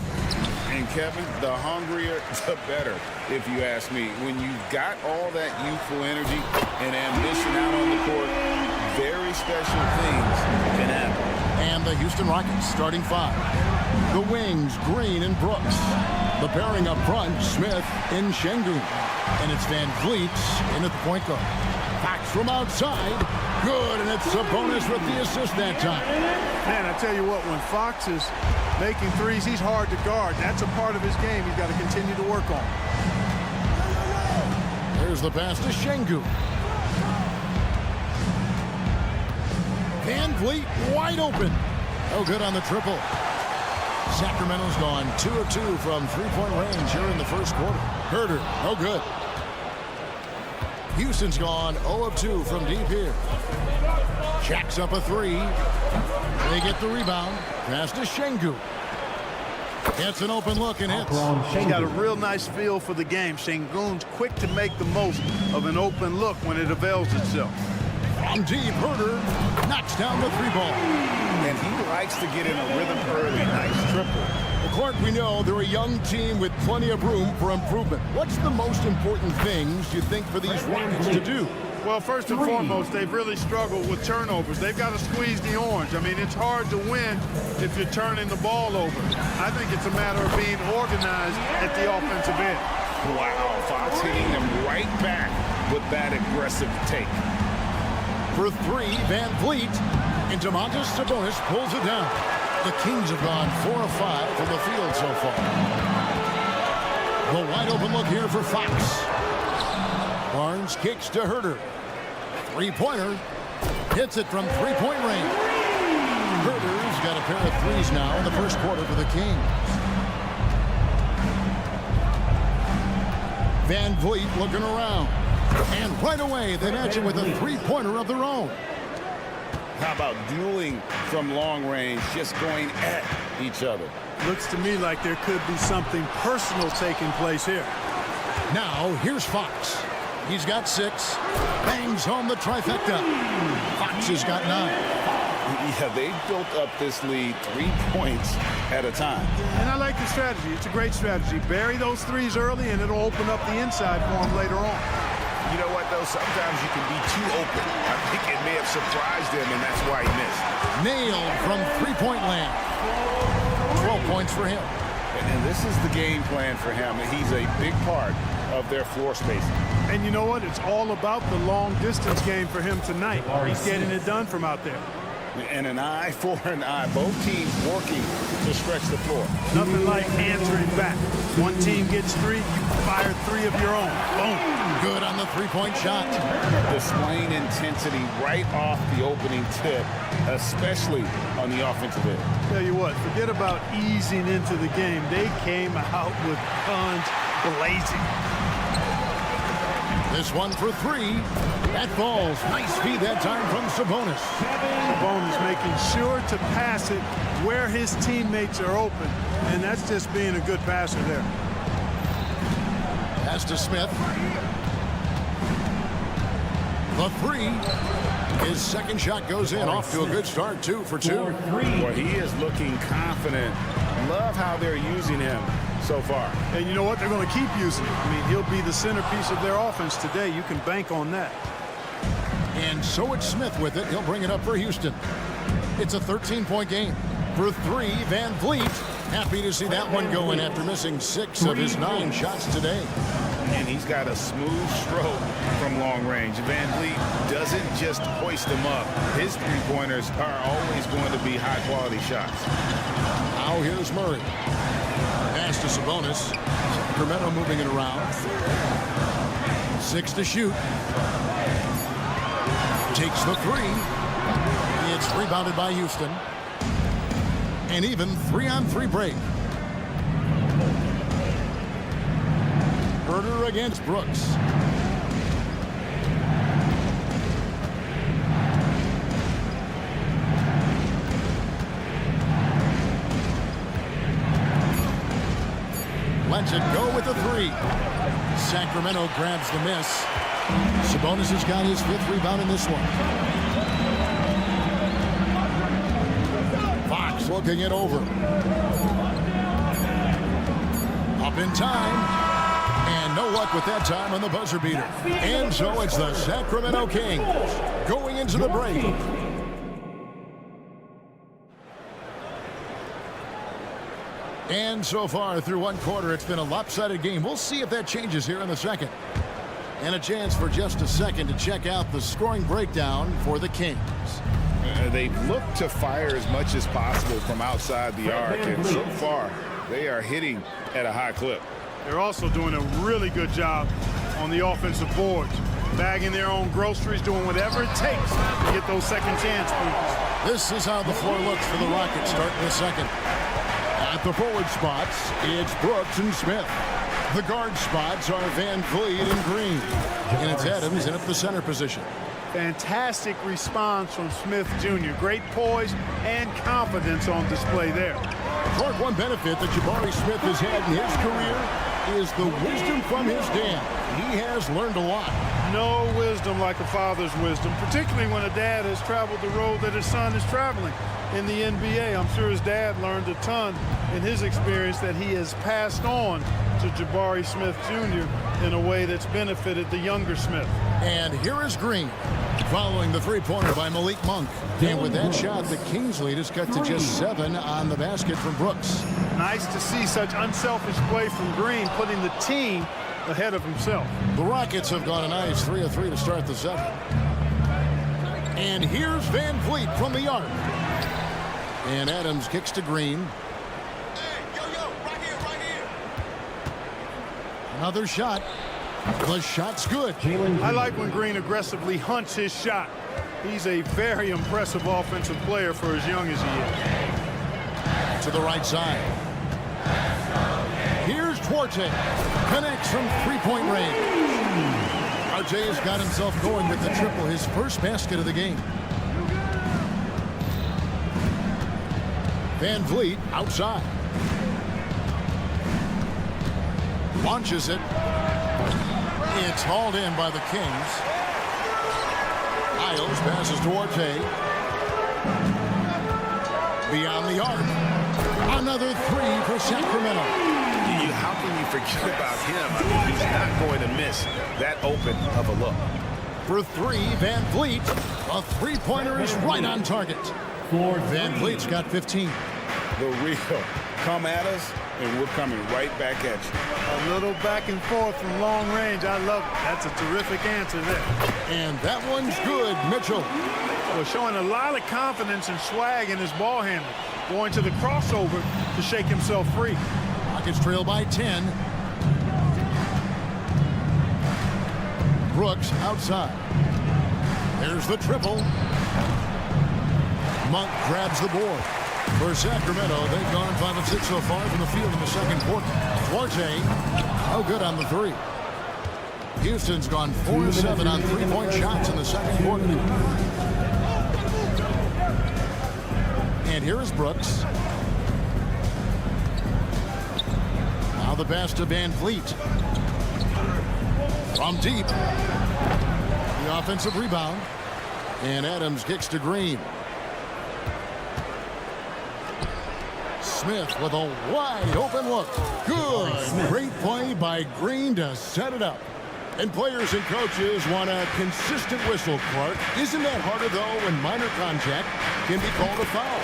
And Kevin, the hungrier, the better, if you ask me. When you've got all that youthful energy and ambition out on the court, very special things can happen. And the Houston Rockets starting five. The wings, Green and Brooks. The pairing up front, Smith and Şengün. And it's Van Vliet in at the point guard. Fox from outside. Good, and it's Sabonis with the assist that time. Man, I tell you what, when Fox is making threes, he's hard to guard. That's a part of his game he's got to continue to work on. There's the pass to Şengün. Van Vliet wide open. No good on the triple. Sacramento's gone 2 of 2 from three-point range here in the first quarter. Herder, no good. Houston's gone 0 of 2 from deep here. Jacks up a three. They get the rebound. Pass to Şengün. Gets an open look and hits. He's got a real nice feel for the game. Şengün's quick to make the most of an open look when it avails itself. From deep, Herder knocks down the three ball. And he likes to get in a rhythm early. Nice triple. Well, Clark, we know they're a young team with plenty of room for improvement. What's the most important things you think for these Rockets to do? Well, first and foremost, they've really struggled with turnovers. They've got to squeeze the orange. I mean, it's hard to win if you're turning the ball over. I think it's a matter of being organized at the offensive end. Wow, Fox hitting them right back with that aggressive take. For three, Van Vliet. And Domantas Sabonis pulls it down. The Kings have gone 4 of 5 from the field so far. The wide open look here for Fox. Barnes kicks to Herder. Three-pointer. Hits it from three-point range. Herder's got a pair of threes now in the first quarter for the Kings. Van Vliet looking around. And right away, they match it with a three-pointer of their own. How about dueling from long range, just going at each other? Looks to me like there could be something personal taking place here. Now, here's Fox. He's got 6. Bangs home the trifecta. Fox has got 9. Yeah, they built up this lead 3 points at a time. And I like the strategy. It's a great strategy. Bury those threes early, and it'll open up the inside for them later on. You know what, though? Sometimes you can be too open. I think it may have surprised him, and that's why he missed. Nailed from three-point land. 12 points for him. And this is the game plan for him. He's a big part of their floor spacing. And you know what? It's all about the long-distance game for him tonight. He's getting it done from out there. And an eye for an eye. Both teams working to stretch the floor. Nothing like answering back. One team gets 3, you fire 3 of your own. Boom. Good on the three-point shot. Displaying intensity right off the opening tip, especially on the offensive end. Tell you what, forget about easing into the game. They came out with guns blazing. This one for 3. That falls. Nice feed that time from Sabonis. Sabonis making sure to pass it where his teammates are open. And that's just being a good passer there. Pass to Smith. The 3. His second shot goes in. Off to a good start, 2 for 2. Well, he is looking confident. Love how they're using him so far. And you know what? They're going to keep using him. I mean, he'll be the centerpiece of their offense today. You can bank on that. And so it's Smith with it. He'll bring it up for Houston. It's a 13-point game. For 3, Van Vliet. Happy to see that one go in after missing 6 of his 9 shots today. And he's got a smooth stroke from long range. Van Vliet doesn't just hoist them up. His three-pointers are always going to be high-quality shots. Now here's Murray. Pass to Sabonis. Sacramento moving it around. 6 to shoot. Takes the 3. It's rebounded by Houston. An even 3-on-3 break. Herder against Brooks. Lets it go with the 3. Sacramento grabs the miss. Sabonis has got his 5th rebound in this one. looking it over. Up in time. And no luck with that time on the buzzer beater. And so it's the Sacramento Kings going into the break. And so far through one quarter, it's been a lopsided game. We'll see if that changes here in the second. And a chance for just a second to check out the scoring breakdown for the Kings. They've looked to fire as much as possible from outside the arc, and so far they are hitting at a high clip. They're also doing a really good job on the offensive boards, bagging their own groceries, doing whatever it takes to get those second chance points. This is how the floor looks for the Rockets starting the second. At the forward spots, it's Brooks and Smith. The guard spots are Van Vliet and Green. And it's Adams in at the center position. Fantastic response from Smith Jr. Great poise and confidence on display there. Clark, one benefit that Jabari Smith has had in his career is the wisdom from his dad. He has learned a lot. No wisdom like a father's wisdom, particularly when a dad has traveled the road that his son is traveling in the NBA. I'm sure his dad learned a ton in his experience that he has passed on to Jabari Smith Jr. in a way that's benefited the younger Smith. And here is Green, following the three-pointer by Malik Monk. And with that shot, the Kings lead is cut to just 7 on the basket from Brooks. Nice to see such unselfish play from Green, putting the team ahead of himself. The Rockets have gone a nice 3 of 3 to start the 7th. And here's Van Vliet from the arc. And Adams kicks to Green. Another shot. The shot's good. I like when Green aggressively hunts his shot. He's a very impressive offensive player for as young as he is. To the right side. Here's Duarte. Connects from three-point range. RJ has got himself going with the triple, his first basket of the game. Van Vliet outside. Launches it. It's hauled in by the Kings. Isles passes to Duarte. Beyond the arc. Another three for Sacramento. How can you forget about him? I mean, he's not going to miss that open of a look. For three, Van Vliet. A three-pointer is right on target. Van Vliet's got 15. The real. Come at us, and we're coming right back at you. A little back and forth from long range. I love it. That's a terrific answer there. And that one's good, Mitchell. Well, showing a lot of confidence and swag in his ball handling. Going to the crossover to shake himself free. Rockets trail by 10. Brooks outside. There's the triple. Monk grabs the board. For Sacramento, they've gone 5 of 6 so far from the field in the second quarter. Duarte, no good on the three. Houston's gone 4 of 7 on three-point shots in the second quarter. And here is Brooks. Now the pass to Van Vliet. From deep. The offensive rebound. And Adams kicks to Green. Smith with a wide open look. Good. Great play by Green to set it up. And players and coaches want a consistent whistle, Clark. Isn't that harder, though, when minor contact can be called a foul?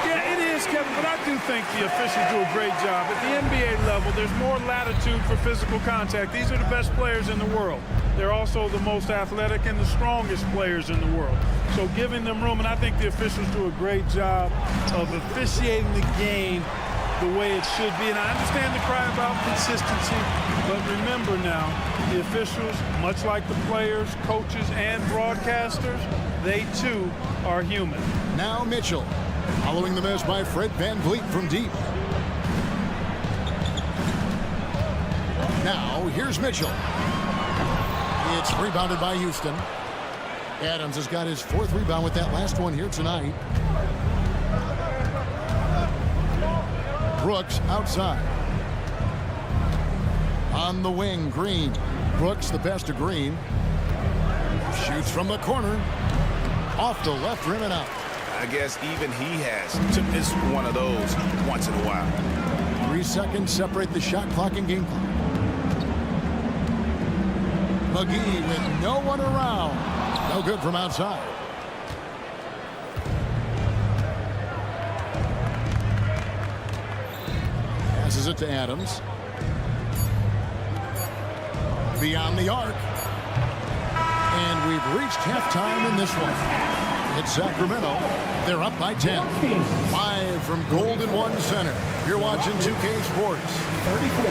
Yeah, it is, Kevin, but I do think the officials do a great job. At the NBA level, there's more latitude for physical contact. These are the best players in the world. They're also the most athletic and the strongest players in the world. So giving them room, and I think the officials do a great job of officiating the game the way it should be. And I understand the cry about consistency, but remember now, the officials, much like the players, coaches, and broadcasters, they too are human. Now Mitchell, following the miss by Fred Van Vliet from deep. Now here's Mitchell. It's rebounded by Houston. Adams has got his 4th rebound with that last one here tonight. Brooks outside. On the wing, Green. Brooks, the pass to Green. Shoots from the corner. Off the left rim and out. I guess even he has to miss one of those once in a while. 3 seconds separate the shot clock and game clock. McGee with no one around. No good from outside. Passes it to Adams. Beyond the arc. And we've reached halftime in this one. It's Sacramento. They're up by 10. Live from Golden One Center. You're watching 2K Sports. 34.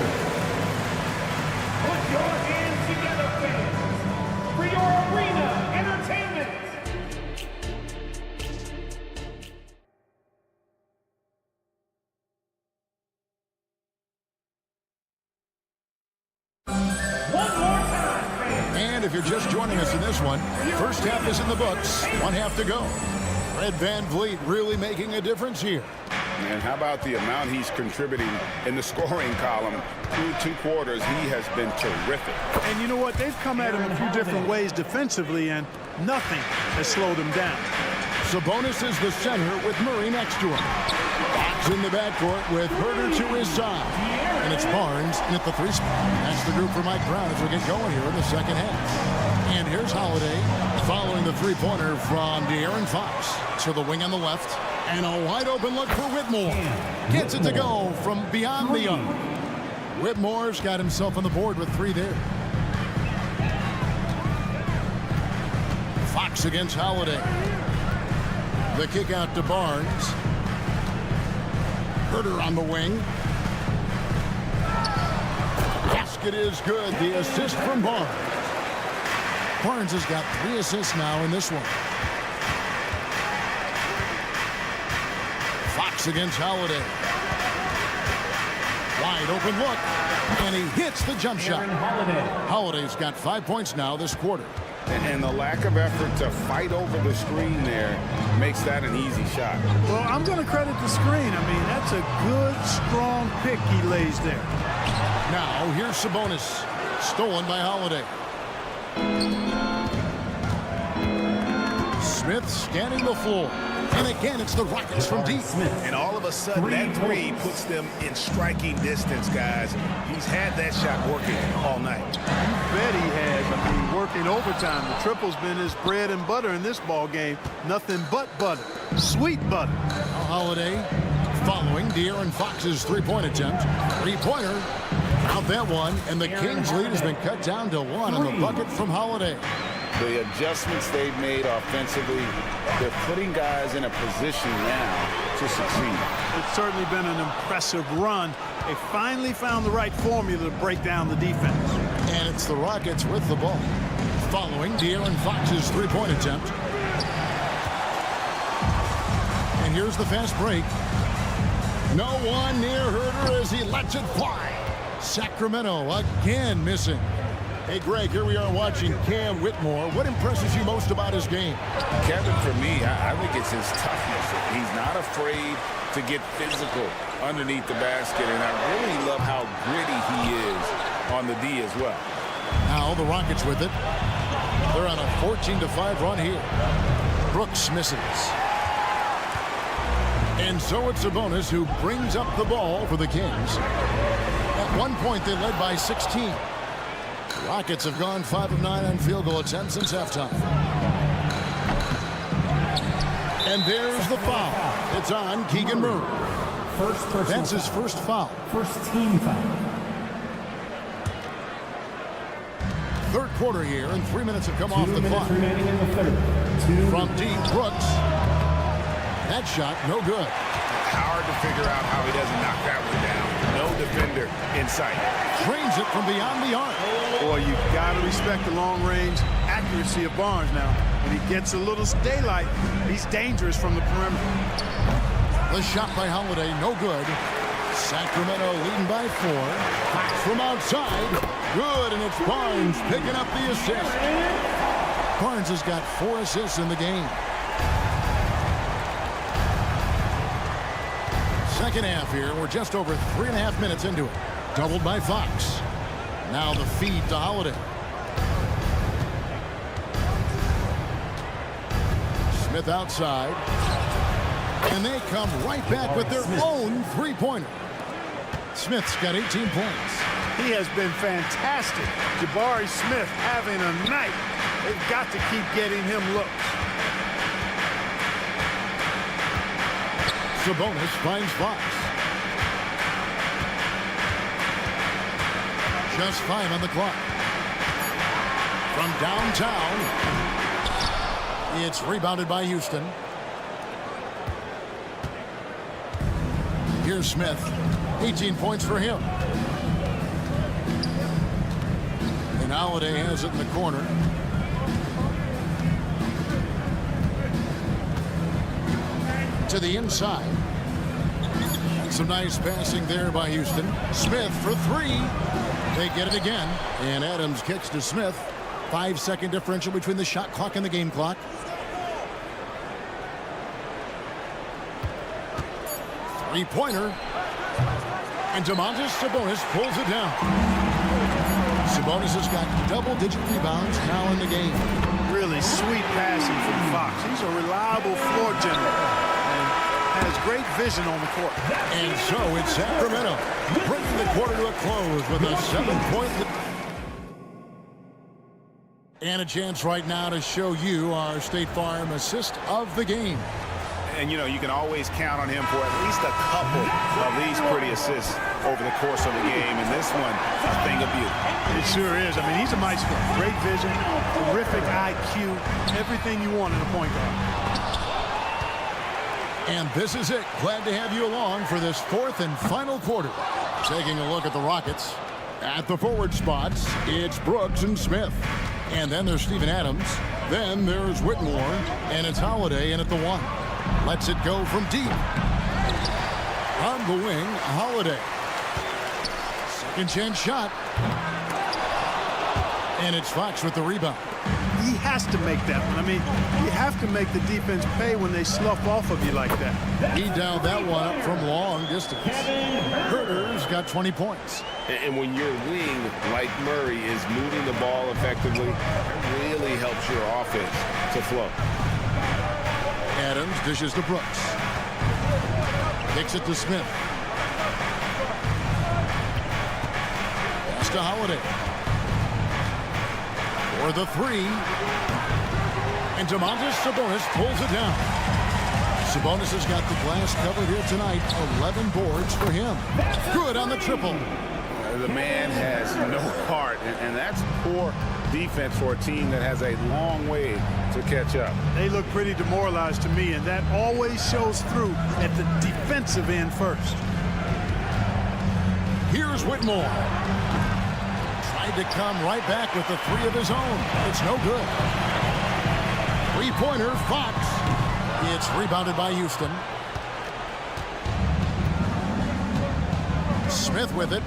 Put your hands together, fans, for your arena entertainment. One more time, fans. And if you're just joining us in this one, first half is in the books. 1 half to go. Fred VanVleet really making a difference here. And how about the amount he's contributing in the scoring column through 2 quarters? He has been terrific. And you know what? They've come at him a few different ways defensively, and nothing has slowed him down. Sabonis is the center with Murray next to him. Fox in the backcourt with Herter to his side. And it's Barnes in at the 3 spot. That's the group for Mike Brown as we get going here in the second half. And here's Holiday following the 3-pointer from De'Aaron Fox. To the wing on the left. And a wide open look for Whitmore. Gets it to go from beyond the arc. Whitmore's got himself on the board with 3 there. Fox against Holiday. The kick out to Barnes. Herter on the wing. Basket is good. The assist from Barnes. Barnes has got 3 assists now in this one. Fox against Holiday. Wide open look. And he hits the jump shot. Holiday's got 5 points now this quarter. And the lack of effort to fight over the screen there makes that an easy shot. Well, I'm going to credit the screen. I mean, that's a good, strong pick he lays there. Now, here's Sabonis. Stolen by Holiday. Smith scanning the floor. And again, it's the Rockets from deep. And all of a sudden, that 3 puts them in striking distance, guys. He's had that shot working all night. You bet he has. I mean, working overtime. The triple's been his bread and butter in this ball game. Nothing but butter. Sweet butter. Holiday following De'Aaron Fox's 3-point attempt. 3-pointer. Out that one. And the Kings' lead has been cut down to 1 on the bucket from Holiday. The adjustments they've made offensively, they're putting guys in a position now to succeed. It's certainly been an impressive run. They finally found the right formula to break down the defense. And it's the Rockets with the ball. Following De'Aaron Fox's 3-point attempt. And here's the fast break. No one near Herter as he lets it fly. Sacramento again missing. Hey, Greg, here we are watching Cam Whitmore. What impresses you most about his game? Kevin, for me, I think it's his toughness. He's not afraid to get physical underneath the basket, and I really love how gritty he is on the D as well. Now the Rockets with it. They're on a 14-5 run here. Brooks misses. And so it's Sabonis who brings up the ball for the Kings. At one point, they led by 16. Rockets have gone 5 of 9 on field goal attempts since halftime. And there's the foul. It's on Keegan Murray. That's his first foul. First team foul. Third quarter here, and 3 minutes have come off the clock. Remaining in the third. From deep, Brooks. That shot, no good. Hard to figure out how he doesn't knock that one down. No defender in sight. Drains it from beyond the arc. Boy, you got to respect the long-range accuracy of Barnes now. When he gets a little daylight, he's dangerous from the perimeter. The shot by Holiday, no good. Sacramento leading by 4. From outside, good, and it's Barnes picking up the assist. Barnes has got 4 assists in the game. Second half here, we're just over 3.5 minutes into it. Doubled by Fox. Now the feed to Holiday. Smith outside. And they come right back with their own three-pointer. Smith's got 18 points. He has been fantastic. Jabari Smith having a night. They've got to keep getting him looks. Sabonis finds Fox. Just 5 on the clock. From downtown, it's rebounded by Houston. Here's Smith. 18 points for him. And Holiday has it in the corner. To the inside. Some nice passing there by Houston. Smith for 3. They get it again. And Adams kicks to Smith. 5-second differential between the shot clock and the game clock. Three-pointer. And Domantas Sabonis pulls it down. Sabonis has got double-digit rebounds now in the game. Really sweet passing from Fox. He's a reliable floor general and has great vision on the court. And so it's Sacramento bringing the quarter to a close with a 7-point lead. And a chance right now to show you our State Farm assist of the game. And, you know, you can always count on him for at least a couple of these pretty assists over the course of the game. And this one, a thing of beauty. It sure is. I mean, he's a maestro. Great vision, terrific IQ, everything you want in a point guard. And this is it. Glad to have you along for this 4th and final quarter. Taking a look at the Rockets. At the forward spots, it's Brooks and Smith. And then there's Steven Adams. Then there's Whitmore. And it's Holiday in at the 1. Lets it go from deep. On the wing, Holiday. Second chance shot. And it's Fox with the rebound. He has to make that one. I mean, you have to make the defense pay when they slough off of you like that. He dialed that one up from long distance. Herter's got 20 points. And when your wing, like Murray, is moving the ball effectively, it really helps your offense to flow. Adams dishes to Brooks. Kicks it to Smith. Pass to Holiday. For the 3. And Domantas Sabonis pulls it down. Sabonis has got the glass covered here tonight. 11 boards for him. Good on the triple. The man has no heart, and that's poor defense for a team that has a long way to catch up. They look pretty demoralized to me, and that always shows through at the defensive end first. Here's Whitmore. Tried to come right back with the 3 of his own. It's no good. Three-pointer, Fox. It's rebounded by Houston. Smith with it.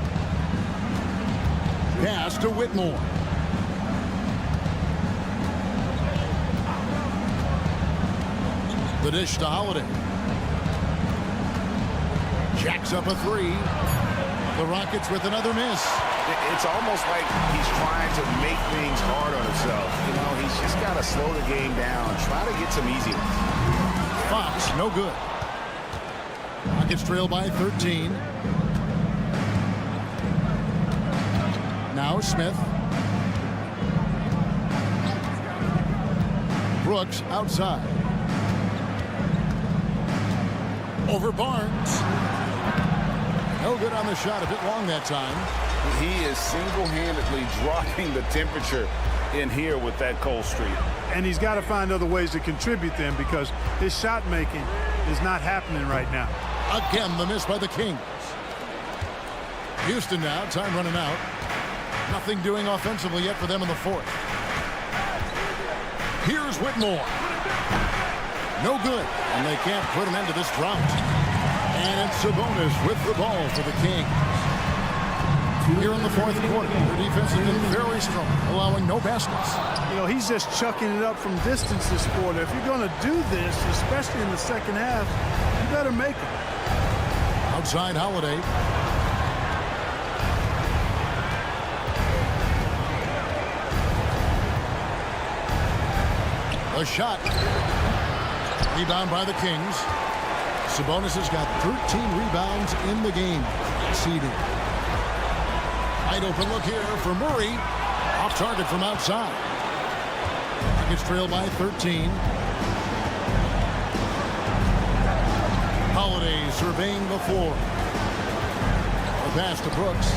Pass to Whitmore. The dish to Holiday. Jacks up a 3. The Rockets with another miss. It's almost like he's trying to make things hard on himself. You know, he's just got to slow the game down, try to get some easy ones. Fox, no good. Rockets trail by 13. Now Smith. Brooks outside. Over Barnes. No good on the shot, a bit long that time. He is single-handedly dropping the temperature in here with that cold streak. And he's got to find other ways to contribute them because his shot making is not happening right now. Again, the miss by the Kings. Houston now, time running out. Nothing doing offensively yet for them in the 4th. Here's Whitmore. No good, and they can't put an end to this drought. And it's Sabonis with the ball for the Kings. Here in the 4th quarter, their defense has been very strong, allowing no baskets. You know, he's just chucking it up from distance this quarter. If you're going to do this, especially in the second half, you better make it. Outside Holiday. A shot. Rebound by the Kings. Sabonis has got 13 rebounds in the game. Seeding. Wide open look here for Murray. Off target from outside. Rockets trail by 13. Holiday surveying the floor. A pass to Brooks.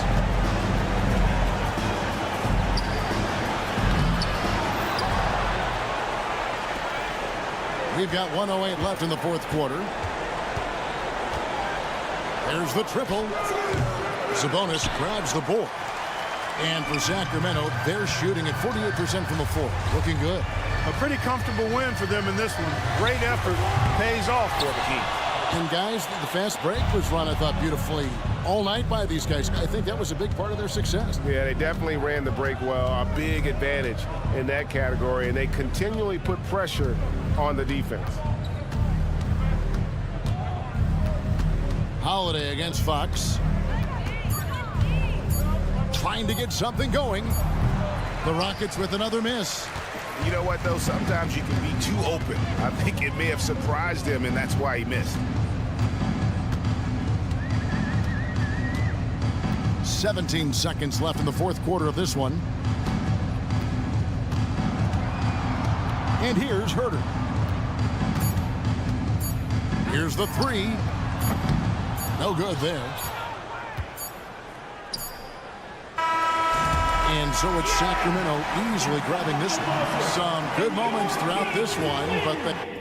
We've got 1:08 left in the fourth quarter. There's the triple. Sabonis grabs the board. And for Sacramento, they're shooting at 48% from the floor. Looking good. A pretty comfortable win for them in this one. Great effort pays off for the team. And guys, the fast break was run, I thought, beautifully all night by these guys. I think that was a big part of their success. Yeah, they definitely ran the break well. A big advantage in that category, and they continually put pressure on the defense. Holiday against Fox. Trying to get something going. The Rockets with another miss. You know what, though? Sometimes you can be too open. I think it may have surprised him, and that's why he missed. 17 seconds left in the fourth quarter of this one. And here's Herter. Here's the three. No good there. And so it's Sacramento easily grabbing this one. Some good moments throughout this one, but the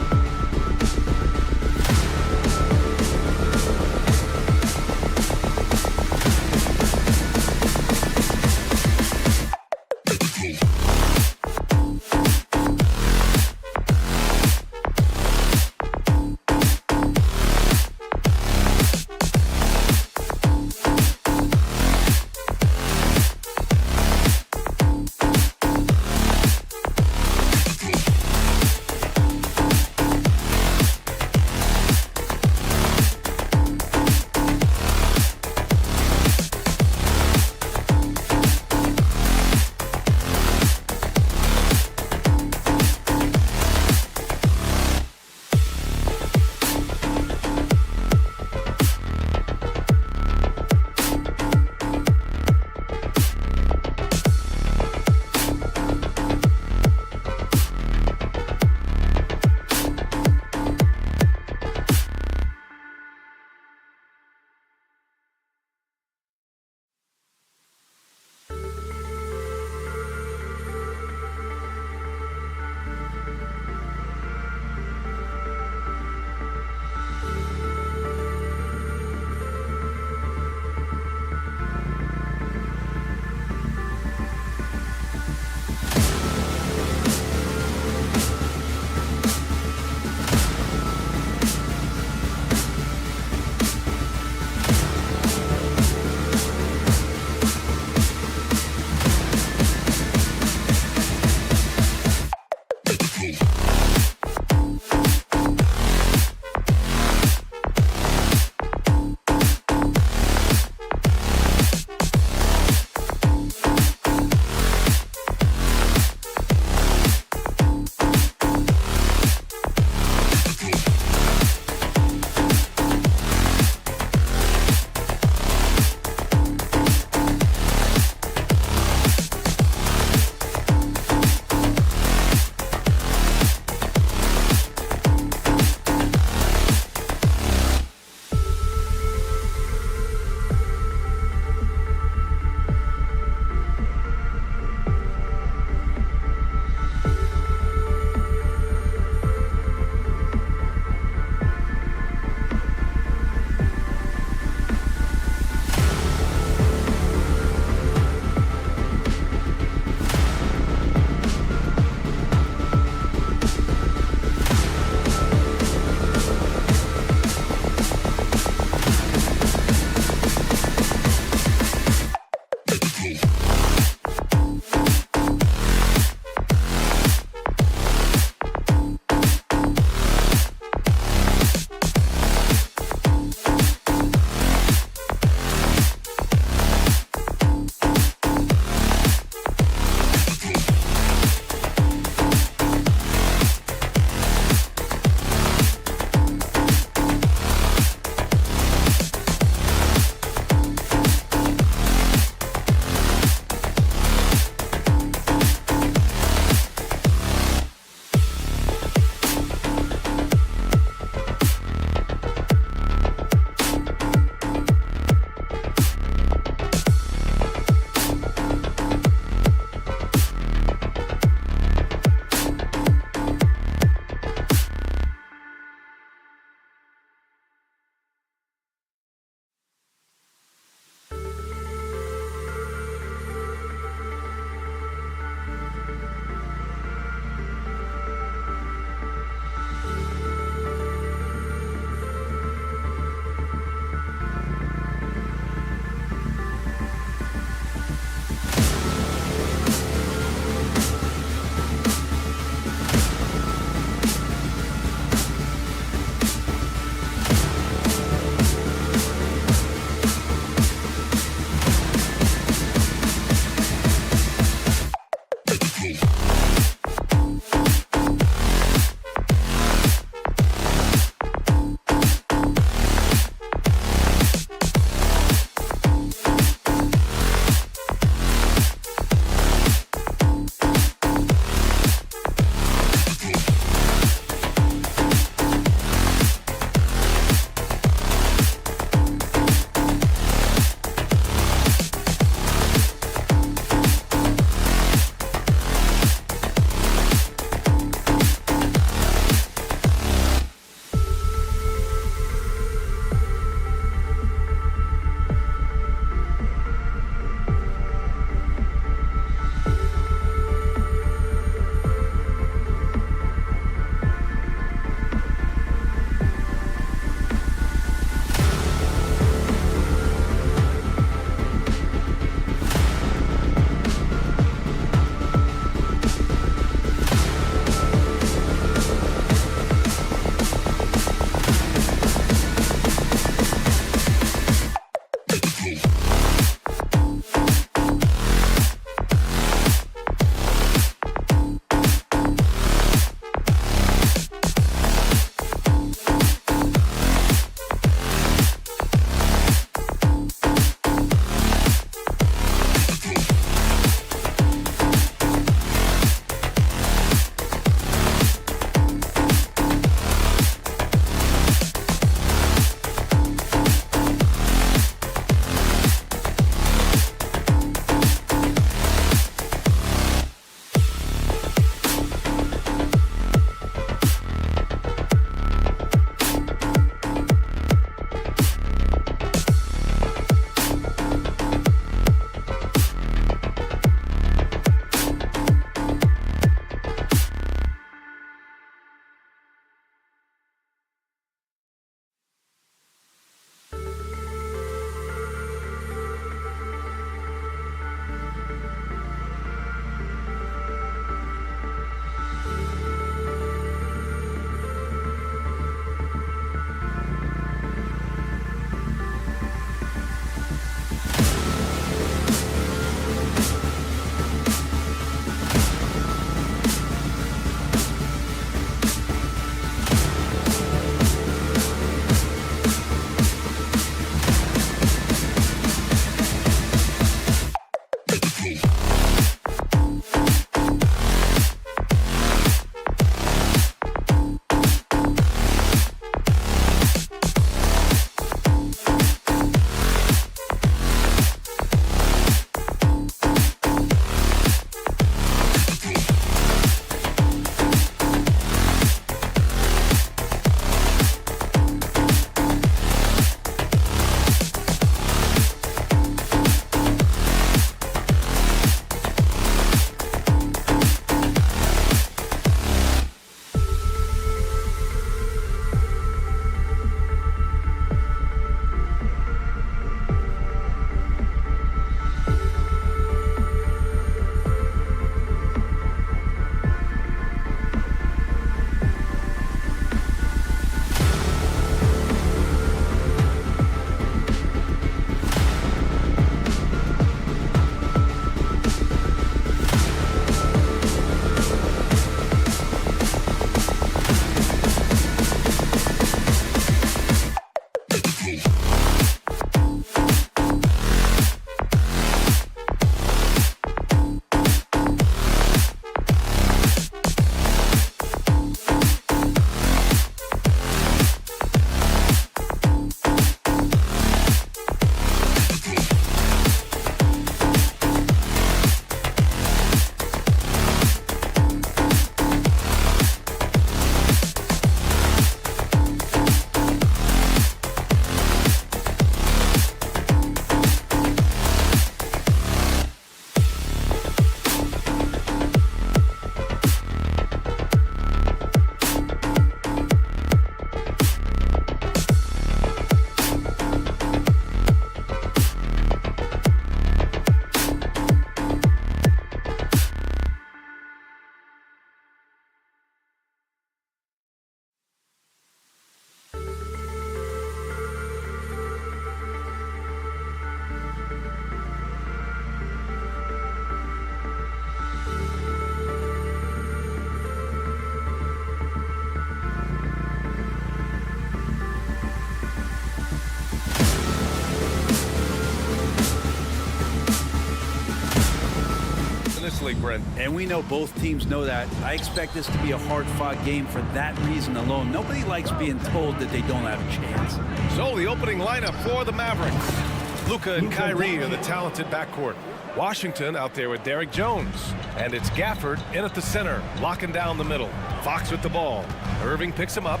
League, Brent. And we know both teams know that. I expect this to be a hard-fought game for that reason alone. Nobody likes being told that they don't have a chance. So the opening lineup for the Mavericks. Luka and Kyrie are the talented backcourt. Washington out there with Derrick Jones. And it's Gafford in at the center, locking down the middle. Fox with the ball. Irving picks him up.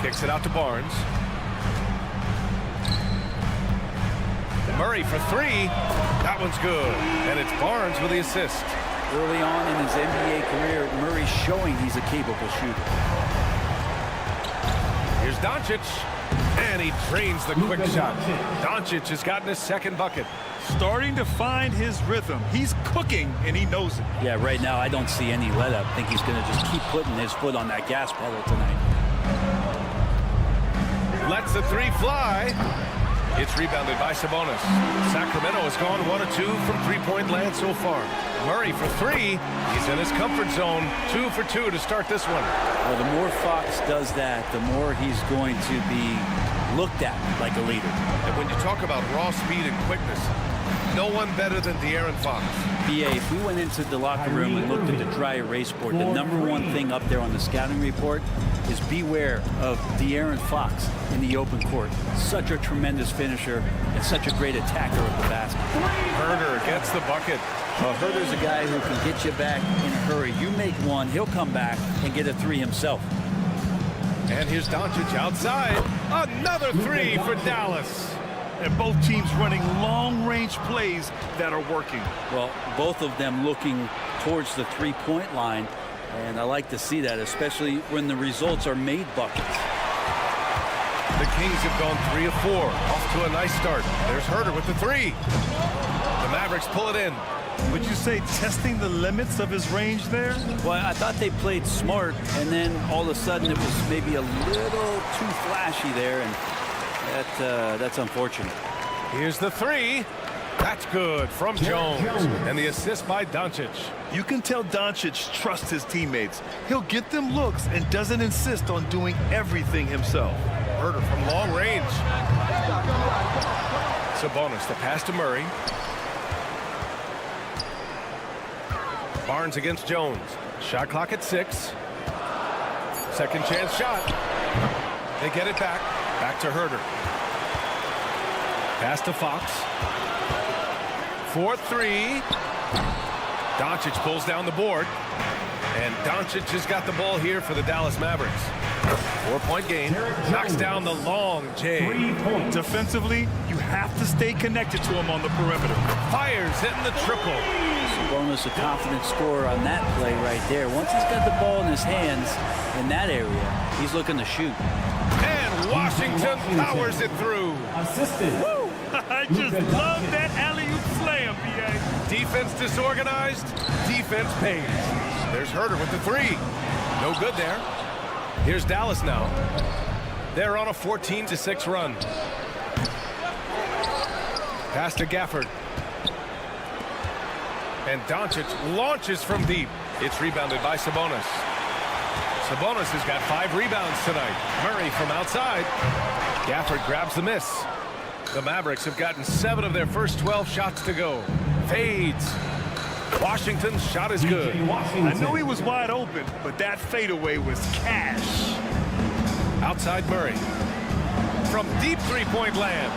Kicks it out to Barnes. Murray for three. That one's good. And it's Barnes with the assist. Early on in his NBA career, Murray's showing he's a capable shooter. Here's Doncic. And he drains the quick shot. Doncic has gotten his second bucket. Starting to find his rhythm. He's cooking, and he knows it. Yeah, right now I don't see any let up. I think he's going to just keep putting his foot on that gas pedal tonight. Lets the three fly. It's rebounded by Sabonis. Sacramento has gone 1 of 2 from three-point land so far. Murray for three. He's in his comfort zone. 2 for 2 to start this one. Well, the more Fox does that, the more he's going to be looked at like a leader. And when you talk about raw speed and quickness, no one better than De'Aaron Fox. BA, if we went into the locker room and looked at the dry erase board, the #1 thing up there on the scouting report is beware of De'Aaron Fox in the open court. Such a tremendous finisher and such a great attacker of the basket. Herder gets the bucket. Well, Herder's a guy who can get you back in a hurry. You make one, he'll come back and get a three himself. And here's Doncic outside. Another three for Dallas. And both teams running long-range plays that are working. Well, both of them looking towards the three-point line, and I like to see that, especially when the results are made buckets. The Kings have gone 3 of 4, off to a nice start. There's Herder with the three. The Mavericks pull it in. Would you say testing the limits of his range there? Well, I thought they played smart, and then all of a sudden it was maybe a little too flashy there, and that's unfortunate. Here's the three. That's good from Jones. And the assist by Doncic. You can tell Doncic trusts his teammates. He'll get them looks and doesn't insist on doing everything himself. Herder from long range. Sabonis, the pass to Murray. Barnes against Jones. Shot clock at 6. Second chance shot. They get it back. Back to Herder. Pass to Fox. 4-3. Doncic pulls down the board. And Doncic has got the ball here for the Dallas Mavericks. 4-point game. Knocks down the long J. Defensively, you have to stay connected to him on the perimeter. Fires, hitting the triple. Sabonis, a confident scorer on that play right there. Once he's got the ball in his hands in that area, he's looking to shoot. And Washington powers it through. Assisted. Woo! I just love that alley-oop slam, BA. Defense disorganized, defense pays. There's Herder with the three. No good there. Here's Dallas now. They're on a 14-6 run. Pass to Gafford. And Doncic launches from deep. It's rebounded by Sabonis. Sabonis has got 5 rebounds tonight. Murray from outside. Gafford grabs the miss. The Mavericks have gotten 7 of their first 12 shots to go. Fades. Washington's shot is good. I knew he was wide open, but that fadeaway was cash. Outside Murray. From deep three-point land.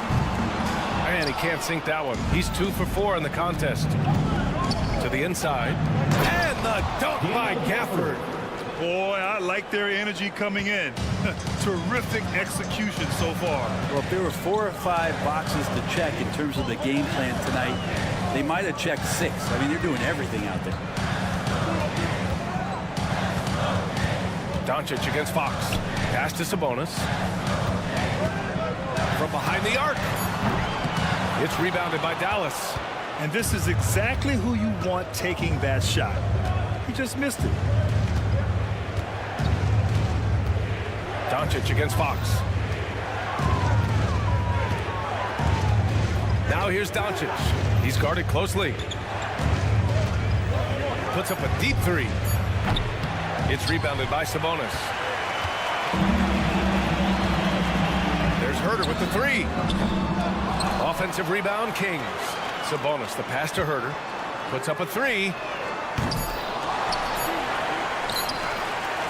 And he can't sink that one. He's 2 for 4 in the contest. To the inside. And the dunk by Gafford. Boy, I like their energy coming in. Terrific execution so far. Well, if there were 4 or 5 boxes to check in terms of the game plan tonight, they might have checked 6. I mean, they're doing everything out there. Doncic against Fox. Pass to Sabonis. From behind the arc. It's rebounded by Dallas. And this is exactly who you want taking that shot. He just missed it. Doncic against Fox. Now here's Doncic. He's guarded closely. Puts up a deep three. It's rebounded by Sabonis. There's Herder with the three. Offensive rebound, Kings. Sabonis, the pass to Herder. Puts up a three.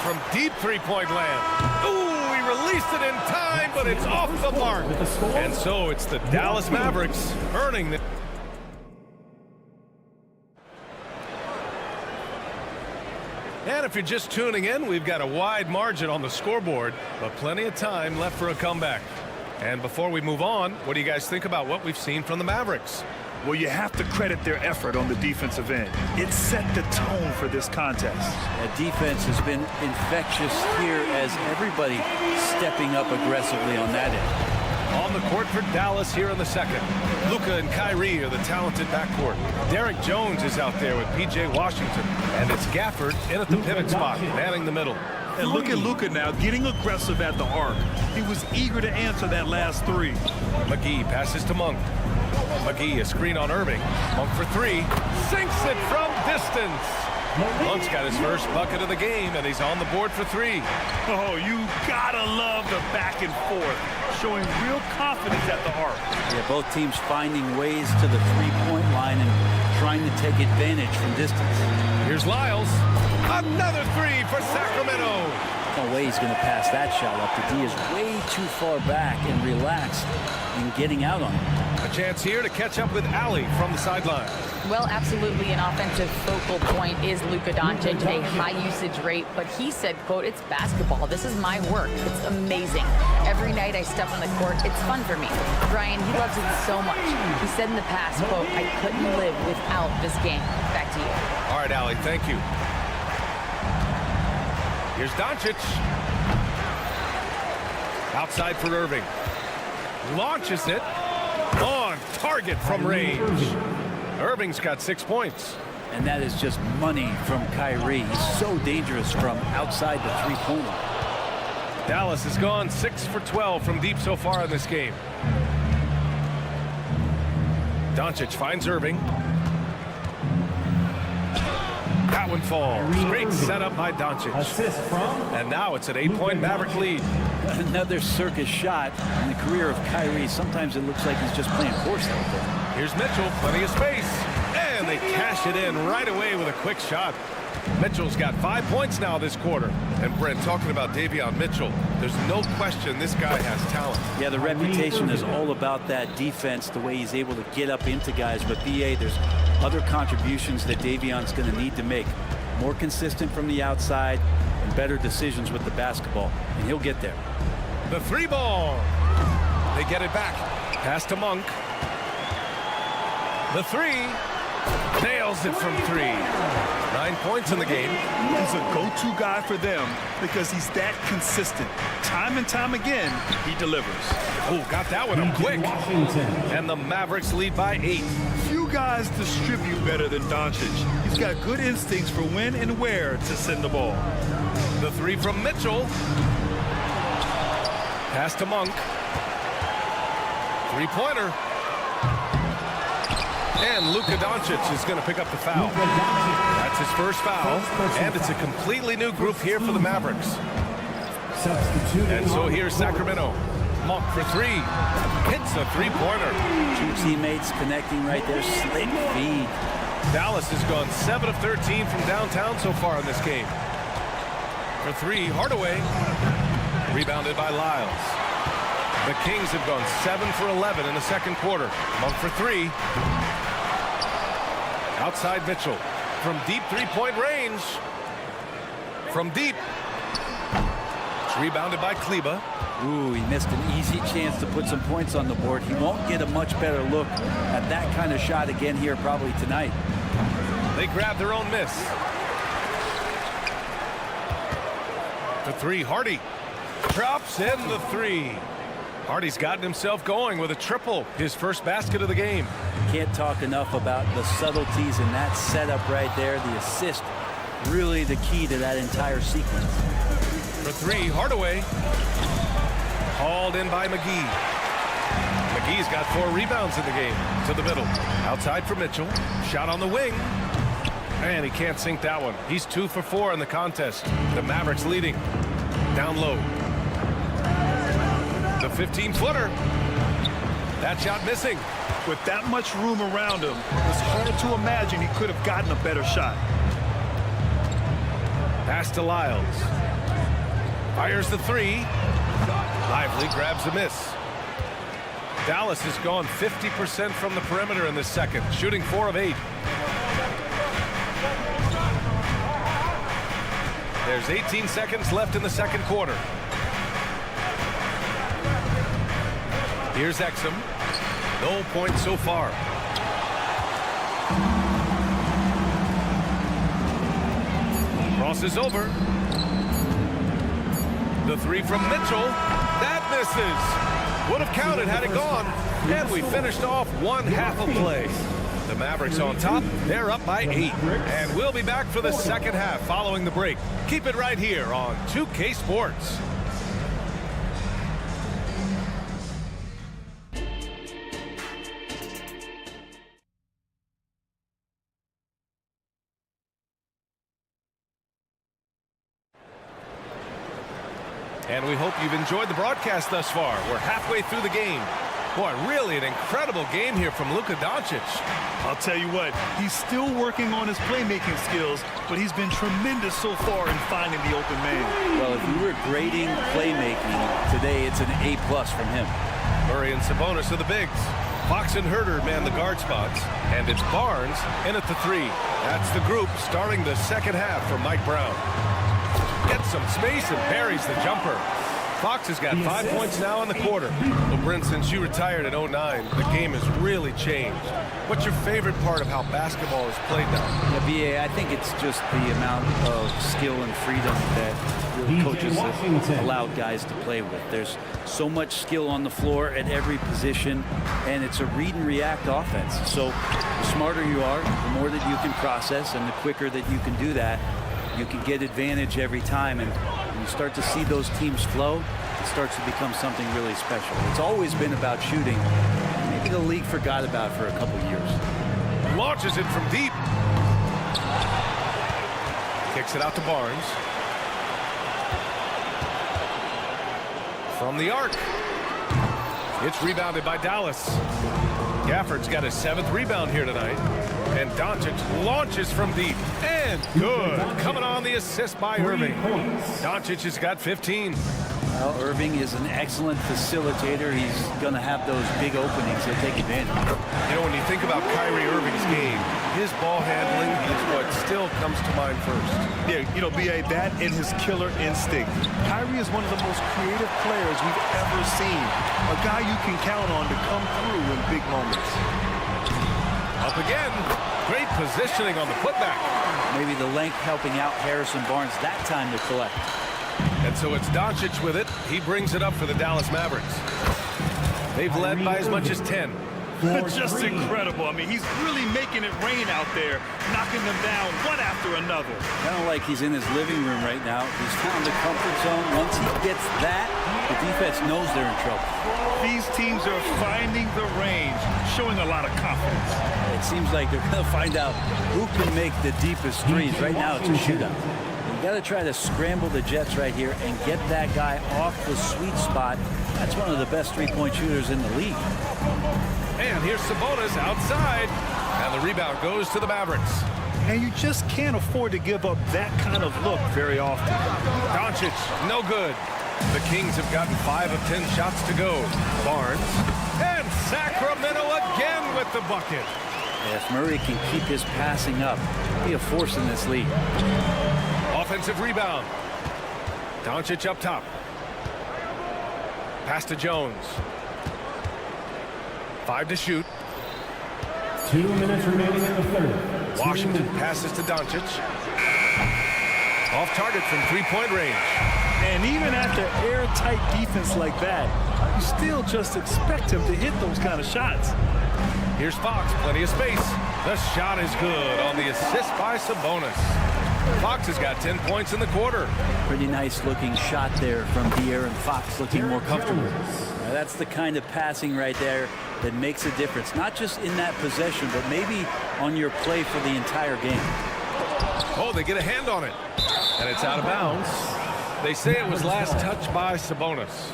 From deep three-point land. Ooh, he released it in time, but it's off the mark. And so it's the Dallas Mavericks earning the... And if you're just tuning in, we've got a wide margin on the scoreboard, but plenty of time left for a comeback. And before we move on, what do you guys think about what we've seen from the Mavericks? Well, you have to credit their effort on the defensive end. It set the tone for this contest. That defense has been infectious here as everybody stepping up aggressively on that end. On the court for Dallas here in the second. Luka and Kyrie are the talented backcourt. Derek Jones is out there with P.J. Washington. And it's Gafford in at the pivot spot, manning the middle. And look at Luka now getting aggressive at the arc. He was eager to answer that last three. McGee passes to Monk. McGee, a screen on Irving. Monk for three. Sinks it from distance. Monk's got his first bucket of the game, and he's on the board for three. Oh, you gotta love the back and forth, showing real confidence at the arc. Yeah, both teams finding ways to the three-point line and trying to take advantage from distance. Here's Lyles. Another three for Sacramento. No way he's going to pass that shot up. The D is way too far back and relaxed in getting out on it. A chance here to catch up with Ali from the sideline. Well, absolutely an offensive focal point is Luka Doncic, a high usage rate, but he said, quote, "It's basketball. This is my work. It's amazing. Every night I step on the court, it's fun for me." Brian, he loves it so much. He said in the past, quote, "I couldn't live without this game." Back to you. All right, Ali, thank you. Here's Doncic. Outside for Irving. Launches it. On target from range. Irving's got 6 points. And that is just money from Kyrie. He's so dangerous from outside the three-point line. Dallas has gone 6 for 12 from deep so far in this game. Doncic finds Irving. That one falls. Great setup by Doncic. And now it's an 8-point Maverick lead. Another circus shot in the career of Kyrie. Sometimes it looks like he's just playing horse out there. Here's Mitchell, plenty of space. And they cash it in right away with a quick shot. Mitchell's got 5 points now this quarter. And Brent, talking about Davion Mitchell, there's no question this guy has talent. Yeah, the reputation is all about that defense, the way he's able to get up into guys. But BA, there's other contributions that Davion's going to need to make. More consistent from the outside and better decisions with the basketball. And he'll get there. The three ball. They get it back. Pass to Monk. The three. Nails it from three. 9 points in the game. He's a go-to guy for them because he's that consistent. Time and time again, he delivers. Oh, got that one up quick. And the Mavericks lead by 8. Few guys distribute better than Doncic. He's got good instincts for when and where to send the ball. The three from Mitchell. Pass to Monk. Three-pointer. And Luka Doncic is going to pick up the foul. That's his first foul. And it's a completely new group here for the Mavericks. And so here's Sacramento. Monk for three. Hits a three-pointer. Two teammates connecting right there. Slick feed. Dallas has gone 7 of 13 from downtown so far in this game. For three, Hardaway. Rebounded by Lyles. The Kings have gone 7 for 11 in the second quarter. Monk for three. Outside Mitchell. From deep three-point range. From deep. It's rebounded by Kleba. Ooh, he missed an easy chance to put some points on the board. He won't get a much better look at that kind of shot again here probably tonight. They grab their own miss. For three, Hardy. Drops in the three. Hardy's gotten himself going with a triple, his first basket of the game. Can't talk enough about the subtleties in that setup right there. The assist, really the key to that entire sequence. For three, Hardaway. Hauled in by McGee. McGee's got 4 rebounds in the game. To the middle. Outside for Mitchell. Shot on the wing. And he can't sink that one. He's 2 for 4 in the contest. The Mavericks leading. Down low. The 15-footer. That shot missing. With that much room around him, it's hard to imagine he could have gotten a better shot. Pass to Lyles. Fires the three. Lively grabs the miss. Dallas has gone 50% from the perimeter in this second, shooting 4 of 8. There's 18 seconds left in the second quarter. Here's Exum. No points so far. Crosses over. The three from Mitchell. That misses. Would have counted had it gone. And we finished off one half of play. The Mavericks on top. They're up by 8. And we'll be back for the second half following the break. Keep it right here on 2K Sports. And we hope you've enjoyed the broadcast thus far. We're halfway through the game. Boy, really an incredible game here from Luka Doncic. I'll tell you what, he's still working on his playmaking skills, but he's been tremendous so far in finding the open man. Well, if you were grading playmaking today, it's an A+ from him. Murray and Sabonis are the bigs. Fox and Herter man the guard spots. And it's Barnes in at the 3. That's the group starting the second half for Mike Brown. Gets some space and parries the jumper. Fox has got 5 points now in the quarter. Well, Brent, since you retired in 09, the game has really changed. What's your favorite part of how basketball is played now? Yeah, BA, I think it's just the amount of skill and freedom that really coaches have allowed guys to play with. There's so much skill on the floor at every position, and it's a read and react offense. So the smarter you are, the more that you can process, and the quicker that you can do that, you can get advantage every time. And when you start to see those teams flow, it starts to become something really special. It's always been about shooting. Maybe the league forgot about it for a couple years. Launches it from deep. Kicks it out to Barnes. From the arc. It's rebounded by Dallas. Gafford's got his 7th rebound here tonight. And Doncic launches from deep. And good. Coming on the assist by Irving. Doncic has got 15. Well, Irving is an excellent facilitator. He's going to have those big openings. He'll take advantage. You know, when you think about Kyrie Irving's game, his ball handling is what still comes to mind first. Yeah, you know, BA, that and his killer instinct. Kyrie is one of the most creative players we've ever seen. A guy you can count on to come through in big moments. Up again. Great positioning on the putback. Maybe the length helping out Harrison Barnes that time to collect. And so it's Doncic with it. He brings it up for the Dallas Mavericks. They've led by as much as 10. Just incredible. I mean, he's really making it rain out there, knocking them down one after another. Kind of like he's in his living room right now. He's found the comfort zone. Once he gets that, the defense knows they're in trouble. These teams are finding the range, showing a lot of confidence. It seems like they're going to find out who can make the deepest threes. Right now, it's a shootout. You got to try to scramble the Jets right here and get that guy off the sweet spot. That's one of the best three-point shooters in the league. And here's Sabonis outside. And the rebound goes to the Mavericks. And you just can't afford to give up that kind of look very often. Doncic, no good. The Kings have gotten 5 of 10 shots to go. Barnes. And Sacramento again with the bucket. If Murray can keep his passing up, he'll be a force in this league. Offensive rebound. Doncic up top. Pass to Jones. 5 to shoot. 2 minutes remaining in the third. Washington passes to Doncic. Off target from 3-point range. And even after airtight defense like that, you still just expect him to hit those kind of shots. Here's Fox, plenty of space. The shot is good on the assist by Sabonis. Fox has got 10 points in the quarter. Pretty nice looking shot there from De'Aaron Fox, looking more comfortable. Now that's the kind of passing right there that makes a difference, not just in that possession, but maybe on your play for the entire game. Oh, they get a hand on it. And it's out of bounds. They say it was last touched by Sabonis.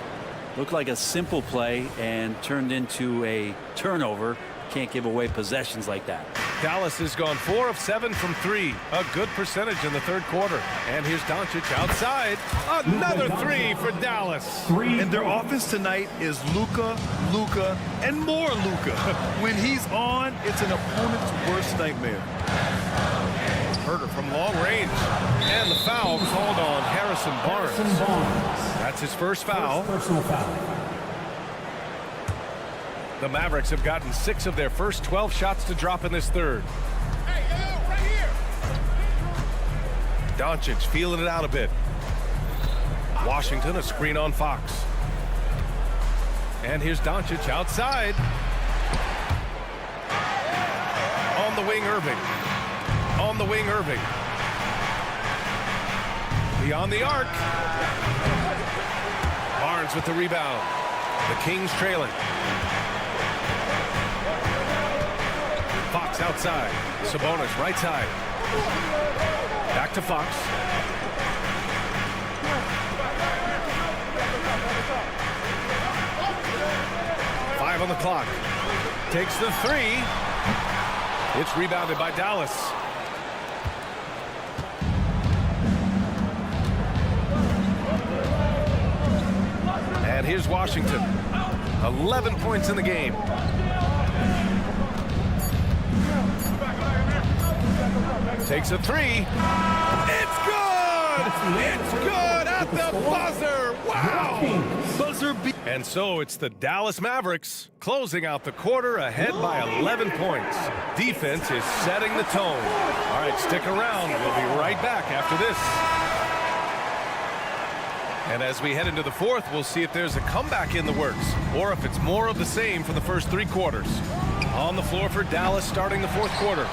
Looked like a simple play and turned into a turnover. Can't give away possessions like that. Dallas has gone 4 of 7 from 3. A good percentage in the third quarter. And here's Doncic outside. Another 3 for Dallas. And their offense tonight is Luka, and more Luka. When he's on, it's an opponent's worst nightmare. Herder from long range. And the foul called on Harrison Barnes. That's his first foul. Personal foul. The Mavericks have gotten 6 of their first 12 shots to drop in this third. Right here. Doncic feeling it out a bit. Washington a screen on Fox. And here's Doncic outside. On the wing, Irving. On the wing, Irving. Beyond the arc. Barnes with the rebound. The Kings trailing. Fox outside. Sabonis right side. Back to Fox. Five on the clock. Takes the 3. It's rebounded by Dallas. And here's Washington. 11 points in the game. Takes a 3. It's good! It's good at the buzzer! Wow! Buzzer beat. And so it's the Dallas Mavericks closing out the quarter ahead by 11 points. Defense is setting the tone. All right, stick around. We'll be right back after this. And as we head into the fourth, we'll see if there's a comeback in the works or if it's more of the same for the first 3 quarters. On the floor for Dallas starting the fourth quarter.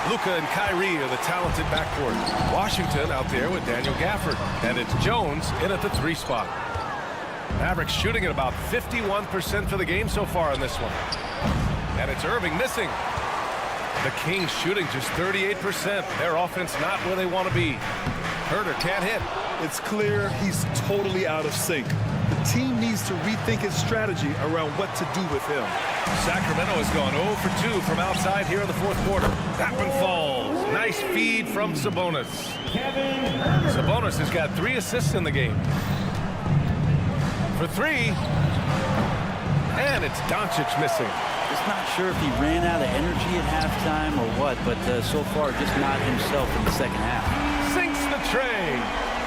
Luka and Kyrie are the talented backcourt. Washington out there with Daniel Gafford. And it's Jones in at the 3 spot. Mavericks shooting at about 51% for the game so far in this one. And it's Irving missing. The Kings shooting just 38%. Their offense not where they want to be. Herder can't hit. It's clear he's totally out of sync. The team needs to rethink its strategy around what to do with him. Sacramento has gone 0 for 2 from outside here in the fourth quarter. That one falls. Nice feed from Sabonis. Sabonis has got 3 assists in the game. For 3. And it's Doncic missing. Just not sure if he ran out of energy at halftime or what, but so far just not himself in the second half. Sinks the tray.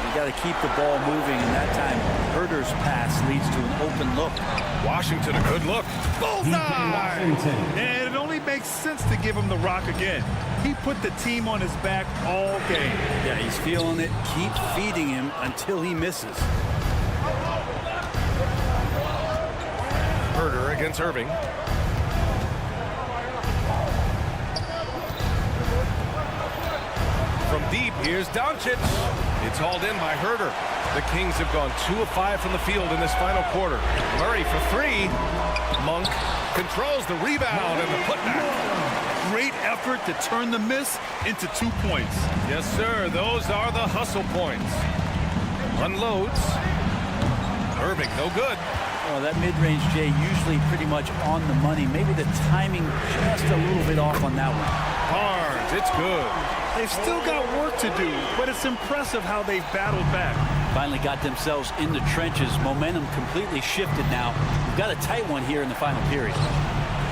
You got to keep the ball moving, and that time Herder's pass leads to an open look. Washington a good look. Bullseye! And it only makes sense to give him the rock again. He put the team on his back all game. Yeah, he's feeling it. Keep feeding him until he misses. Herder against Irving. From deep, here's Doncic. It's hauled in by Herder. The Kings have gone 2 of 5 from the field in this final quarter. Murray for 3. Monk controls the rebound and the putback. Great effort to turn the miss into 2 points. Yes, sir. Those are the hustle points. Unloads. Irving, no good. Oh, that mid-range, Jay, usually pretty much on the money. Maybe the timing just a little bit off on that one. Barnes, it's good. They've still got work to do, but it's impressive how they've battled back. Finally got themselves in the trenches. Momentum completely shifted now. We've got a tight one here in the final period.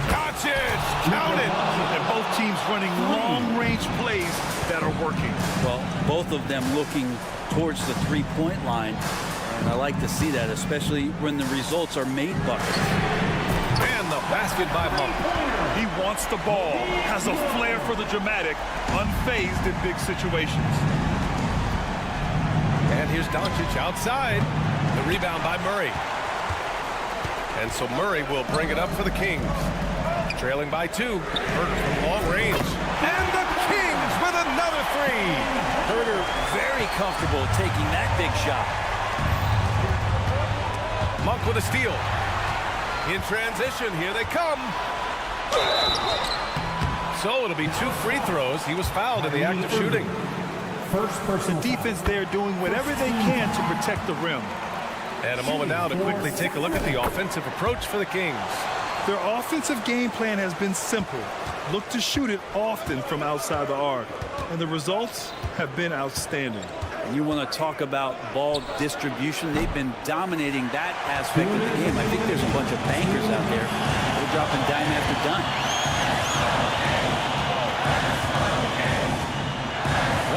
Doncic, count it. And both teams running long-range plays that are working. Well, both of them looking towards the three-point line. And I like to see that, especially when the results are made buckets. And the basket by Monk. He wants the ball, has a flair for the dramatic, unfazed in big situations. And here's Doncic outside. The rebound by Murray. And so Murray will bring it up for the Kings. Trailing by 2. Herder from long range. And the Kings with another 3. Herder very comfortable taking that big shot. Monk with a steal. In transition, here they come. So it'll be 2 free throws. He was fouled in the act of shooting. The defense there doing whatever they can to protect the rim. And a moment now to quickly take a look at the offensive approach for the Kings. Their offensive game plan has been simple. Look to shoot it often from outside the arc. And the results have been outstanding. You want to talk about ball distribution. They've been dominating that aspect of the game. I think there's a bunch of bankers out there. They're dropping dime after dime.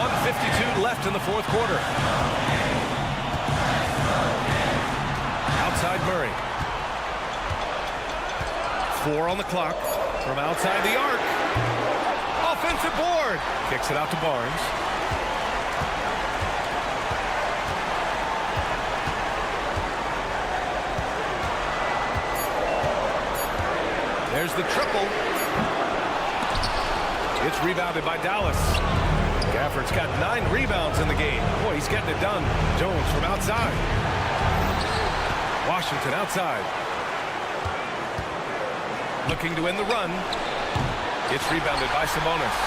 1:52 left in the fourth quarter. Outside Murray. 4 on the clock from outside the arc. Offensive board. Kicks it out to Barnes. There's the triple. It's rebounded by Dallas. Gafford's got 9 rebounds in the game. Boy, he's getting it done. Jones from outside. Washington outside. Looking to end the run. It's rebounded by Sabonis.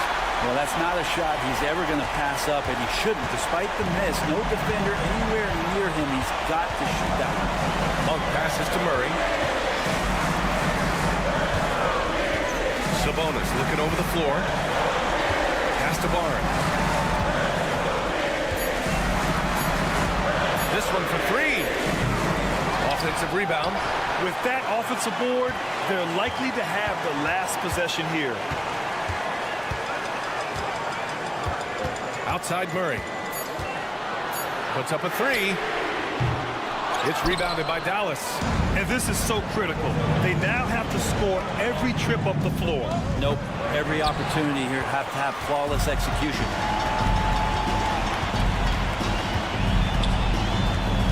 Well, that's not a shot he's ever going to pass up, and he shouldn't. Despite the miss, no defender anywhere near him. He's got to shoot that one. Monk passes to Murray. Sabonis looking over the floor. Pass to Barnes. This one for 3. Offensive rebound. With that offensive board, they're likely to have the last possession here. Outside Murray. Puts up a 3. It's rebounded by Dallas. And this is so critical. They now have to score every trip up the floor. Nope. Every opportunity here have to have flawless execution.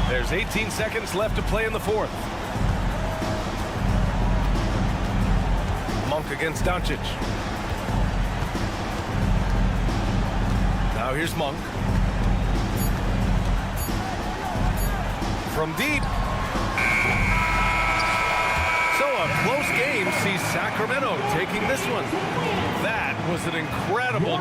There's 18 seconds left to play in the fourth. Monk against Doncic. Now here's Monk. From deep. So a close game sees Sacramento taking this one. That was an incredible